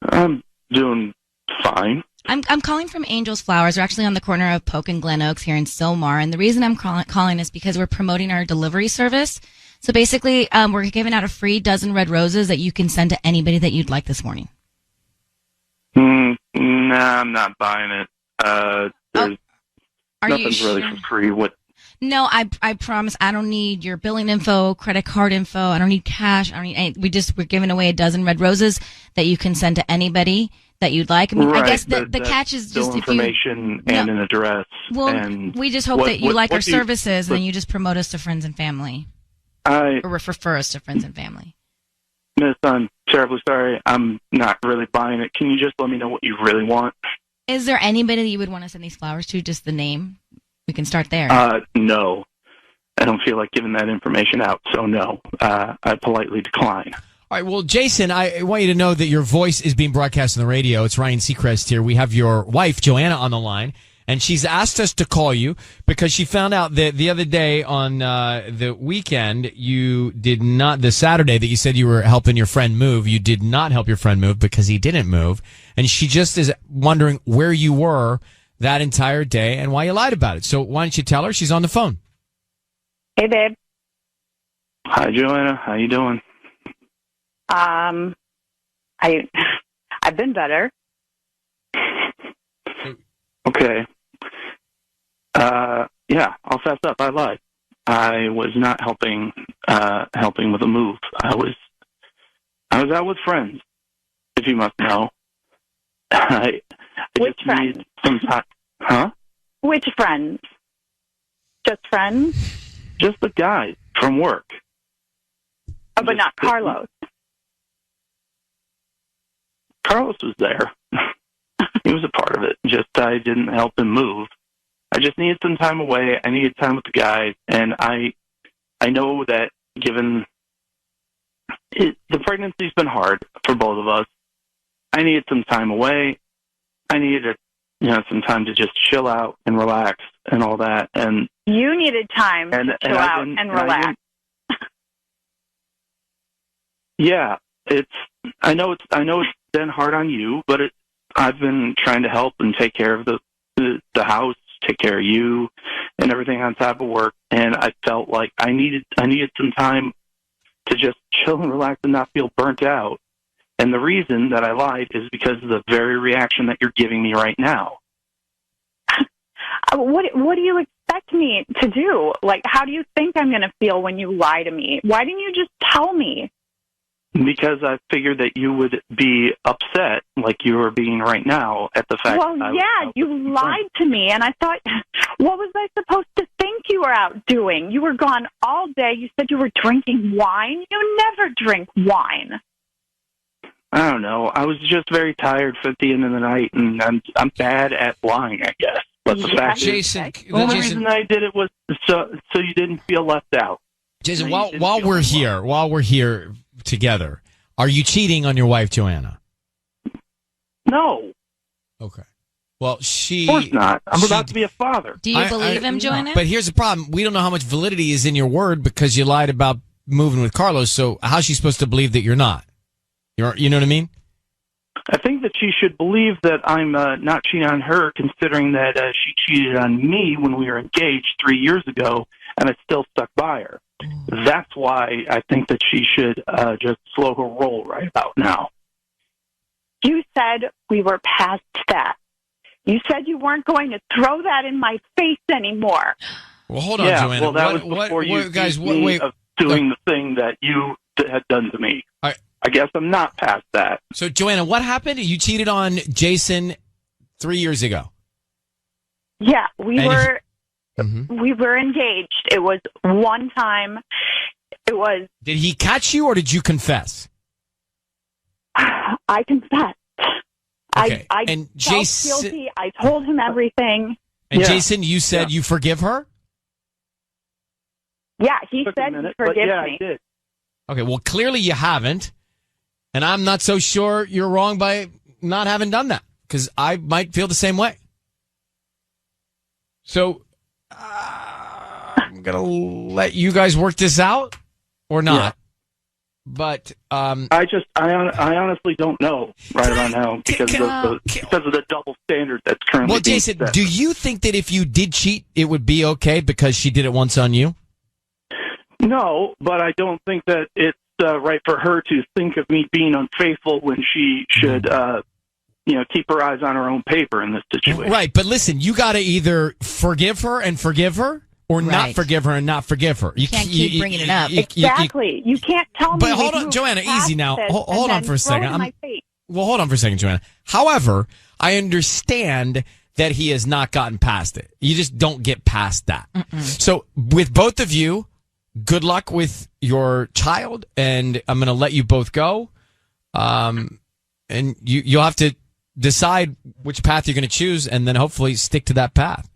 I'm doing fine. I'm calling from Angel's Flowers. We're actually on the corner of Polk and Glen Oaks here in Silmar. And the reason I'm calling is because we're promoting our delivery service. So basically, we're giving out a free dozen red roses that you can send to anybody that you'd like this morning. Nah, I'm not buying it. Nothing's really for free. What? No, I promise I don't need your billing info, credit card info. I don't need cash. I don't need any, we're giving away a dozen red roses that you can send to anybody that you'd like. I mean, right, I guess the catch is just if you information and an address. Well, and we just hope that you like our services, and then you just promote us to friends and family, or refer us to friends and family. Miss, I'm terribly sorry. I'm not really buying it. Can you just let me know what you really want? Is there anybody that you would want to send these flowers to? Just the name. We can start there. No. I don't feel like giving that information out, so no. I politely decline. All right, well, Jason, I want you to know that your voice is being broadcast on the radio. It's Ryan Seacrest here. We have your wife, Joanna, on the line, and she's asked us to call you because she found out that the other day on the weekend, you did not, the Saturday that you said you were helping your friend move, you did not help your friend move because he didn't move, and she just is wondering where you were that entire day and why you lied about it. So why don't you tell her? She's on the phone. Hey, babe. Hi, Joanna. How you doing? I've been better. Okay. Yeah, I'll fess up. I lied. I was not helping with a move. I was out with friends, if you must know. I Which just friends? need some time. Huh? Which friends? Just friends? Just the guy from work. Oh, but not Carlos. Carlos was there. He was a part of it. Just I didn't help him move. I just needed some time away. I needed time with the guys, and I know that given the pregnancy's been hard for both of us. I needed some time away. I needed some time to just chill out and relax and all that. And You needed time to chill out and relax. Yeah, I know it's been hard on you, but I've been trying to help and take care of the house, take care of you, and everything on top of work. And I felt like I needed some time to just chill and relax and not feel burnt out. And the reason that I lied is because of the very reaction that you're giving me right now. What do you expect me to do? Like, how do you think I'm going to feel when you lie to me? Why didn't you just tell me? Because I figured that you would be upset, like you are being right now, at the fact Well, that you lied to me, and I thought, what was I supposed to think you were out doing? You were gone all day. You said you were drinking wine. You never drink wine. I don't know. I was just very tired at the end of the night, and I'm bad at lying, I guess. But the fact is, the only reason I did it was so you didn't feel left out. Jason, while we're here together, are you cheating on your wife, Joanna? No. Okay. Well, Of course not. I'm about to be a father. Do you believe him, Joanna? But here's the problem. We don't know how much validity is in your word because you lied about moving with Carlos. So how's she supposed to believe that you're not? You know what I mean? I think that she should believe that I'm not cheating on her, considering that she cheated on me when we were engaged 3 years ago, and I still stuck by her. That's why I think that she should just slow her roll right about now. You said we were past that. You said you weren't going to throw that in my face anymore. Well, hold on, Joanna. Well, that was before you accused me of doing the thing that you had done to me. I guess I'm not past that. So, Joanna, what happened? You cheated on Jason 3 years ago. Yeah, we were engaged. It was one time. It was. Did he catch you or did you confess? I confessed. Okay. I and felt Jason, guilty. I told him everything. And Jason, you said you forgive her? Yeah, he said he forgives me. I did. Okay, well, clearly you haven't. And I'm not so sure you're wrong by not having done that, because I might feel the same way. So I'm going to let you guys work this out or not. Yeah. But I honestly don't know right about now because of the double standard that's currently Well, Jason, being set. Do you think that if you did cheat, it would be okay because she did it once on you? No, but I don't think that it's right for her to think of me being unfaithful when she should, keep her eyes on her own paper in this situation. Right, but listen, you got to either forgive her and forgive her, or not forgive her and not forgive her. You can't keep bringing it up. Exactly. You can't tell me. But hold on, Joanna, easy now. Hold on for a second. Well, hold on for a second, Joanna. However, I understand that he has not gotten past it. You just don't get past that. So with both of you, good luck with your child, and I'm going to let you both go. And you'll have to decide which path you're going to choose, and then hopefully stick to that path.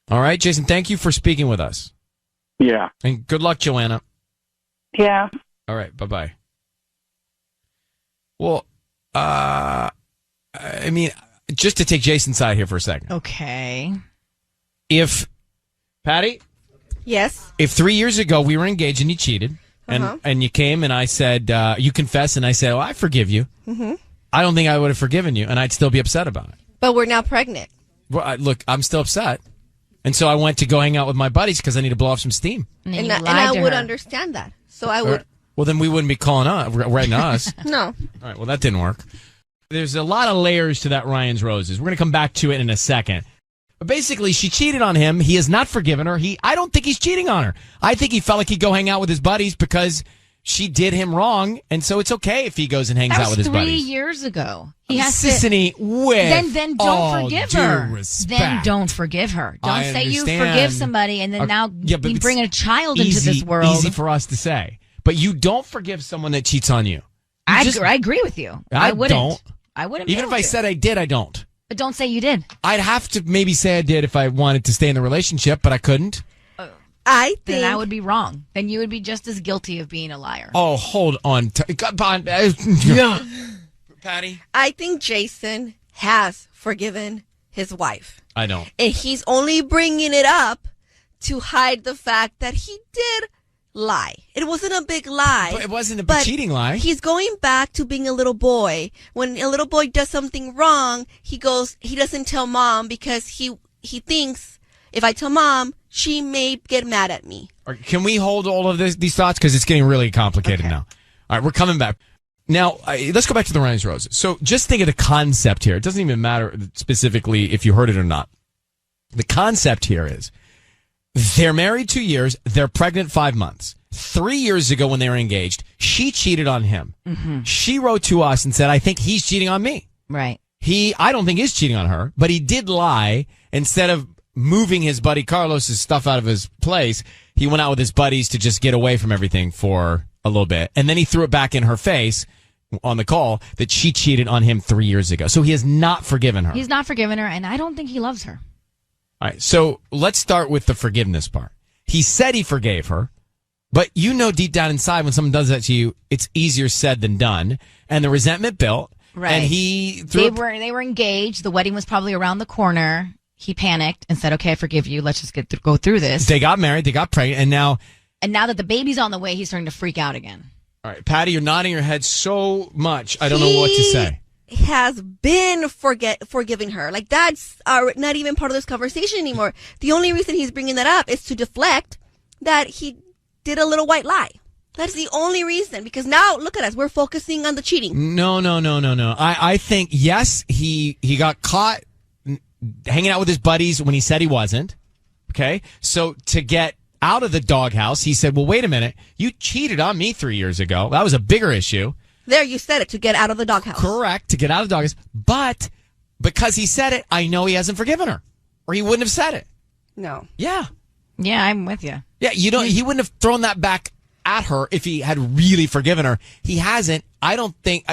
All right, Jason, thank you for speaking with us. Yeah. And good luck, Joanna. Yeah. All right, bye-bye. Well, I mean, just to take Jason's side here for a second. Okay. If, Patty? Yes. If 3 years ago we were engaged and you cheated, and you came and I said, you confessed, and I said, I forgive you. Mm-hmm. I don't think I would have forgiven you, and I'd still be upset about it. But we're now pregnant. Well, look, I'm still upset. And so I went to go hang out with my buddies because I need to blow off some steam. And I would understand that. So I would. Well, then we wouldn't be calling us, writing to us. No. All right, well, that didn't work. There's a lot of layers to that Ryan's Roses. We're going to come back to it in a second. But basically, she cheated on him. He has not forgiven her. I don't think he's cheating on her. I think he felt like he'd go hang out with his buddies because she did him wrong, and so it's okay if he goes and hangs out with his buddies. 3 years ago. He has Sissany, then don't forgive her. Then don't forgive her. Don't say you forgive somebody and then now you bring a child into this world. Easy for us to say. But you don't forgive someone that cheats on you. I agree with you. I wouldn't. I wouldn't. Even if I said I did, I don't. But don't say you did. I'd have to maybe say I did if I wanted to stay in the relationship, but I couldn't. I think then I would be wrong. Then you would be just as guilty of being a liar. Oh, hold on. Yeah. Patty? I think Jason has forgiven his wife. I don't. And he's only bringing it up to hide the fact that he did lie. It wasn't a big lie. But it wasn't a cheating lie. He's going back to being a little boy. When a little boy does something wrong, he doesn't tell mom because he thinks if I tell mom, she may get mad at me. Can we hold all of these thoughts? Because it's getting really complicated now. All right, we're coming back. Now, let's go back to the Ryan's Roses. So just think of the concept here. It doesn't even matter specifically if you heard it or not. The concept here is they're married 2 years. They're pregnant 5 months. 3 years ago when they were engaged, she cheated on him. Mm-hmm. She wrote to us and said, I think he's cheating on me. Right. I don't think he's cheating on her, but he did lie. Instead of moving his buddy Carlos's stuff out of his place, he went out with his buddies to just get away from everything for a little bit. And then he threw it back in her face on the call that she cheated on him 3 years ago. So he has not forgiven her. He's not forgiven her, and I don't think he loves her. All right, so let's start with the forgiveness part. He said he forgave her, but you know deep down inside when someone does that to you, it's easier said than done. And the resentment built. Right. And he they were engaged. The wedding was probably around the corner. He panicked and said, okay, I forgive you. Let's just go through this. They got married. They got pregnant. And now that the baby's on the way, he's starting to freak out again. All right, Patty, you're nodding your head so much. I don't know what to say. He has been forgiving her. Like, that's not even part of this conversation anymore. The only reason he's bringing that up is to deflect that he did a little white lie. That's the only reason. Because now, look at us. We're focusing on the cheating. No. I think, yes, he got caught hanging out with his buddies when he said he wasn't. Okay? So to get out of the doghouse, he said, well, wait a minute. You cheated on me 3 years ago. That was a bigger issue. There, you said it, to get out of the doghouse. Correct, to get out of the doghouse. But because he said it, I know he hasn't forgiven her. Or he wouldn't have said it. No. Yeah. Yeah, I'm with you. Yeah, he wouldn't have thrown that back at her if he had really forgiven her. He hasn't. I don't think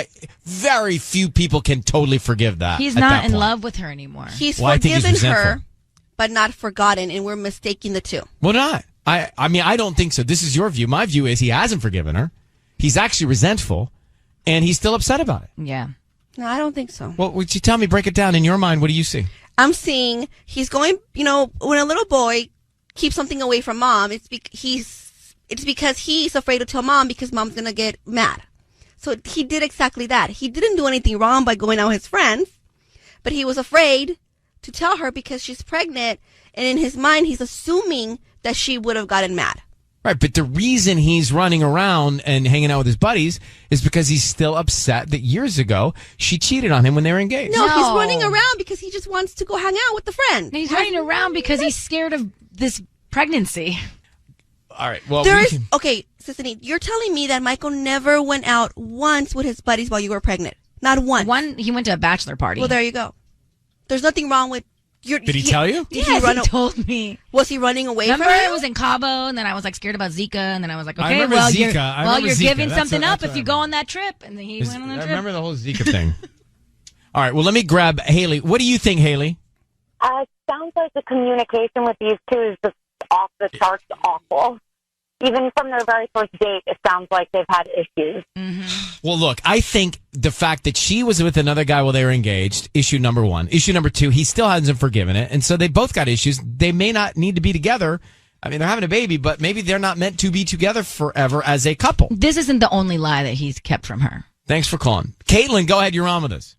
very few people can totally forgive that. He's not in love with her anymore. He's forgiven her, but not forgotten, and we're mistaking the two. Well, not. I mean, I don't think so. This is your view. My view is he hasn't forgiven her. He's actually resentful, and he's still upset about it. Yeah. No, I don't think so. Well, would you tell me, break it down in your mind? What do you see? I'm seeing he's going, when a little boy keeps something away from mom, it's because he's afraid to tell mom because mom's going to get mad. So he did exactly that. He didn't do anything wrong by going out with his friends, but he was afraid to tell her because she's pregnant, and in his mind, he's assuming that she would have gotten mad. Right, but the reason he's running around and hanging out with his buddies is because he's still upset that years ago she cheated on him when they were engaged. No, he's running around because he just wants to go hang out with the friend. He's running around because he's scared of this pregnancy. All right, well, okay, Sissany, you're telling me that Michael never went out once with his buddies while you were pregnant? Not once. He went to a bachelor party. Well, there you go. There's nothing wrong with... Did he tell you? Yes, he told me. Was he running away from you? Remember, I was in Cabo, and then I was like scared about Zika, and then I was like, okay, you're giving something up if you go on that trip. And then he went on that trip. I remember the whole Zika thing. All right, well, let me grab Haley. What do you think, Haley? Sounds like the communication with these two is just off the charts awful. Even from their very first date, it sounds like they've had issues. Mm-hmm. Well, look, I think the fact that she was with another guy while they were engaged, issue number one. Issue number two, he still hasn't forgiven it. And so they both got issues. They may not need to be together. I mean, they're having a baby, but maybe they're not meant to be together forever as a couple. This isn't the only lie that he's kept from her. Thanks for calling. Caitlin, go ahead. You're on with us.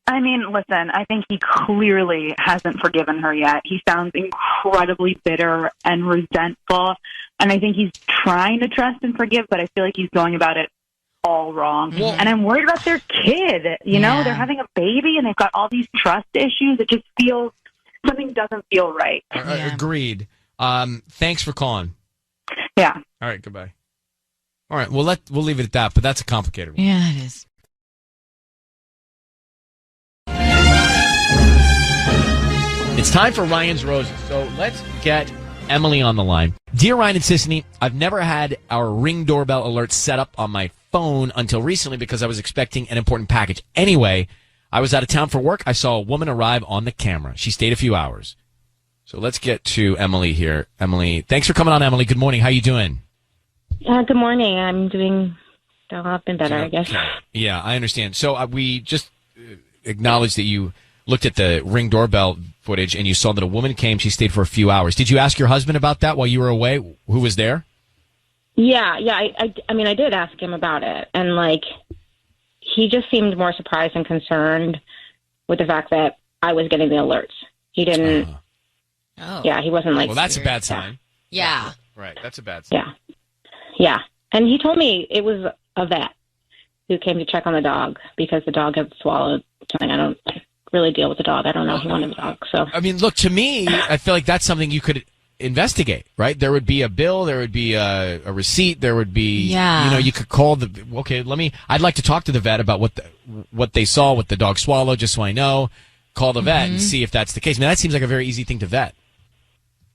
I mean, listen, I think he clearly hasn't forgiven her yet. He sounds incredibly bitter and resentful. And I think he's trying to trust and forgive, but I feel like he's going about it all wrong. Well, and I'm worried about their kid. You know, they're having a baby and they've got all these trust issues. It just feels, something doesn't feel right. Agreed. Thanks for calling. Yeah. All right, goodbye. All right, we'll leave it at that, but that's a complicated one. Yeah, it is. It's time for Ryan's Roses. So let's get Emily on the line. Dear Ryan and Sissany, I've never had our Ring doorbell alert set up on my phone until recently because I was expecting an important package. Anyway, I was out of town for work. I saw a woman arrive on the camera. She stayed a few hours. So let's get to Emily here. Emily, thanks for coming on, Emily. Good morning. How you doing? Good morning. I'm doing I've been better, I guess. Yeah, I understand. So we just acknowledged that you looked at the Ring doorbell footage and you saw that a woman came. She stayed for a few hours. Did you ask your husband about that while you were away? Who was there? Yeah. I mean, I did ask him about it, and like, he just seemed more surprised and concerned with the fact that I was getting the alerts. He didn't. Oh. Yeah, he wasn't like. Well, that's a bad sign. Yeah. Right. That's a bad sign. Yeah. And he told me it was a vet who came to check on the dog because the dog had swallowed something. I don't really deal with the dog. I don't know if he wanted the dog. So I mean, look, to me, I feel like that's something you could investigate, right? There would be a bill, there would be a receipt, there would be, you could call I'd like to talk to the vet about what they saw, what the dog swallowed, just so I know. Call the vet and see if that's the case. I mean, that seems like a very easy thing to vet.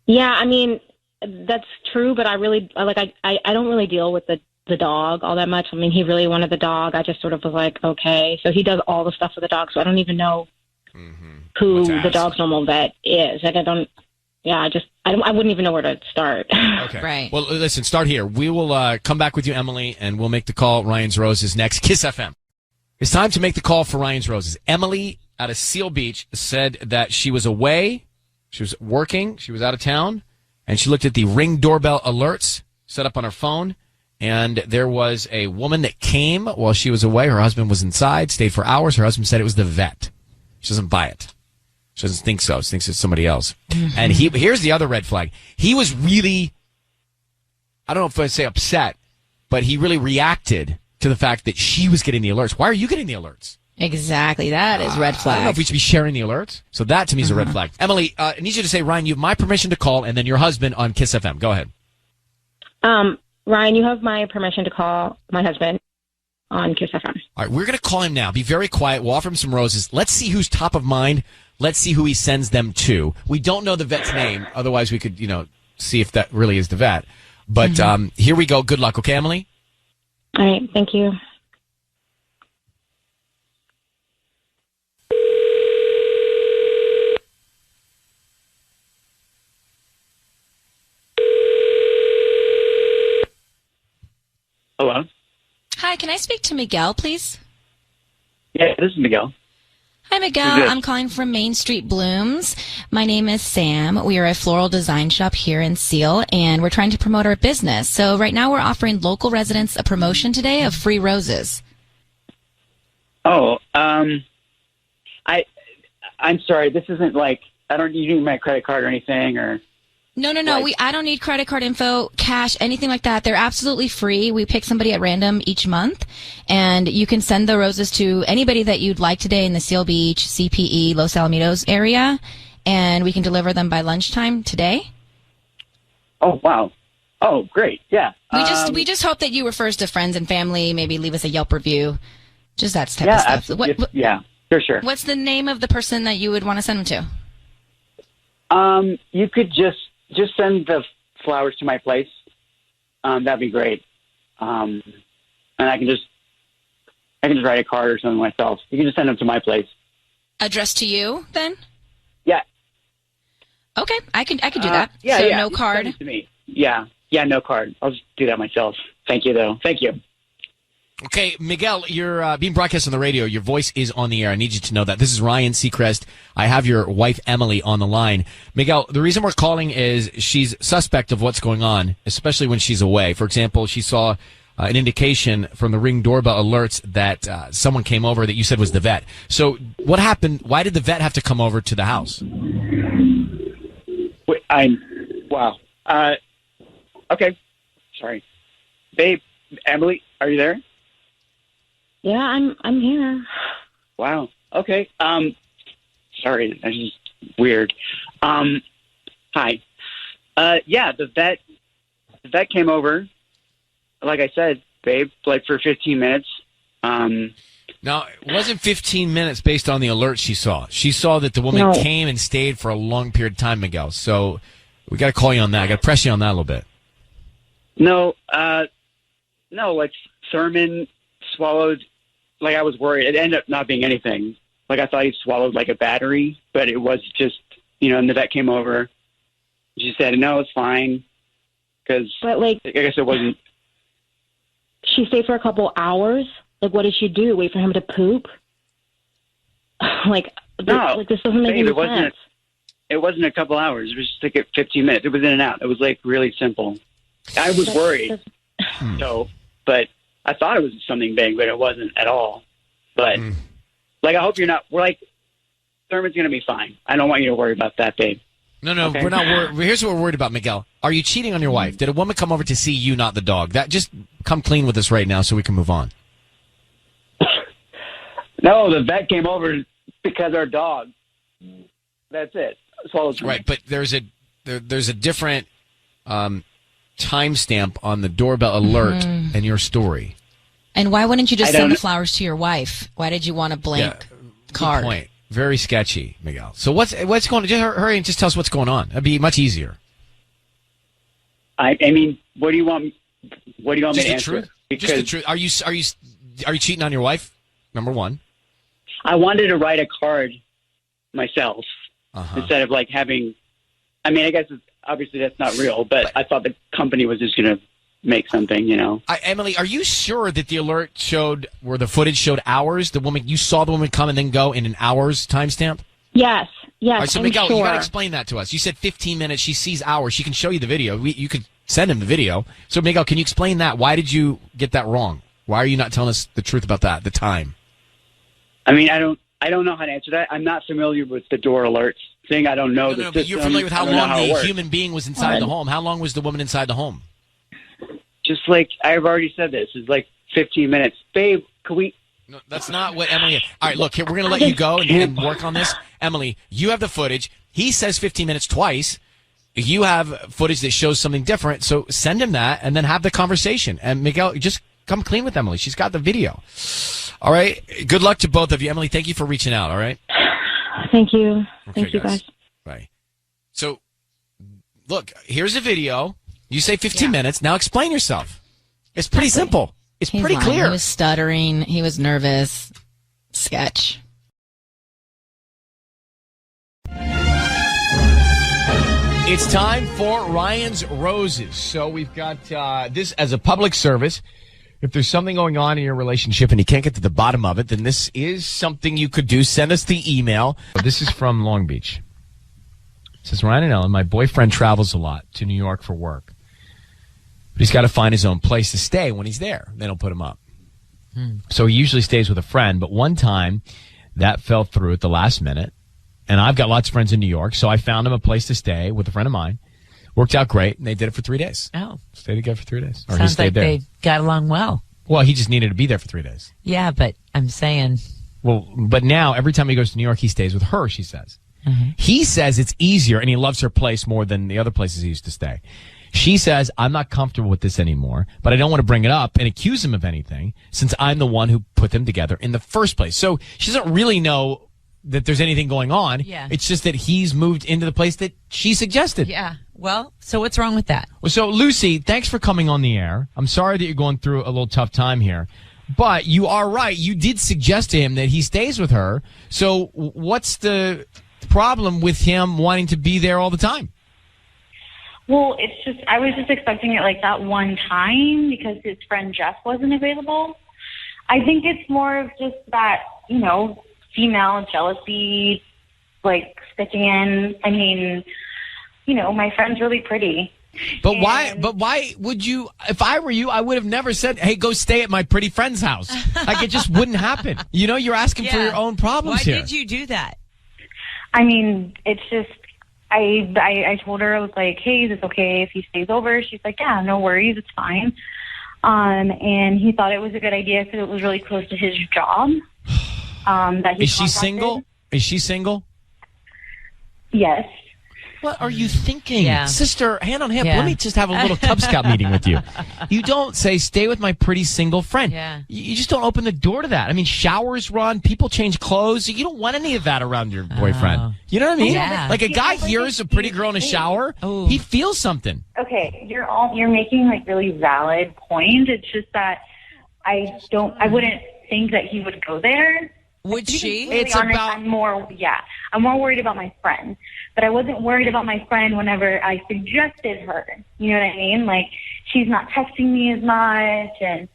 Yeah, I mean, that's true, but I don't really deal with the dog all that much. I mean, he really wanted the dog. I just sort of was like, okay. So he does all the stuff with the dog, so I don't even know who the dog's normal vet is. Like, I wouldn't even know where to start. Okay. Right. Well, listen, start here. We will come back with you, Emily, and we'll make the call. Ryan's Roses next. Kiss FM. It's time to make the call for Ryan's Roses. Emily out of Seal Beach said that she was away. She was working. She was out of town. And she looked at the Ring doorbell alerts set up on her phone. And there was a woman that came while she was away. Her husband was inside, stayed for hours. Her husband said it was the vet. She doesn't buy it. She doesn't think so. She thinks it's somebody else. And here's the other red flag. He was really, I don't know if I'd say upset, but he really reacted to the fact that she was getting the alerts. Why are you getting the alerts? Exactly. That is red flag. I don't know if we should be sharing the alerts. So that to me is a red flag. Emily, I need you to say, Ryan, you have my permission to call, and then your husband on Kiss FM. Go ahead. Ryan, you have my permission to call my husband on Kiss FM. All right, we're going to call him now. Be very quiet. We'll offer him some roses. Let's see who's top of mind. Let's see who he sends them to. We don't know the vet's name. Otherwise, we could, see if that really is the vet. But here we go. Good luck. Okay, Emily? All right. Thank you. Hello? Hi, can I speak to Miguel, please? Yeah, this is Miguel. Hi, Miguel. I'm calling from Main Street Blooms. My name is Sam. We are a floral design shop here in Seal, and we're trying to promote our business. So right now we're offering local residents a promotion today of free roses. Oh, I'm sorry. This isn't like, you need my credit card or anything, or... No. I don't need credit card info, cash, anything like that. They're absolutely free. We pick somebody at random each month, and you can send the roses to anybody that you'd like today in the Seal Beach, CPE, Los Alamitos area, and we can deliver them by lunchtime today. Oh, wow. Oh, great. Yeah. We just hope that you refer us to friends and family, maybe leave us a Yelp review, just that type of stuff. Absolutely. Yeah, sure. What's the name of the person that you would want to send them to? You could just send the flowers to my place. That'd be great. And I can just write a card or something myself. You can just send them to my place. Addressed to you, then? Yeah. Okay, I can do that. Yeah, so yeah. No card. Send it to me. Yeah, no card. I'll just do that myself. Thank you, though. Thank you. Okay, Miguel, you're being broadcast on the radio. Your voice is on the air. I need you to know that. This is Ryan Seacrest. I have your wife, Emily, on the line. Miguel, the reason we're calling is she's suspect of what's going on, especially when she's away. For example, she saw an indication from the Ring doorbell alerts that someone came over that you said was the vet. So what happened? Why did the vet have to come over to the house? Wait, wow. Okay. Sorry. Babe, Emily, are you there? Yeah, I'm here. Wow. Okay. Sorry, that's just weird. Hi. Yeah, the vet came over like I said, babe, like for 15 minutes. Now, it wasn't 15 minutes based on the alert she saw. She saw that the woman came and stayed for a long period of time, Miguel. So we got to call you on that. I got to press you on that a little bit. No, like Thurman swallowed, like I was worried. It ended up not being anything. Like I thought he swallowed like a battery, but it was just, and the vet came over. She said, no, it's fine. Because I guess it wasn't. She stayed for a couple hours. Like, what did she do? Wait for him to poop? No, this doesn't make any sense. It wasn't a couple hours. It was just like 15 minutes. It was in and out. It was like really simple. I was worried. But I thought it was something big, but it wasn't at all. But I hope you're not. We're like, Thurman's going to be fine. I don't want you to worry about that, babe. No, okay? We're not worried. Here's what we're worried about, Miguel. Are you cheating on your wife? Did a woman come over to see you, not the dog? Just come clean with us right now so we can move on. No, the vet came over because our dog. That's it. Right, but there's a different timestamp on the doorbell alert and your story. And why wouldn't you just send the flowers to your wife? Why did you want a blank card? Good point. Very sketchy, Miguel. So what's going on? Just hurry and just tell us what's going on. That'd be much easier. I mean, what do you want? What do you want me to answer? Truth? Just the truth. Are you cheating on your wife? Number one. I wanted to write a card myself instead of like having. I mean, I guess obviously that's not real, but I thought the company was just going to make something, Emily, are you sure that the alert showed where the footage showed hours? You saw the woman come and then go in an hours timestamp? Yes. All right, so I'm Miguel, sure. you got to explain that to us. You said 15 minutes. She sees hours. She can show you the video. You could send him the video. So Miguel, can you explain that? Why did you get that wrong? Why are you not telling us the truth about that? The time? I mean, I don't know how to answer that. I'm not familiar with the door alerts thing. I don't know the system. But you're familiar with how long the human being was inside the home. How long was the woman inside the home? Just like I've already said, this is like 15 minutes, babe. Can we? No, that's not what Emily. All right, look here. We're going to let you go and work on this. Emily, you have the footage. He says 15 minutes twice. You have footage that shows something different. So send him that and then have the conversation. And Miguel, just come clean with Emily. She's got the video. All right. Good luck to both of you. Emily, thank you for reaching out. All right. Thank you. Okay, Thank you, guys. Bye. So, look, here's a video. You say 15 minutes. Now explain yourself. It's pretty simple. He's pretty lying. clear. He was stuttering. He was nervous. Sketch. It's time for Ryan's Roses. So we've got this as a public service. If there's something going on in your relationship and you can't get to the bottom of it, then this is something you could do. Send us the email. This is from Long Beach. It says, Ryan and Ellen, my boyfriend travels a lot to New York for work. But he's got to find his own place to stay when he's there. They don't put him up. So he usually stays with a friend. But one time, that fell through at the last minute. And I've got lots of friends in New York, so I found him a place to stay with a friend of mine. Worked out great, and they did it for 3 days. Oh. Stayed together for 3 days. Or Sounds he stayed like there. they got along well. Well, he just needed to be there for 3 days. Yeah, but I'm saying... Well, but now, every time he goes to New York, he stays with her, she says. Mm-hmm. He says it's easier, and he loves her place more than the other places he used to stay. She says, I'm not comfortable with this anymore, but I don't want to bring it up and accuse him of anything, since I'm the one who put them together in the first place. So she doesn't really know that there's anything going on. Yeah. It's just that he's moved into the place that she suggested. Yeah. Well, so what's wrong with that? Well, so Lucy, thanks for coming on the air. I'm sorry that you're going through a little tough time here, but you are right. You did suggest to him that he stays with her. So what's the problem with him wanting to be there all the time? Well, it's just, I was just expecting it like that one time because his friend Jeff wasn't available. I think it's more of just that, female jealousy, like sticking in. I mean, my friend's really pretty. But why would you, if I were you, I would have never said, hey, go stay at my pretty friend's house. Like, it just wouldn't happen. You're asking for your own problems here. Why did you do that? I mean, it's just, I told her, I was like, hey, is this okay if he stays over? She's like, yeah, no worries, it's fine. And he thought it was a good idea because it was really close to his job. That he Is she single? Is she single? Yes. What are you thinking? Yeah. Sister, hand on hip, Yeah. let me just have a little Cub Scout meeting with you. You don't say, stay with my pretty single friend. Yeah. You just don't open the door to that. I mean, showers run, people change clothes. You don't want any of that around your boyfriend. You know what I mean? Yeah. Like a guy hears a pretty girl in a shower, he feels something. Okay, you're making like really valid points. It's just that I wouldn't think that he would go there. Would she? Really honest, I'm more worried about my friend. But I wasn't worried about my friend whenever I suggested her. You know what I mean? Like, she's not texting me as much, and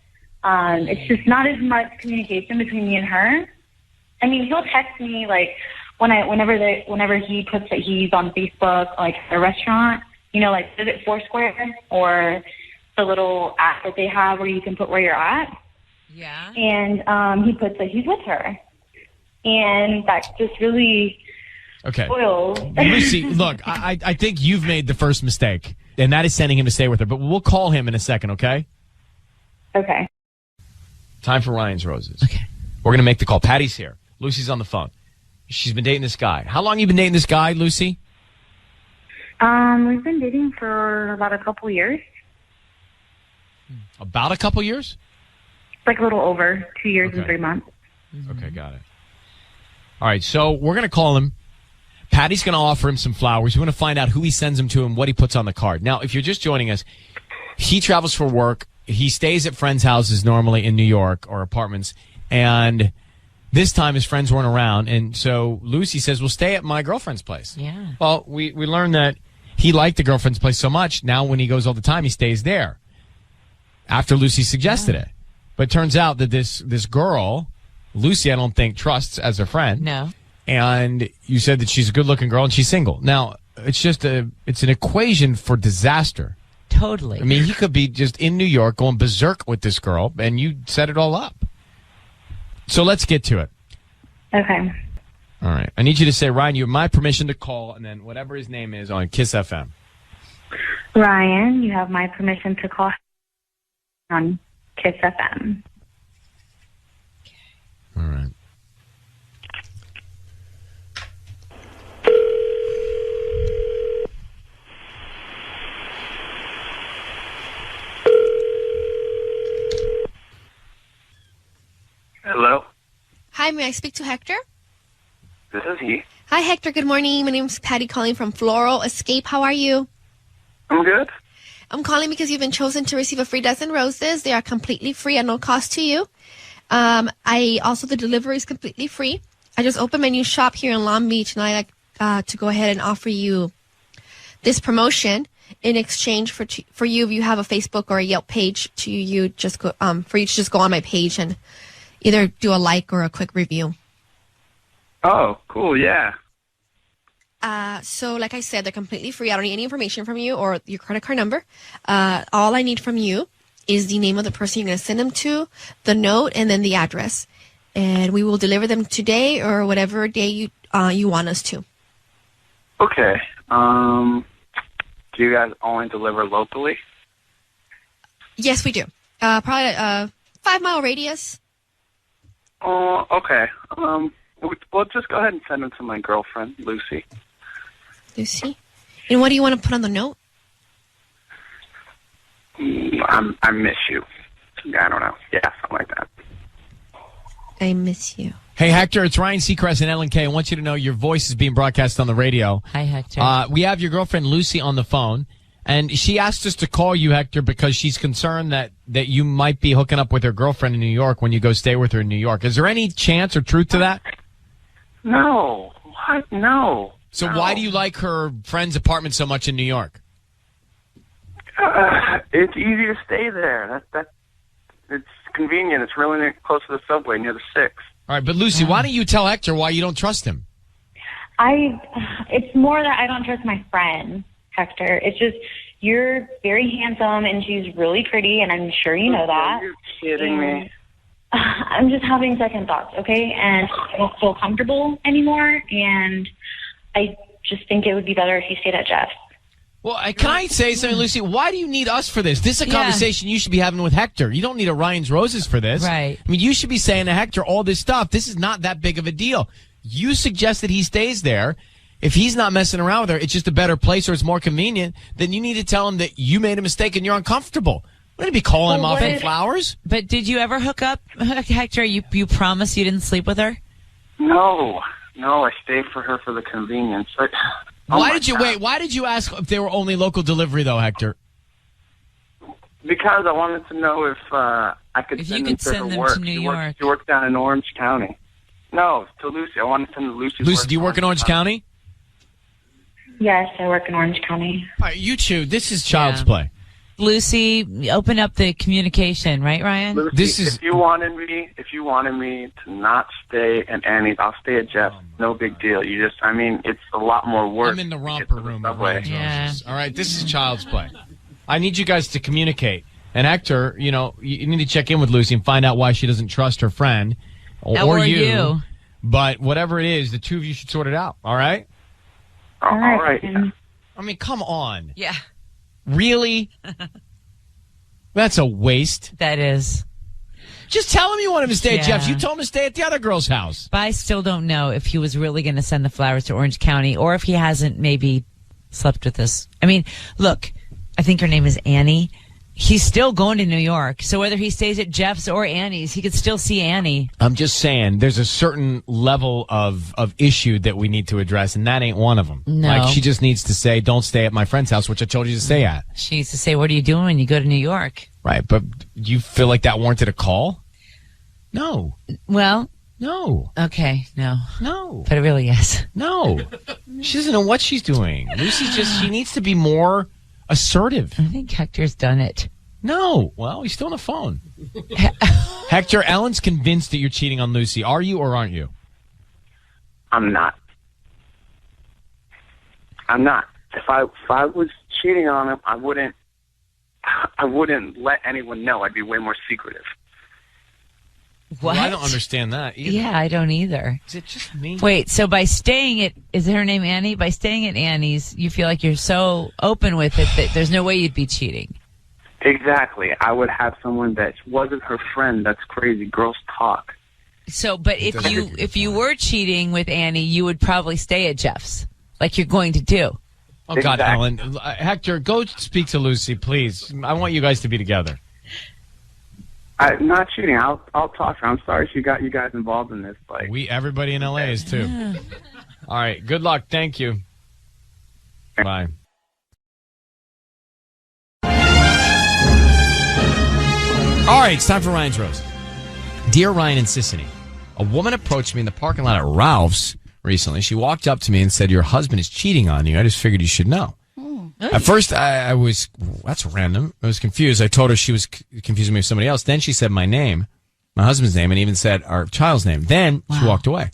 it's just not as much communication between me and her. I mean, he'll text me like whenever he puts that he's on Facebook, like at a restaurant. You know, like is it Foursquare or the little app that they have where you can put where you're at? Yeah. And he puts that he's with her. And that just really spoils. Lucy, look, I think you've made the first mistake, and that is sending him to stay with her. But we'll call him in a second, okay? Okay. Time for Ryan's Roses. Okay. We're going to make the call. Patty's here. Lucy's on the phone. She's been dating this guy. How long have you been dating this guy, Lucy? We've been dating for about a couple years. About a couple years? Like a little over 2 years and 3 months. Okay, got it. All right, so we're going to call him. Patty's going to offer him some flowers. We're going to find out who he sends them to and what he puts on the card. Now, if you're just joining us, he travels for work. He stays at friends' houses normally in New York or apartments. And this time his friends weren't around. And so Lucy says, well, stay at my girlfriend's place. Yeah. Well, we learned that he liked the girlfriend's place so much. Now when he goes all the time, he stays there after Lucy suggested it. But it turns out that this girl, Lucy, I don't think trusts as a friend. No. And you said that she's a good-looking girl and she's single. Now, it's an equation for disaster. Totally. I mean, he could be just in New York going berserk with this girl, and you set it all up. So let's get to it. Okay. All right. I need you to say, Ryan, you have my permission to call, and then whatever his name is on Kiss FM. Ryan, you have my permission to call on Kiss FM. All right. Hello, Hi, may I speak to Hector? this is he. Hi, Hector. Good morning. My name's Patty calling from Floral Escape. How are you? I'm good. I'm calling because you've been chosen to receive a free dozen roses. They are completely free at no cost to you. The delivery is completely free. I just opened my new shop here in Long Beach, and I like to go ahead and offer you this promotion in exchange for you if you have a Facebook or a Yelp page for you to just go on my page and either do a like or a quick review. Oh, cool. Yeah. So like I said, they're completely free. I don't need any information from you or your credit card number. All I need from you is the name of the person you're going to send them to, the note, and then the address. And we will deliver them today or whatever day you want us to. Okay. Do you guys only deliver locally? Yes, we do. Probably a 5-mile radius. Oh, okay. Well, just go ahead and send them to my girlfriend, Lucy. Lucy? And what do you want to put on the note? I miss you. I don't know. Yeah, something like that. I miss you. Hey, Hector, it's Ryan Seacrest and Ellen K. I want you to know your voice is being broadcast on the radio. Hi, Hector. We have your girlfriend, Lucy, on the phone, and she asked us to call you, Hector, because she's concerned that you might be hooking up with her girlfriend in New York when you go stay with her in New York. Is there any chance or truth to that? No. What? No. So no. why do you like her friend's apartment so much in New York? It's easy to stay there. It's convenient. It's really close to the subway, near the 6. All right, but Lucy, why don't you tell Hector why you don't trust him? It's more that I don't trust my friend, Hector. It's just, you're very handsome and she's really pretty, and I'm sure you know that. You're kidding me. I'm just having second thoughts, okay? And I don't feel comfortable anymore, and I just think it would be better if you stayed at Jeff's. Well, can I say something, Lucy? Why do you need us for this? This is a conversation you should be having with Hector. You don't need a Ryan's Roses for this. Right. I mean, you should be saying to Hector all this stuff. This is not that big of a deal. You suggest that he stays there. if he's not messing around with her, it's just a better place or it's more convenient, then you need to tell him that you made a mistake and you're uncomfortable. We're going to be calling him off in flowers. But did you ever hook up, Hector? You promised you didn't sleep with her? No, I stayed for her for the convenience. But, Why did you ask if they were only local delivery, though, Hector? Because I wanted to know if I could send them to her work. To New York. She works down in Orange County. No, to Lucy. I wanted to send Lucy. Lucy, do you work in Orange County? Yes, I work in Orange County. All right, you two, this is child's play. Lucy, open up the communication, right, Ryan? Lucy, if you wanted me to not stay at Annie's, I'll stay at Jeff's. No big deal. It's a lot more work. I'm in the romper room. All right, this is child's play. I need you guys to communicate. And Hector, you need to check in with Lucy and find out why she doesn't trust her friend or you. But whatever it is, the two of you should sort it out. All right? All right. I mean, come on. Yeah. Really? That's a waste. That is. Just tell him you want him to stay at Jeff's. You told him to stay at the other girl's house. But I still don't know if he was really going to send the flowers to Orange County or if he hasn't maybe slept with this. I mean, look, I think her name is Annie. He's still going to New York. So whether he stays at Jeff's or Annie's, he could still see Annie. I'm just saying there's a certain level of issue that we need to address, and that ain't one of them. No. Like, she just needs to say, don't stay at my friend's house, which I told you to stay at. She needs to say, what are you doing when you go to New York? Right, but do you feel like that warranted a call? No. Well. No. Okay, no. No. But it really is. No. She doesn't know what she's doing. She needs to be more assertive. I think Hector's done it. No. Well, he's still on the phone. Hector, Ellen's convinced that you're cheating on Lucy. Are you or aren't you? I'm not. If I was cheating on him, I wouldn't let anyone know. I'd be way more secretive. What? Well, I don't understand that either. Yeah, I don't either. Is it just me? Wait, so by staying at, is her name Annie? By staying at Annie's, you feel like you're so open with it that there's no way you'd be cheating. Exactly. I would have someone that wasn't her friend. That's crazy. Girls talk. So, but if you were cheating with Annie, you would probably stay at Jeff's, like you're going to do. Oh, God, Ellen. Hector, go speak to Lucy, please. I want you guys to be together. I'm not cheating. I'll talk to her. I'm sorry she got you guys involved in this. Everybody in L.A. is, too. Yeah. All right. Good luck. Thank you. Bye. All right. It's time for Ryan's Rose. Dear Ryan and Sissany, a woman approached me in the parking lot at Ralph's recently. She walked up to me and said, your husband is cheating on you. I just figured you should know. At first, I was, that's random. I was confused. I told her she was confusing me with somebody else. Then she said my name, my husband's name, and even said our child's name. Then she walked away.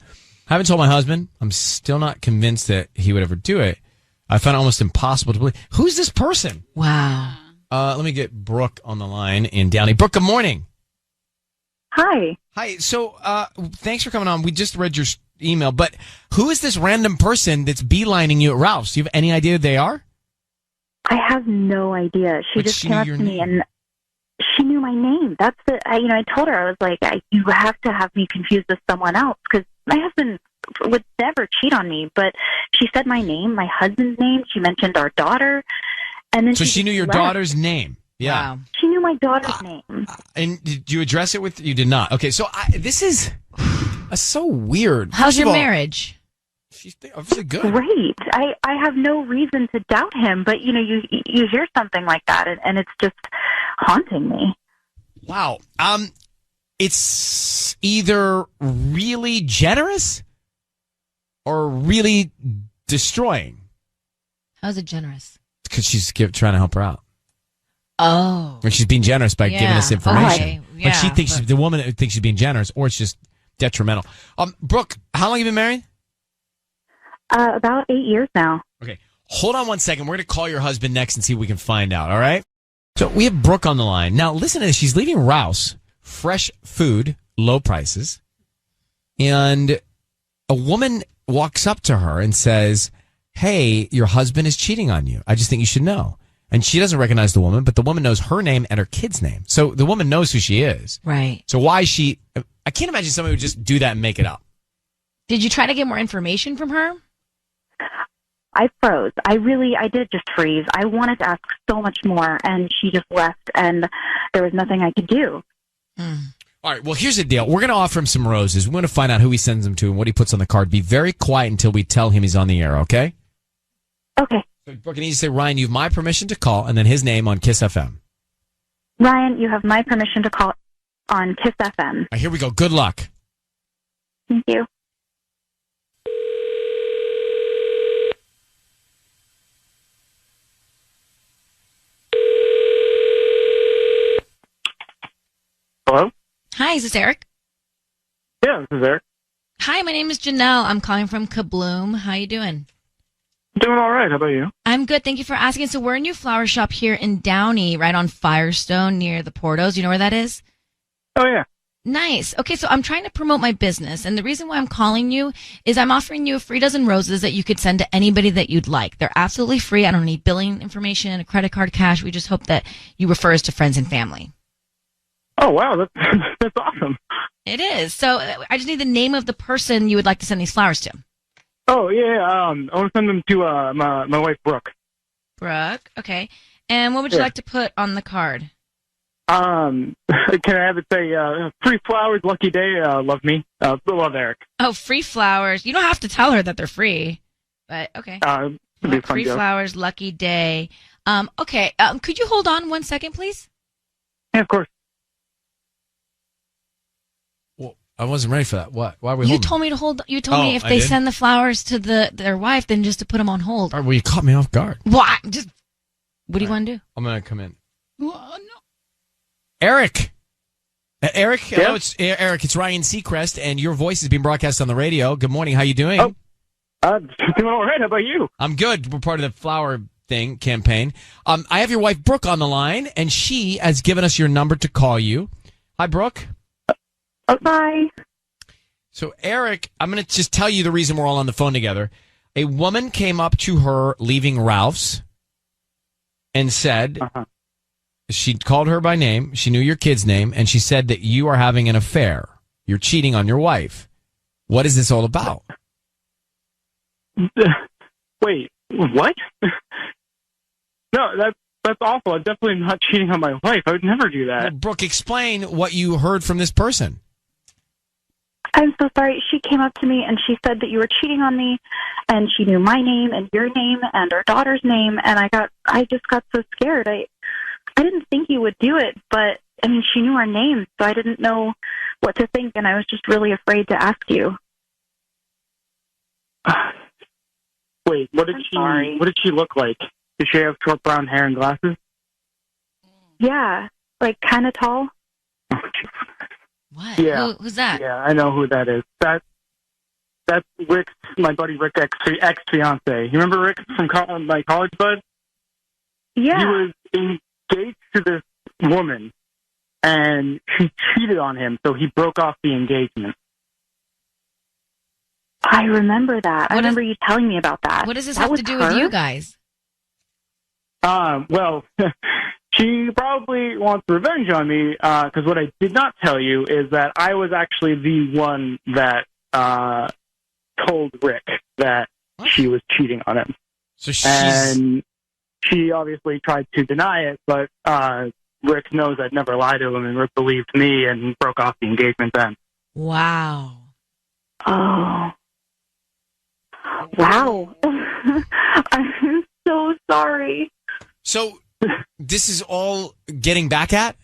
I haven't told my husband. I'm still not convinced that he would ever do it. I found it almost impossible to believe. Who's this person? Wow. Let me get Brooke on the line in Downey. Brooke, good morning. Hi. Hi. So, thanks for coming on. We just read your email, but who is this random person that's beelining you at Ralph's? Do you have any idea who they are? I have no idea. She just came up to me and she knew my name. That's I told her, I was like, you have to have me confused with someone else because my husband would never cheat on me. But she said my name, my husband's name. She mentioned our daughter. And then so she knew your daughter's name. Yeah. Wow. She knew my daughter's name. And did you address it with, you did not. Okay. So this is so weird. How's your marriage? She's obviously good. Great. I have no reason to doubt him, but you hear something like that and it's just haunting me. Wow. It's either really generous or really destroying. How's it generous? Because she's trying to help her out. Oh. Or she's being generous by giving us information. Okay. Yeah, but she thinks the woman thinks she's being generous, or it's just detrimental. Brooke, how long have you been married? About 8 years now. Okay. Hold on one second. We're going to call your husband next and see if we can find out, all right? So we have Brooke on the line. Now, listen to this. She's leaving Rouse, fresh food, low prices, and a woman walks up to her and says, hey, your husband is cheating on you. I just think you should know. And she doesn't recognize the woman, but the woman knows her name and her kid's name. So the woman knows who she is. Right. So why I can't imagine somebody would just do that and make it up. Did you try to get more information from her? I froze. I did just freeze. I wanted to ask so much more, and she just left, and there was nothing I could do. All right, well, here's the deal. We're going to offer him some roses. We're going to find out who he sends them to and what he puts on the card. Be very quiet until we tell him he's on the air, okay? Okay. So Brooke, I need to say, Ryan, you have my permission to call, and then his name on Kiss FM. Ryan, you have my permission to call on Kiss FM. All right, here we go. Good luck. Thank you. Hello? Hi, is this Eric? Yeah, this is Eric. Hi, my name is Janelle. I'm calling from Kabloom. How you doing? Doing all right. How about you? I'm good. Thank you for asking. So we're a new flower shop here in Downey, right on Firestone near the Portos. You know where that is? Oh, yeah. Nice. Okay, so I'm trying to promote my business, and the reason why I'm calling you is I'm offering you a free dozen roses that you could send to anybody that you'd like. They're absolutely free. I don't need billing information, a credit card, cash. We just hope that you refer us to friends and family. Oh, wow. That's awesome. It is. So I just need the name of the person you would like to send these flowers to. Oh, yeah. I want to send them to my wife, Brooke. Brooke. Okay. And what would you like to put on the card? Can I have it say, free flowers, lucky day, love me, love Eric. Oh, free flowers. You don't have to tell her that they're free, but okay. It'd be a fun free joke. flowers, lucky day. Okay. Could you hold on 1 second, please? Yeah, of course. Well, I wasn't ready for that. What? Why are we You holding? told me to hold. You told me if I they did? send the flowers to their wife, then just to put them on hold. All right, well, you caught me off guard. What? Just what do you want to do? I'm going to come in. No. Eric. Eric, hello, Yeah? it's Eric. It's Ryan Seacrest, and your voice is being broadcast on the radio. Good morning. How you doing? Doing all right. How about you? I'm good. We're part of the flower thing campaign. I have your wife Brooke on the line, and she has given us your number to call you. Hi, Brooke. Bye. So, Eric, I'm going to just tell you the reason we're all on the phone together. A woman came up to her leaving Ralph's and said, she called her by name, she knew your kid's name, and she said that you are having an affair. You're cheating on your wife. What is this all about? Wait, what? No, that's awful. I'm definitely not cheating on my wife. I would never do that. Well, Brooke, explain what you heard from this person. I'm so sorry. She came up to me and she said that you were cheating on me, and she knew my name and your name and our daughter's name, and I just got so scared. I didn't think you would do it, but I mean, she knew our names, so I didn't know what to think, and I was just really afraid to ask you. Wait, what did she look like? Did she have short brown hair and glasses? Yeah, like kind of tall. What? Yeah. Who's that? Yeah, I know who that is. That's Rick's, my buddy Rick, ex-fiance. You remember Rick from my college bud? Yeah. He was engaged to this woman, and she cheated on him, so he broke off the engagement. I remember that. I remember you telling me about that. What does this That have was to do with her? you guys? Well, she probably wants revenge on me, because what I did not tell you is that I was actually the one that told Rick that she was cheating on him. So and she obviously tried to deny it, but Rick knows I'd never lied to him, and Rick believed me and broke off the engagement then. Wow. Oh. Wow. I'm so sorry. So this is all getting back at?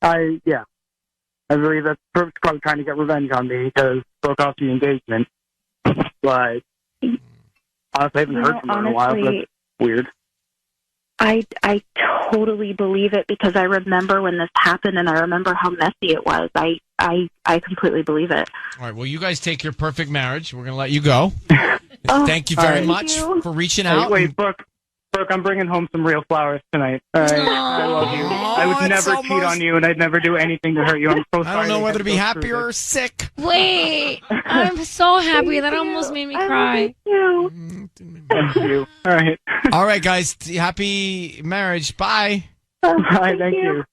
I believe that's probably trying to get revenge on me because broke off the engagement. But honestly, I haven't heard from her in a while. So that's weird. I totally believe it because I remember when this happened and I remember how messy it was. I completely believe it. All right, well, you guys take your perfect marriage. We're going to let you go. Thank you very much for reaching out. Wait, Brooke, I'm bringing home some real flowers tonight. All right? I love you. I would never cheat on you, and I'd never do anything to hurt you. I'm so sorry. I don't know whether to be happy or sick. Wait, I'm so happy. That almost made me cry. Thank you. All right. All right, guys. Happy marriage. Bye. Bye. Thank you.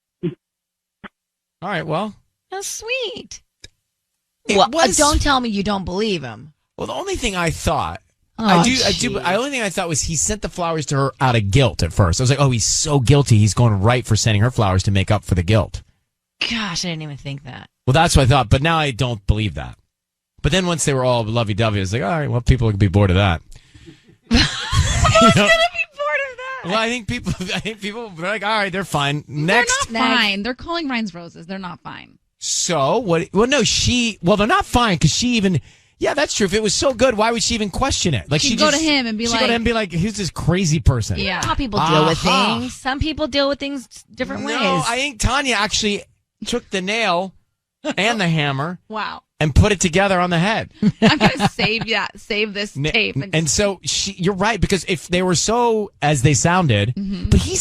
All right, well. That's sweet. It Well, was- don't tell me you don't believe him. Well, the only thing I thought I do. The only thing I thought was he sent the flowers to her out of guilt at first. I was like, oh, he's so guilty. He's going right for sending her flowers to make up for the guilt. Gosh, I didn't even think that. Well, that's what I thought. But now I don't believe that. But then once they were all lovey-dovey, I was like, all right, well, people could be bored of that. Who's going to be bored of that? Well, I think people, they're like, all right, they're fine. Next. They're not fine. They're calling Ryan's Roses. They're not fine. So, what? Well, no, they're not fine because she even, yeah, that's true. If it was so good, why would she even question it? Like, she'd go to him and be like, who's this crazy person? Yeah. How people deal with things. Some people deal with things different ways. No, I think Tanya actually took the nail and the hammer. Wow. And put it together on the head. I'm going to save this tape. And so you're right, because if they were so as they sounded, but he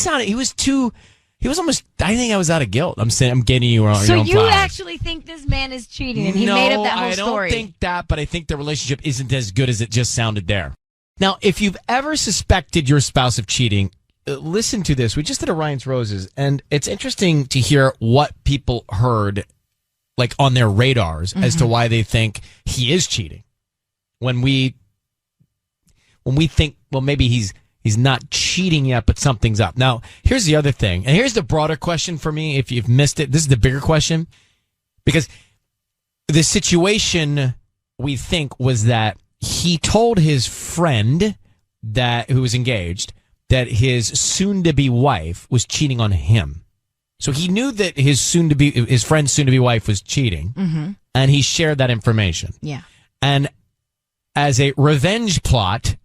was almost, I think I was out of guilt. I'm saying, I'm getting you on your own So you flowers. actually think this man is cheating and he made up that whole story? I don't think that, but I think the relationship isn't as good as it just sounded there. Now, if you've ever suspected your spouse of cheating, listen to this. We just did a Ryan's Roses, and it's interesting to hear what people heard like on their radars as to why they think he is cheating. When we think, well, maybe he's not cheating yet, but something's up. Now, here's the other thing. And here's the broader question for me. If you've missed it, this is the bigger question, because the situation we think was that he told his friend who was engaged that his soon-to-be wife was cheating on him. So he knew that his friend's soon-to-be wife was cheating, and he shared that information. Yeah. And as a revenge plot,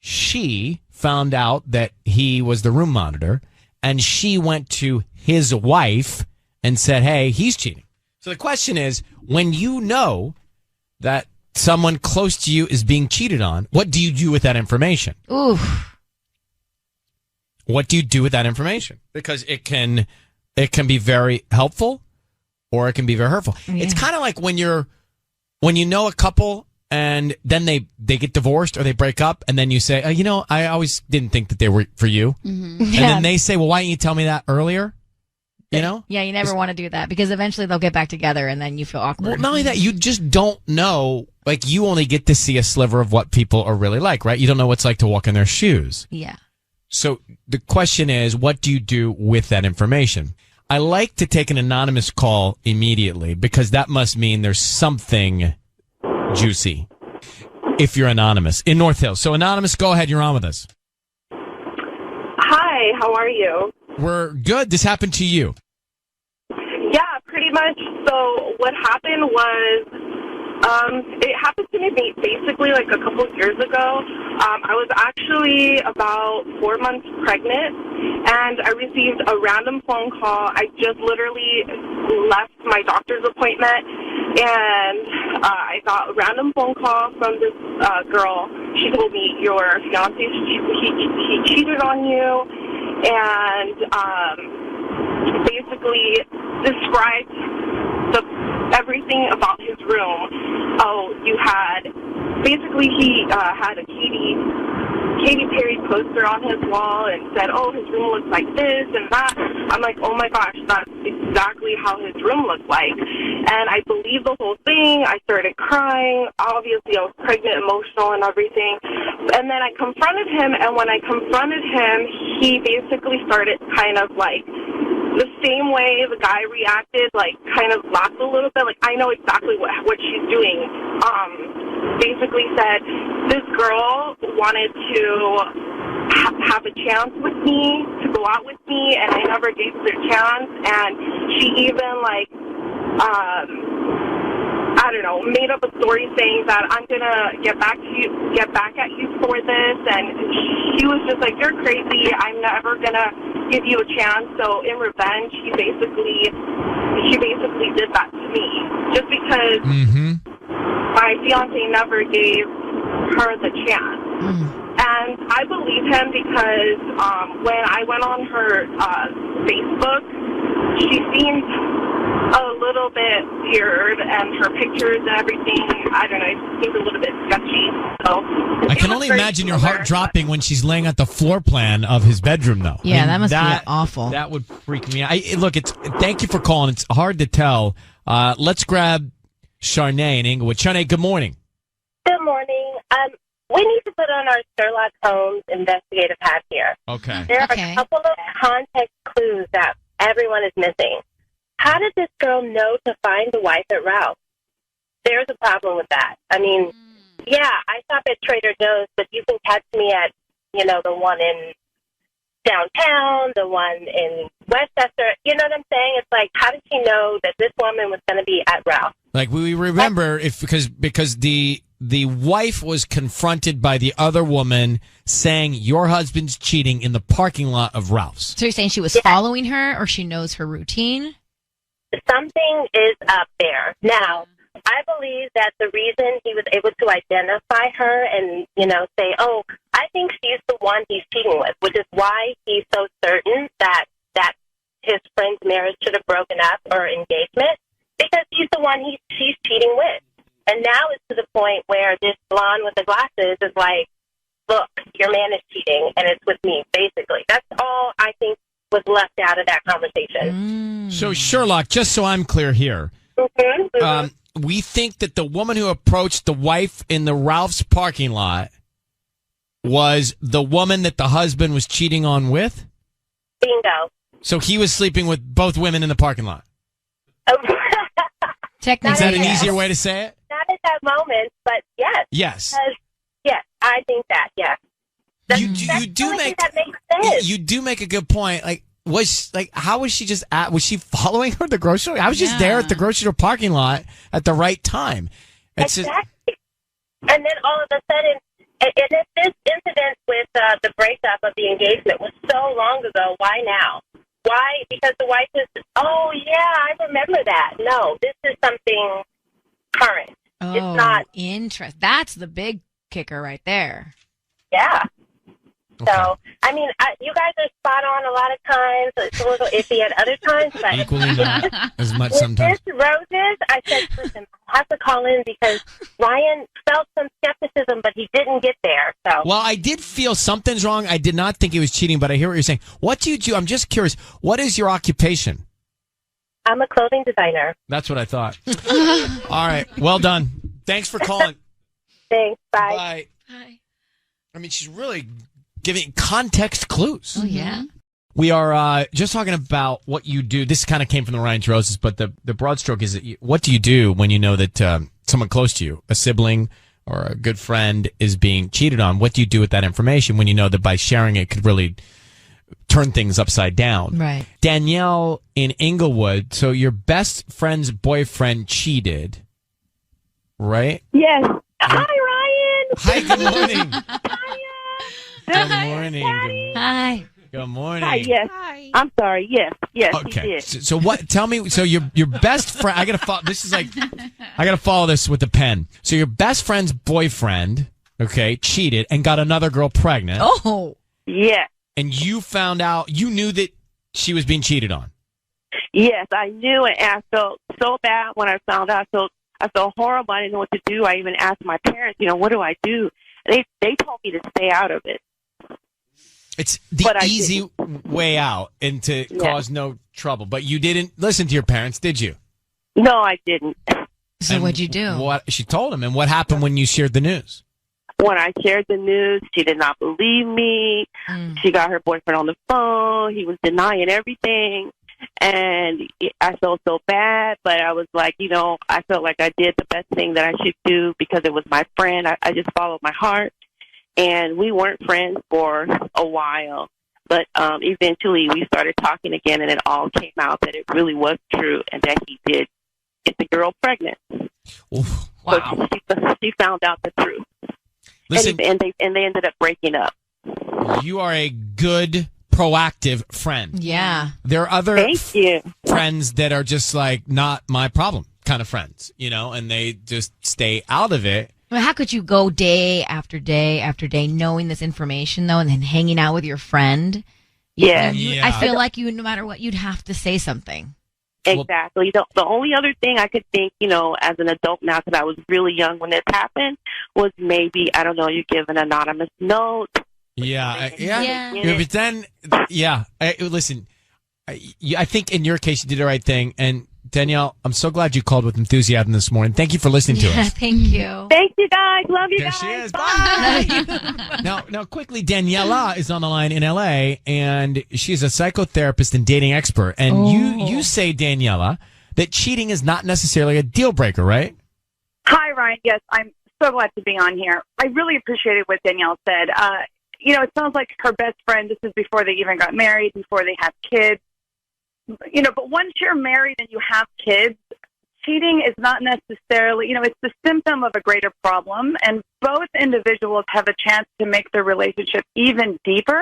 she found out that he was the room monitor, and she went to his wife and said, hey, he's cheating. So the question is, when you know that someone close to you is being cheated on, what do you do with that information? Ooh. What do you do with that information? Because it can be very helpful, or it can be very hurtful. Yeah. It's kind of like when you know a couple and then they get divorced or they break up, and then you say, I always didn't think that they were for you. Mm-hmm. And then they say, well, why didn't you tell me that earlier? You know? Yeah, you never want to do that because eventually they'll get back together and then you feel awkward. Well, not only that, you just don't know. Like, you only get to see a sliver of what people are really like, right? You don't know what it's like to walk in their shoes. Yeah. So the question is, what do you do with that information? I like to take an anonymous call immediately because that must mean there's something juicy if you're anonymous in North Hills. So anonymous, go ahead. You're on with us. Hi, how are you? We're good. This happened to you. Yeah, pretty much. So what happened was, it happened to me basically like a couple of years ago. I was actually about 4 months pregnant, and I received a random phone call. I just literally left my doctor's appointment, and I got a random phone call from this girl. She told me, your fiancé, he cheated on you, and basically described everything about his room. Oh, he had a Katy Perry poster on his wall and said, oh, his room looks like this and that. I'm like, oh my gosh, that's exactly how his room looked like. And I believed the whole thing. I started crying. Obviously, I was pregnant, emotional and everything. And then I confronted him, and when I confronted him, he basically started kind of like the same way the guy reacted, like kind of laughed a little bit, like I know exactly what she's doing. Basically said this girl wanted to have a chance with me, to go out with me, and I never gave her a chance. And she even I don't know, made up a story saying that I'm gonna get back at you for this. And she was just like, you're crazy. I'm never gonna give you a chance. So in revenge, she basically did that to me, just because my fiance never gave her the chance. And I believe him because when I went on her Facebook, she seemed a little bit weird, and her pictures and everything, I don't know, it seemed a little bit sketchy. So I can only imagine your heart dropping when she's laying out the floor plan of his bedroom, though. Yeah, that must be awful. That would freak me out. Thank you for calling. It's hard to tell. Let's grab Charnay in Inglewood. Charnay, good morning. Good morning. we need to put on our Sherlock Holmes investigative hat here. Okay. There are a couple of context clues that everyone is missing. How did this girl know to find the wife at Ralph? There's a problem with that. I mean, yeah, I shop at Trader Joe's, but you can catch me at, the one in downtown, the one in Westchester. You know what I'm saying? It's like, how did she know that this woman was going to be at Ralph? Like we remember because the wife was confronted by the other woman saying your husband's cheating in the parking lot of Ralph's. So you're saying she was following her, or she knows her routine? Something is up there. Now, I believe that the reason he was able to identify her and, say, oh, I think she's the one he's cheating with, which is why he's so certain that his friend's marriage should have broken up or engagement, because he's the one she's cheating with. And now it's to the point where this blonde with the glasses is like, look, your man is cheating, and it's with me, basically. That's all I think was left out of that conversation. So, Sherlock, just so I'm clear here, we think that the woman who approached the wife in the Ralph's parking lot was the woman that the husband was cheating on with? Bingo. So he was sleeping with both women in the parking lot? Technically, is that an easier way to say it? Not at that moment, but yes. Yes. Yes, I think that, yes. You do make a good point. Like, how was she just was she following her at the grocery store? I was just there at the grocery store parking lot at the right time. It's exactly. And then all of a sudden, and if this incident with the breakup of the engagement was so long ago, why now? Why? Because the wife is, oh, yeah, I remember that. No, this is something current. Oh, it's not. That's the big kicker right there. Yeah. Okay. So, I mean, you guys are spot on a lot of times. It's a little iffy at other times, but equally not as much with sometimes. This Roses, I said, listen, I have to call in because Ryan felt some skepticism, but he didn't get there. So, well, I did feel something's wrong. I did not think he was cheating, but I hear what you're saying. What do you do? I'm just curious. What is your occupation? I'm a clothing designer. That's what I thought. All right. Well done. Thanks for calling. Thanks. Bye. Bye. Bye. I mean, she's really giving context clues. Oh, yeah. We are just talking about what you do. This kind of came from the Ryan's Roses, but the broad stroke is what do you do when you know that someone close to you, a sibling or a good friend, is being cheated on? What do you do with that information when you know that by sharing it could really turn things upside down? Right. Danielle in Inglewood, so your best friend's boyfriend cheated, right? Yes. Hi, Ryan. Hi, good morning. Good Hi, morning. Daddy. Hi. Good morning. Hi, yes. Hi. I'm sorry. Yes. Yes, he Okay. did. So what? Tell me. So your best friend. I gotta follow. This is like, I gotta follow this with a pen. So your best friend's boyfriend, okay, cheated and got another girl pregnant. Oh. Yes. And you found out. You knew that she was being cheated on. Yes, I knew it, and I felt so bad when I found out. I felt horrible. I didn't know what to do. I even asked my parents, what do I do? They told me to stay out of it. It's the easy way out and to cause no trouble. But you didn't listen to your parents, did you? No, I didn't. So what'd you do? What she told him, and what happened when you shared the news? When I shared the news, she did not believe me. She got her boyfriend on the phone. He was denying everything. And I felt so bad, but I was like, I felt like I did the best thing that I should do because it was my friend. I just followed my heart. And we weren't friends for a while. But eventually we started talking again, and it all came out that it really was true and that he did get the girl pregnant. Oof, wow. So she found out the truth. Listen, and they ended up breaking up. You are a good, proactive friend. Yeah. There are other Thank you. friends that are just like, not my problem kind of friends, and they just stay out of it. Well, how could you go day after day after day knowing this information, though, and then hanging out with your friend? Yeah. I feel like no matter what, you'd have to say something. Exactly. The only other thing I could think, as an adult now, because I was really young when this happened, was maybe, I don't know, you give an anonymous note. Yeah. But then, listen, I think in your case you did the right thing, and Danielle, I'm so glad you called with enthusiasm this morning. Thank you for listening to us. Thank you. Thank you, guys. Love you There guys. she is. Bye. Now, quickly, Daniela is on the line in LA, and she's a psychotherapist and dating expert. And you say, Daniela, that cheating is not necessarily a deal breaker, right? Hi, Ryan. Yes, I'm so glad to be on here. I really appreciated what Danielle said. It sounds like her best friend, this is before they even got married, before they have kids. But once you're married and you have kids, cheating is not necessarily, it's the symptom of a greater problem. And both individuals have a chance to make their relationship even deeper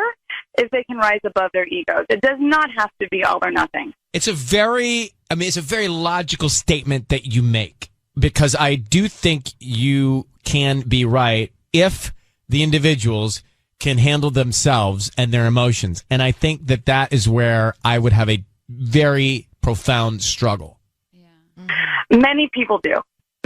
if they can rise above their egos. It does not have to be all or nothing. It's a very logical statement that you make, because I do think you can be right if the individuals can handle themselves and their emotions. And I think that is where I would have a very profound struggle. Many people do.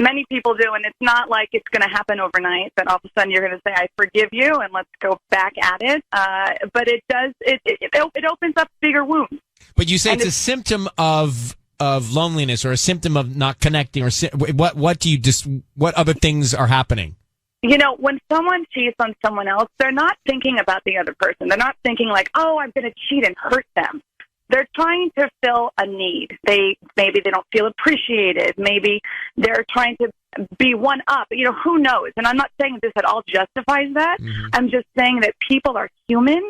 Many people do, and it's not like it's going to happen overnight, that all of a sudden you're going to say, I forgive you, and let's go back at it. But it does, it opens up bigger wounds. But you say it's a symptom of loneliness, or a symptom of not connecting, or what other things are happening? When someone cheats on someone else, they're not thinking about the other person. They're not thinking like, oh, I'm going to cheat and hurt them. They're trying to fill a need. Maybe they don't feel appreciated. Maybe they're trying to be one up. Who knows? And I'm not saying this at all justifies that. Mm-hmm. I'm just saying that people are human,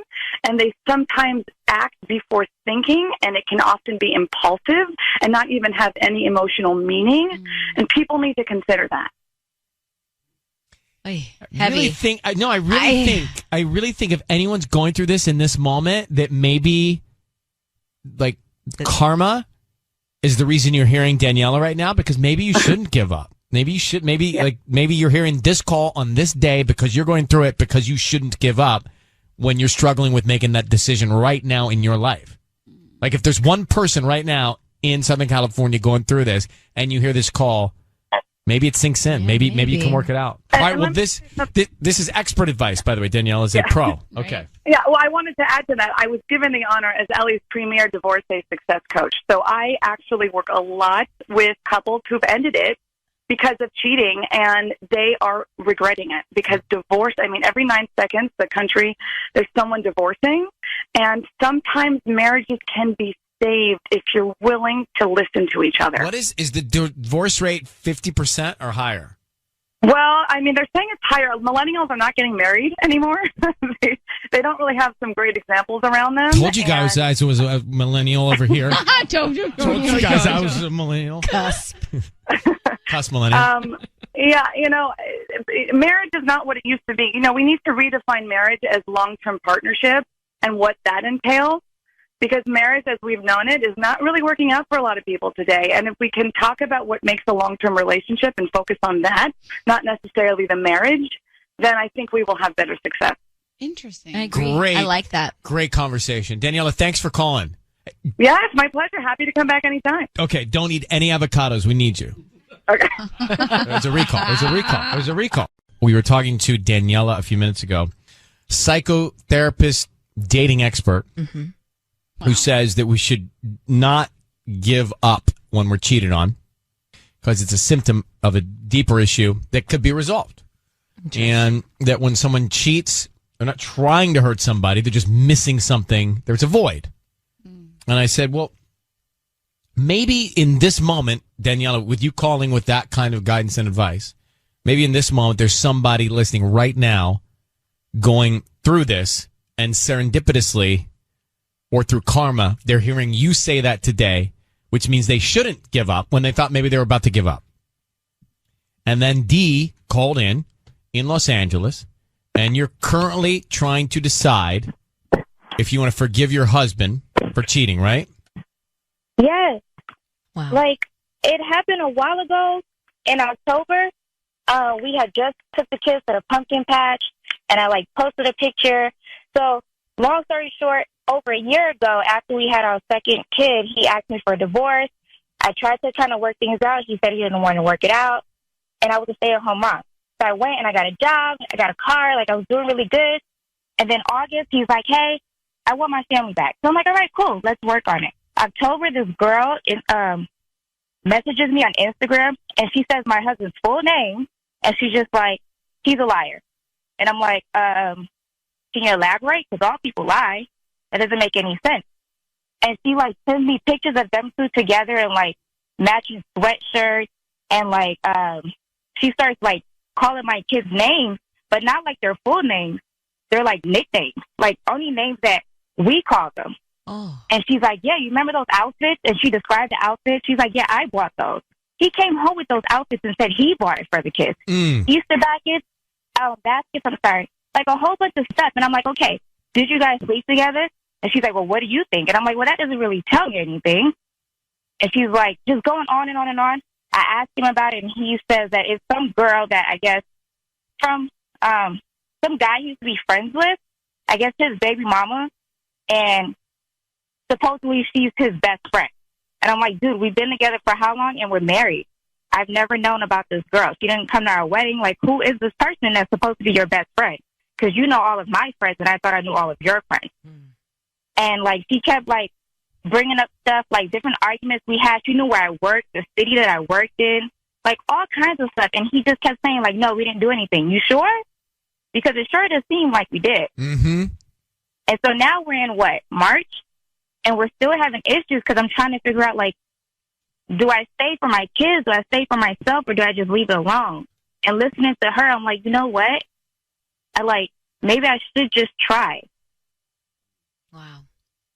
and they sometimes act before thinking, and it can often be impulsive and not even have any emotional meaning. Mm-hmm. And people need to consider that. I really think if anyone's going through this in this moment, that maybe like karma is the reason you're hearing Daniela right now, because maybe you shouldn't give up. Maybe you should. Maybe you're hearing this call on this day because you're going through it, because you shouldn't give up when you're struggling with making that decision right now in your life. Like, if there's one person right now in Southern California going through this, and you hear this call, maybe it sinks in. Maybe you can work it out. All right. Well, this is expert advice, by the way. Danielle is a pro. Okay. Yeah. Well, I wanted to add to that. I was given the honor as LA's premier divorcee success coach. So I actually work a lot with couples who've ended it because of cheating, and they are regretting it, because divorce, every 9 seconds, there's someone divorcing, and sometimes marriages can be saved if you're willing to listen to each other. What is the divorce rate 50% or higher? Well, they're saying it's higher. Millennials are not getting married anymore. They don't really have some great examples around them. Told you guys I was a millennial over here. Told you guys I was a millennial. Cusp millennial. Marriage is not what it used to be. We need to redefine marriage as long-term partnership and what that entails. Because marriage, as we've known it, is not really working out for a lot of people today. And if we can talk about what makes a long-term relationship and focus on that, not necessarily the marriage, then I think we will have better success. Interesting. I agree. Great. I like that. Great conversation. Daniela, thanks for calling. Yeah, it's my pleasure. Happy to come back anytime. Okay, don't eat any avocados. We need you. Okay. There's a recall. We were talking to Daniela a few minutes ago, psychotherapist, dating expert. Mm-hmm. Who says that we should not give up when we're cheated on, because it's a symptom of a deeper issue that could be resolved. And that when someone cheats, they're not trying to hurt somebody, they're just missing something. There's a void. And I said, well, maybe in this moment, Daniela, with you calling with that kind of guidance and advice, maybe in this moment there's somebody listening right now going through this, and serendipitously, or through karma, they're hearing you say that today, which means they shouldn't give up when they thought maybe they were about to give up. And then D called in Los Angeles, and you're currently trying to decide if you want to forgive your husband for cheating, right? Yes. Wow. Like, it happened a while ago in October. We had just took the kids to the pumpkin patch, and I posted a picture. So, long story short, over a year ago, after we had our second kid, he asked me for a divorce. I tried to kind of work things out. He said he didn't want to work it out, and I was a stay-at-home mom. So I went and I got a job. I got a car. I was doing really good. And then August, he's like, hey, I want my family back. So I'm like, all right, cool. Let's work on it. October, this girl messages me on Instagram, and she says my husband's full name, and she's just like, he's a liar. And I'm like, can you elaborate? Because all people lie. That doesn't make any sense. And she, like, sends me pictures of them two together and, like, matching sweatshirts. And, like, she starts, like, calling my kids names, but not, like, their full names. They're, like, nicknames. Like, only names that we call them. Oh. And she's like, yeah, you remember those outfits? And she described the outfits. She's like, yeah, I bought those. He came home with those outfits and said he bought it for the kids. Easter baskets, I'm sorry, like a whole bunch of stuff. And I'm like, okay, did you guys sleep together? And she's like, well, what do you think? And I'm like, well, that doesn't really tell me anything. And she's like, just going on and on and on. I asked him about it, and he says that it's some girl that I guess from some guy he used to be friends with, I guess his baby mama, and supposedly she's his best friend. And I'm like, dude, we've been together for how long, and we're married? I've never known about this girl. She didn't come to our wedding. Like, who is this person that's supposed to be your best friend? Because you know all of my friends, and I thought I knew all of your friends. And, like, she kept, like, bringing up stuff, like, different arguments we had. She knew where I worked, the city that I worked in, like, all kinds of stuff. And he just kept saying, like, no, we didn't do anything. You sure? Because it sure does seem like we did. Mm-hmm. And so now we're in, what, March? And we're still having issues because I'm trying to figure out, like, do I stay for my kids? Do I stay for myself? Or do I just leave it alone? And listening to her, I'm like, you know what? Maybe I should just try. Wow.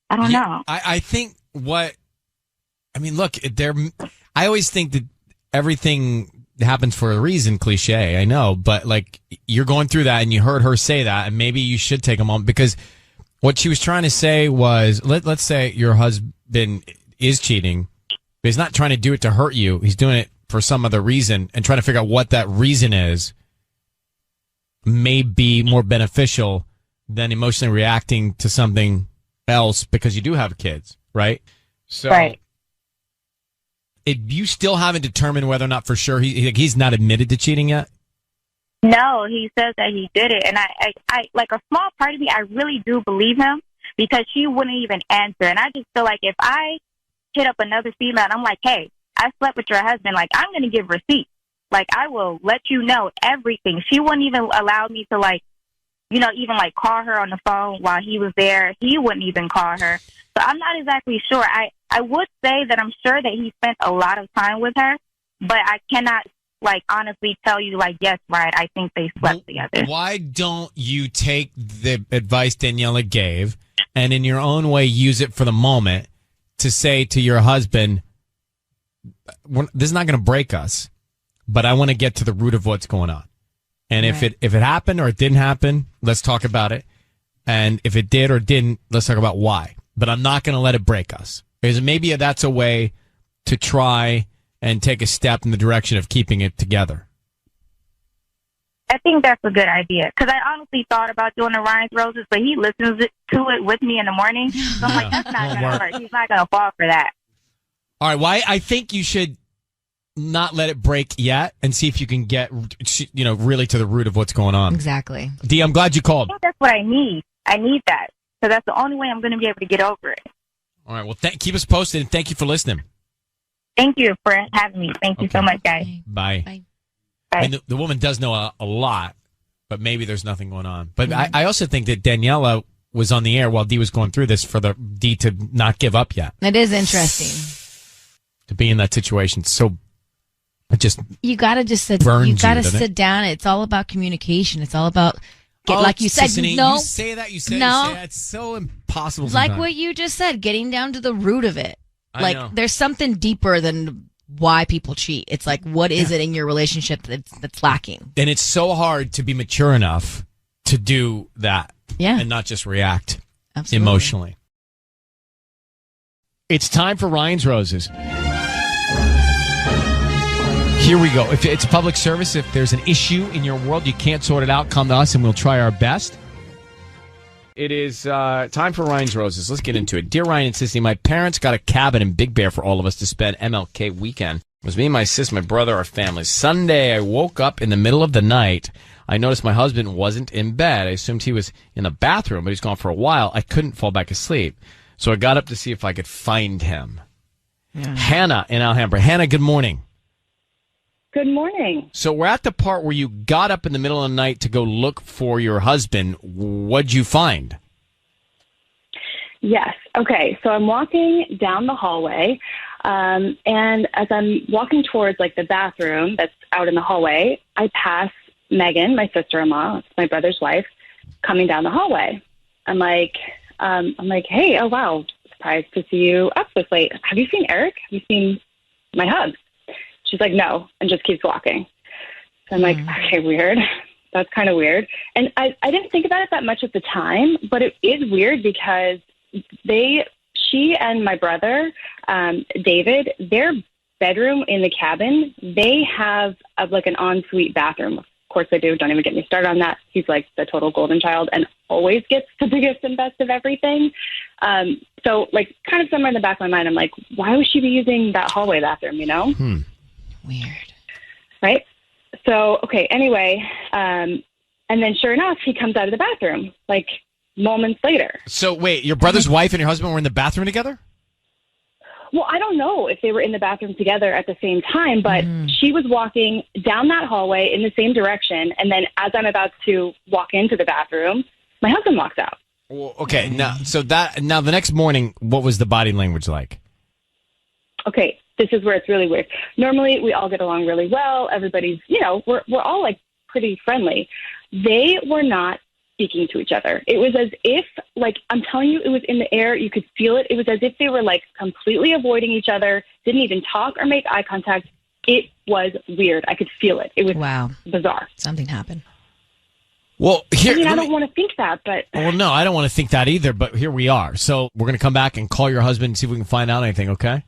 I don't know. I think look, I always think that everything happens for a reason, cliche, I know, but like you're going through that and you heard her say that, and maybe you should take a moment, because what she was trying to say was, let's say your husband is cheating, but he's not trying to do it to hurt you. He's doing it for some other reason, and trying to figure out what that reason is may be more beneficial than emotionally reacting to something else, because you do have kids, right? So, right. You still haven't determined whether or not for sure he's not admitted to cheating yet? No, he says that he did it. And I like, a small part of me, I really do believe him, because she wouldn't even answer. And I just feel like if I hit up another female and I'm like, hey, I slept with your husband, like, I'm going to give receipts. Like, I will let you know everything. She wouldn't even allow me to, like, you know, even like call her on the phone while he was there. He wouldn't even call her. So I'm not exactly sure. I would say that I'm sure that he spent a lot of time with her, but I cannot, like, honestly tell you, like, yes, right, I think they slept together. Why don't you take the advice Daniela gave and in your own way use it for the moment to say to your husband, this is not going to break us, but I want to get to the root of what's going on. And right. if it happened or it didn't happen, let's talk about it. And if it did or didn't, let's talk about why. But I'm not going to let it break us. Because maybe that's a way to try and take a step in the direction of keeping it together. I think that's a good idea. Because I honestly thought about doing the Ryan's Roses, but he listens to it with me in the morning. So I'm like, that's not going to work. He's not going to fall for that. All right. Well, I think you should not let it break yet and see if you can get, really to the root of what's going on. Exactly. Dee, I'm glad you called. I think that's what I need. I need that. So that's the only way I'm going to be able to get over it. All right. Well, keep us posted, and thank you for listening. Thank you for having me. Thank you so much, guys. Bye. Bye. I mean, the woman does know a lot, but maybe there's nothing going on. But I also think that Daniela was on the air while Dee was going through this for Dee to not give up yet. It is interesting. To be in that situation. So you got to just sit down. It's all about communication. It's all about like you said. You say that. You say that. It's so impossible. Like sometimes. what you just said, getting down to the root of it. I know. There's something deeper than why people cheat. It's like, what is it in your relationship that's lacking? And it's so hard to be mature enough to do that. Yeah. And not just react emotionally. It's time for Ryan's Roses. Here we go. If it's a public service, if there's an issue in your world, you can't sort it out, come to us and we'll try our best. It is time for Ryan's Roses. Let's get into it. Dear Ryan and Sissy, my parents got a cabin in Big Bear for all of us to spend MLK weekend. It was me, my sis, my brother, our family. Sunday, I woke up in the middle of the night. I noticed my husband wasn't in bed. I assumed he was in the bathroom, but he's gone for a while. I couldn't fall back asleep. So I got up to see if I could find him. Hannah in Alhambra. Hannah, good morning. Good morning. So we're at the part where you got up in the middle of the night to go look for your husband. What'd you find? Yes. Okay. So I'm walking down the hallway, and as I'm walking towards like the bathroom that's out in the hallway, I pass Megan, my sister-in-law, it's my brother's wife, coming down the hallway. I'm like, hey, oh wow, surprised to see you up this late. Have you seen Eric? Have you seen my hub? She's like, no, and just keeps walking. So I'm like, okay, weird. That's kind of weird. And I didn't think about it that much at the time, but it is weird because she and my brother, David, their bedroom in the cabin, they have like an ensuite bathroom. Of course they do. Don't even get me started on that. He's like the total golden child and always gets the biggest and best of everything. So like kind of somewhere in the back of my mind, I'm like, why would she be using that hallway bathroom, you know? Weird. Right? So, okay, anyway, and then sure enough, he comes out of the bathroom like moments later. So wait, your brother's wife and your husband were in the bathroom together? Well, I don't know if they were in the bathroom together at the same time, but she was walking down that hallway in the same direction. And then as I'm about to walk into the bathroom, my husband walks out. Well, okay. Now the next morning, what was the body language like? Okay. This is where it's really weird. Normally we all get along really well. Everybody's, we're all like pretty friendly. They were not speaking to each other. It was as if, like, I'm telling you, it was in the air. You could feel it. It was as if they were like completely avoiding each other, didn't even talk or make eye contact. It was weird. I could feel it. It was bizarre. Something happened. Well, I don't want to think that, but... Well, no, I don't want to think that either, but here we are. So we're going to come back and call your husband and see if we can find out anything, okay?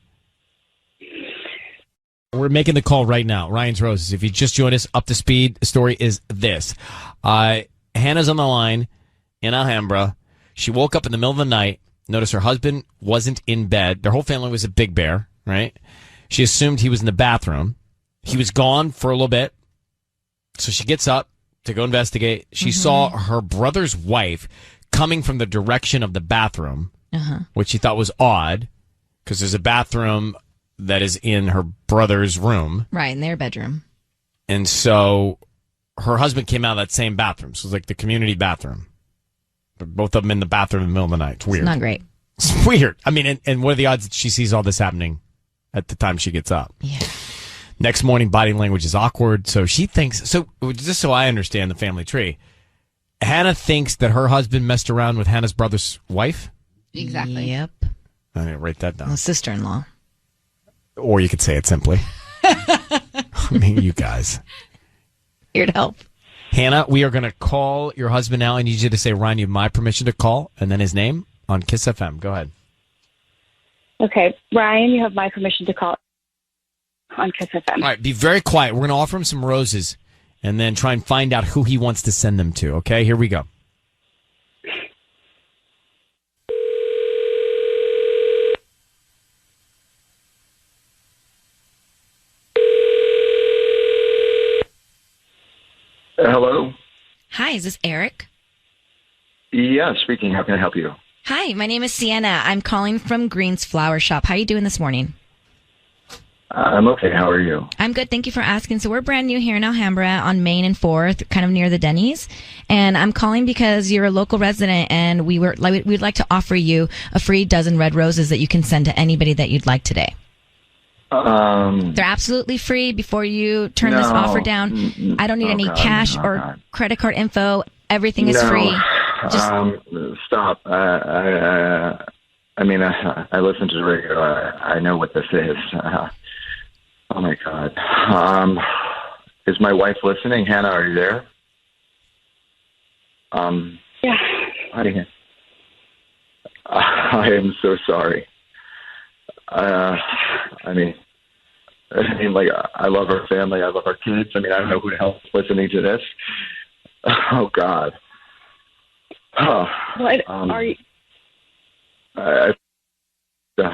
We're making the call right now. Ryan's Roses. If you just joined us, up to speed, the story is this. Hannah's on the line in Alhambra. She woke up in the middle of the night, noticed her husband wasn't in bed. Their whole family was at Big Bear, right? She assumed he was in the bathroom. He was gone for a little bit. So she gets up to go investigate. She saw her brother's wife coming from the direction of the bathroom, which she thought was odd because there's a bathroom that is in her brother's room. Right, in their bedroom. And so her husband came out of that same bathroom. So it was like the community bathroom. But both of them in the bathroom in the middle of the night. It's weird. It's not great. It's weird. I mean, and what are the odds that she sees all this happening at the time she gets up? Yeah. Next morning, body language is awkward. So she thinks, just so I understand the family tree, Hannah thinks that her husband messed around with Hannah's brother's wife? Exactly. Yep. I need to write that down. Well, sister-in-law. Or you could say it simply. I mean, you guys. Here to help. Hannah, we are going to call your husband now. I need you to say, Ryan, you have my permission to call, and then his name on Kiss FM. Go ahead. Okay. Ryan, you have my permission to call on Kiss FM. All right, be very quiet. We're going to offer him some roses and then try and find out who he wants to send them to. Okay, here we go. Hello? Hi, is this Eric? Yeah, speaking. How can I help you? Hi, my name is Sienna. I'm calling from Green's Flower Shop. How are you doing this morning? I'm okay. How are you? I'm good. Thank you for asking. So we're brand new here in Alhambra on Main and 4th, kind of near the Denny's. And I'm calling because you're a local resident and we'd like to offer you a free dozen red roses that you can send to anybody that you'd like today. They're absolutely free before you turn this offer down. I don't need any cash or credit card info. Everything is free. Just stop. I mean, I listen to the radio. I know what this is. Oh my God. Is my wife listening? Hannah, are you there? Yeah. I am so sorry. I mean, like, I love our family. I love our kids. I mean, I don't know who the hell is listening to this. Oh, God. What are you? I'm so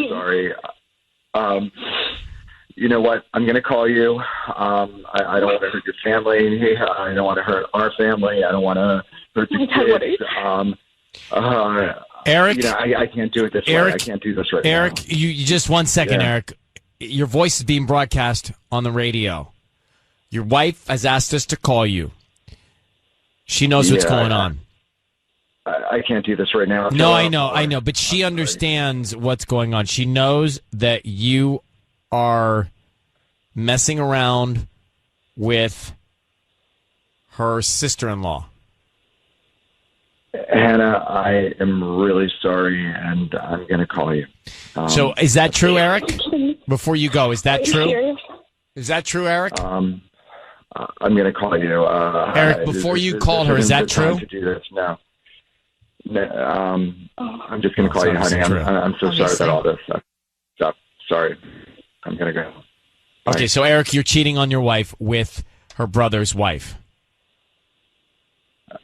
sorry. You know what? I'm going to call you. I don't want to hurt your family. I don't want to hurt our family. I don't want to hurt the kids. Eric, I can't do it this way. I can't do this right Eric, now. you just 1 second, Yeah. Eric. Your voice is being broadcast on the radio. Your wife has asked us to call you. She knows what's going on. I can't do this right now. No, I know, but she understands what's going on. She knows that you are messing around with her sister-in-law. Hannah, I am really sorry, and I'm going to call you. So is that true, Eric? Before you go, is that true? serious? Is that true, Eric? I'm going to call you. Eric, before you call her, is that true? To do this now. I'm just going to call you, honey. true. I'm so sorry about all this stuff. Sorry. I'm going to go. Okay, so Eric, you're cheating on your wife with her brother's wife.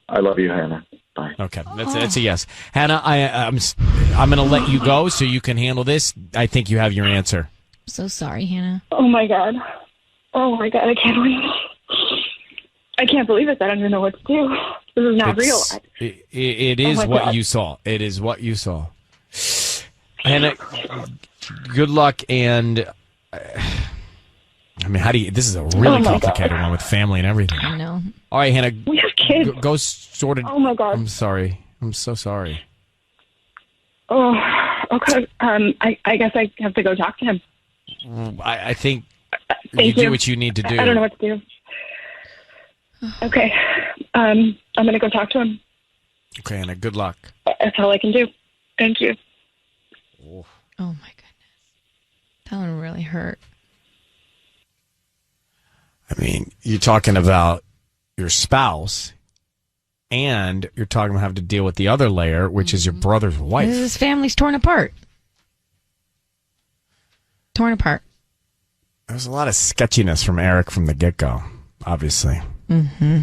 I love you, Hannah. Bye. Okay, that's a yes. Hannah, I'm going to let you go so you can handle this. I think you have your answer. I'm so sorry, Hannah. Oh my god. I can't believe it. I can't believe it. I don't even know what to do. This is not real. It is my what God. you saw. It is what you saw. Hannah, good luck. And I mean, this is a really complicated one with family and everything. I know. All right, Hannah. We have kids. Go sort it. Oh my God. I'm sorry. I'm so sorry. Oh, okay. I guess I have to go talk to him. I think you Thank do you. what you need to do. I don't know what to do. Okay. I'm going to go talk to him. Okay, Hannah, good luck. That's all I can do. Thank you. Oh my goodness. That one really hurt. I mean, you're talking about your spouse, and you're talking about having to deal with the other layer, which is your brother's wife. His family's torn apart. Torn apart. There's a lot of sketchiness from Eric from the get-go, obviously. Mm-hmm.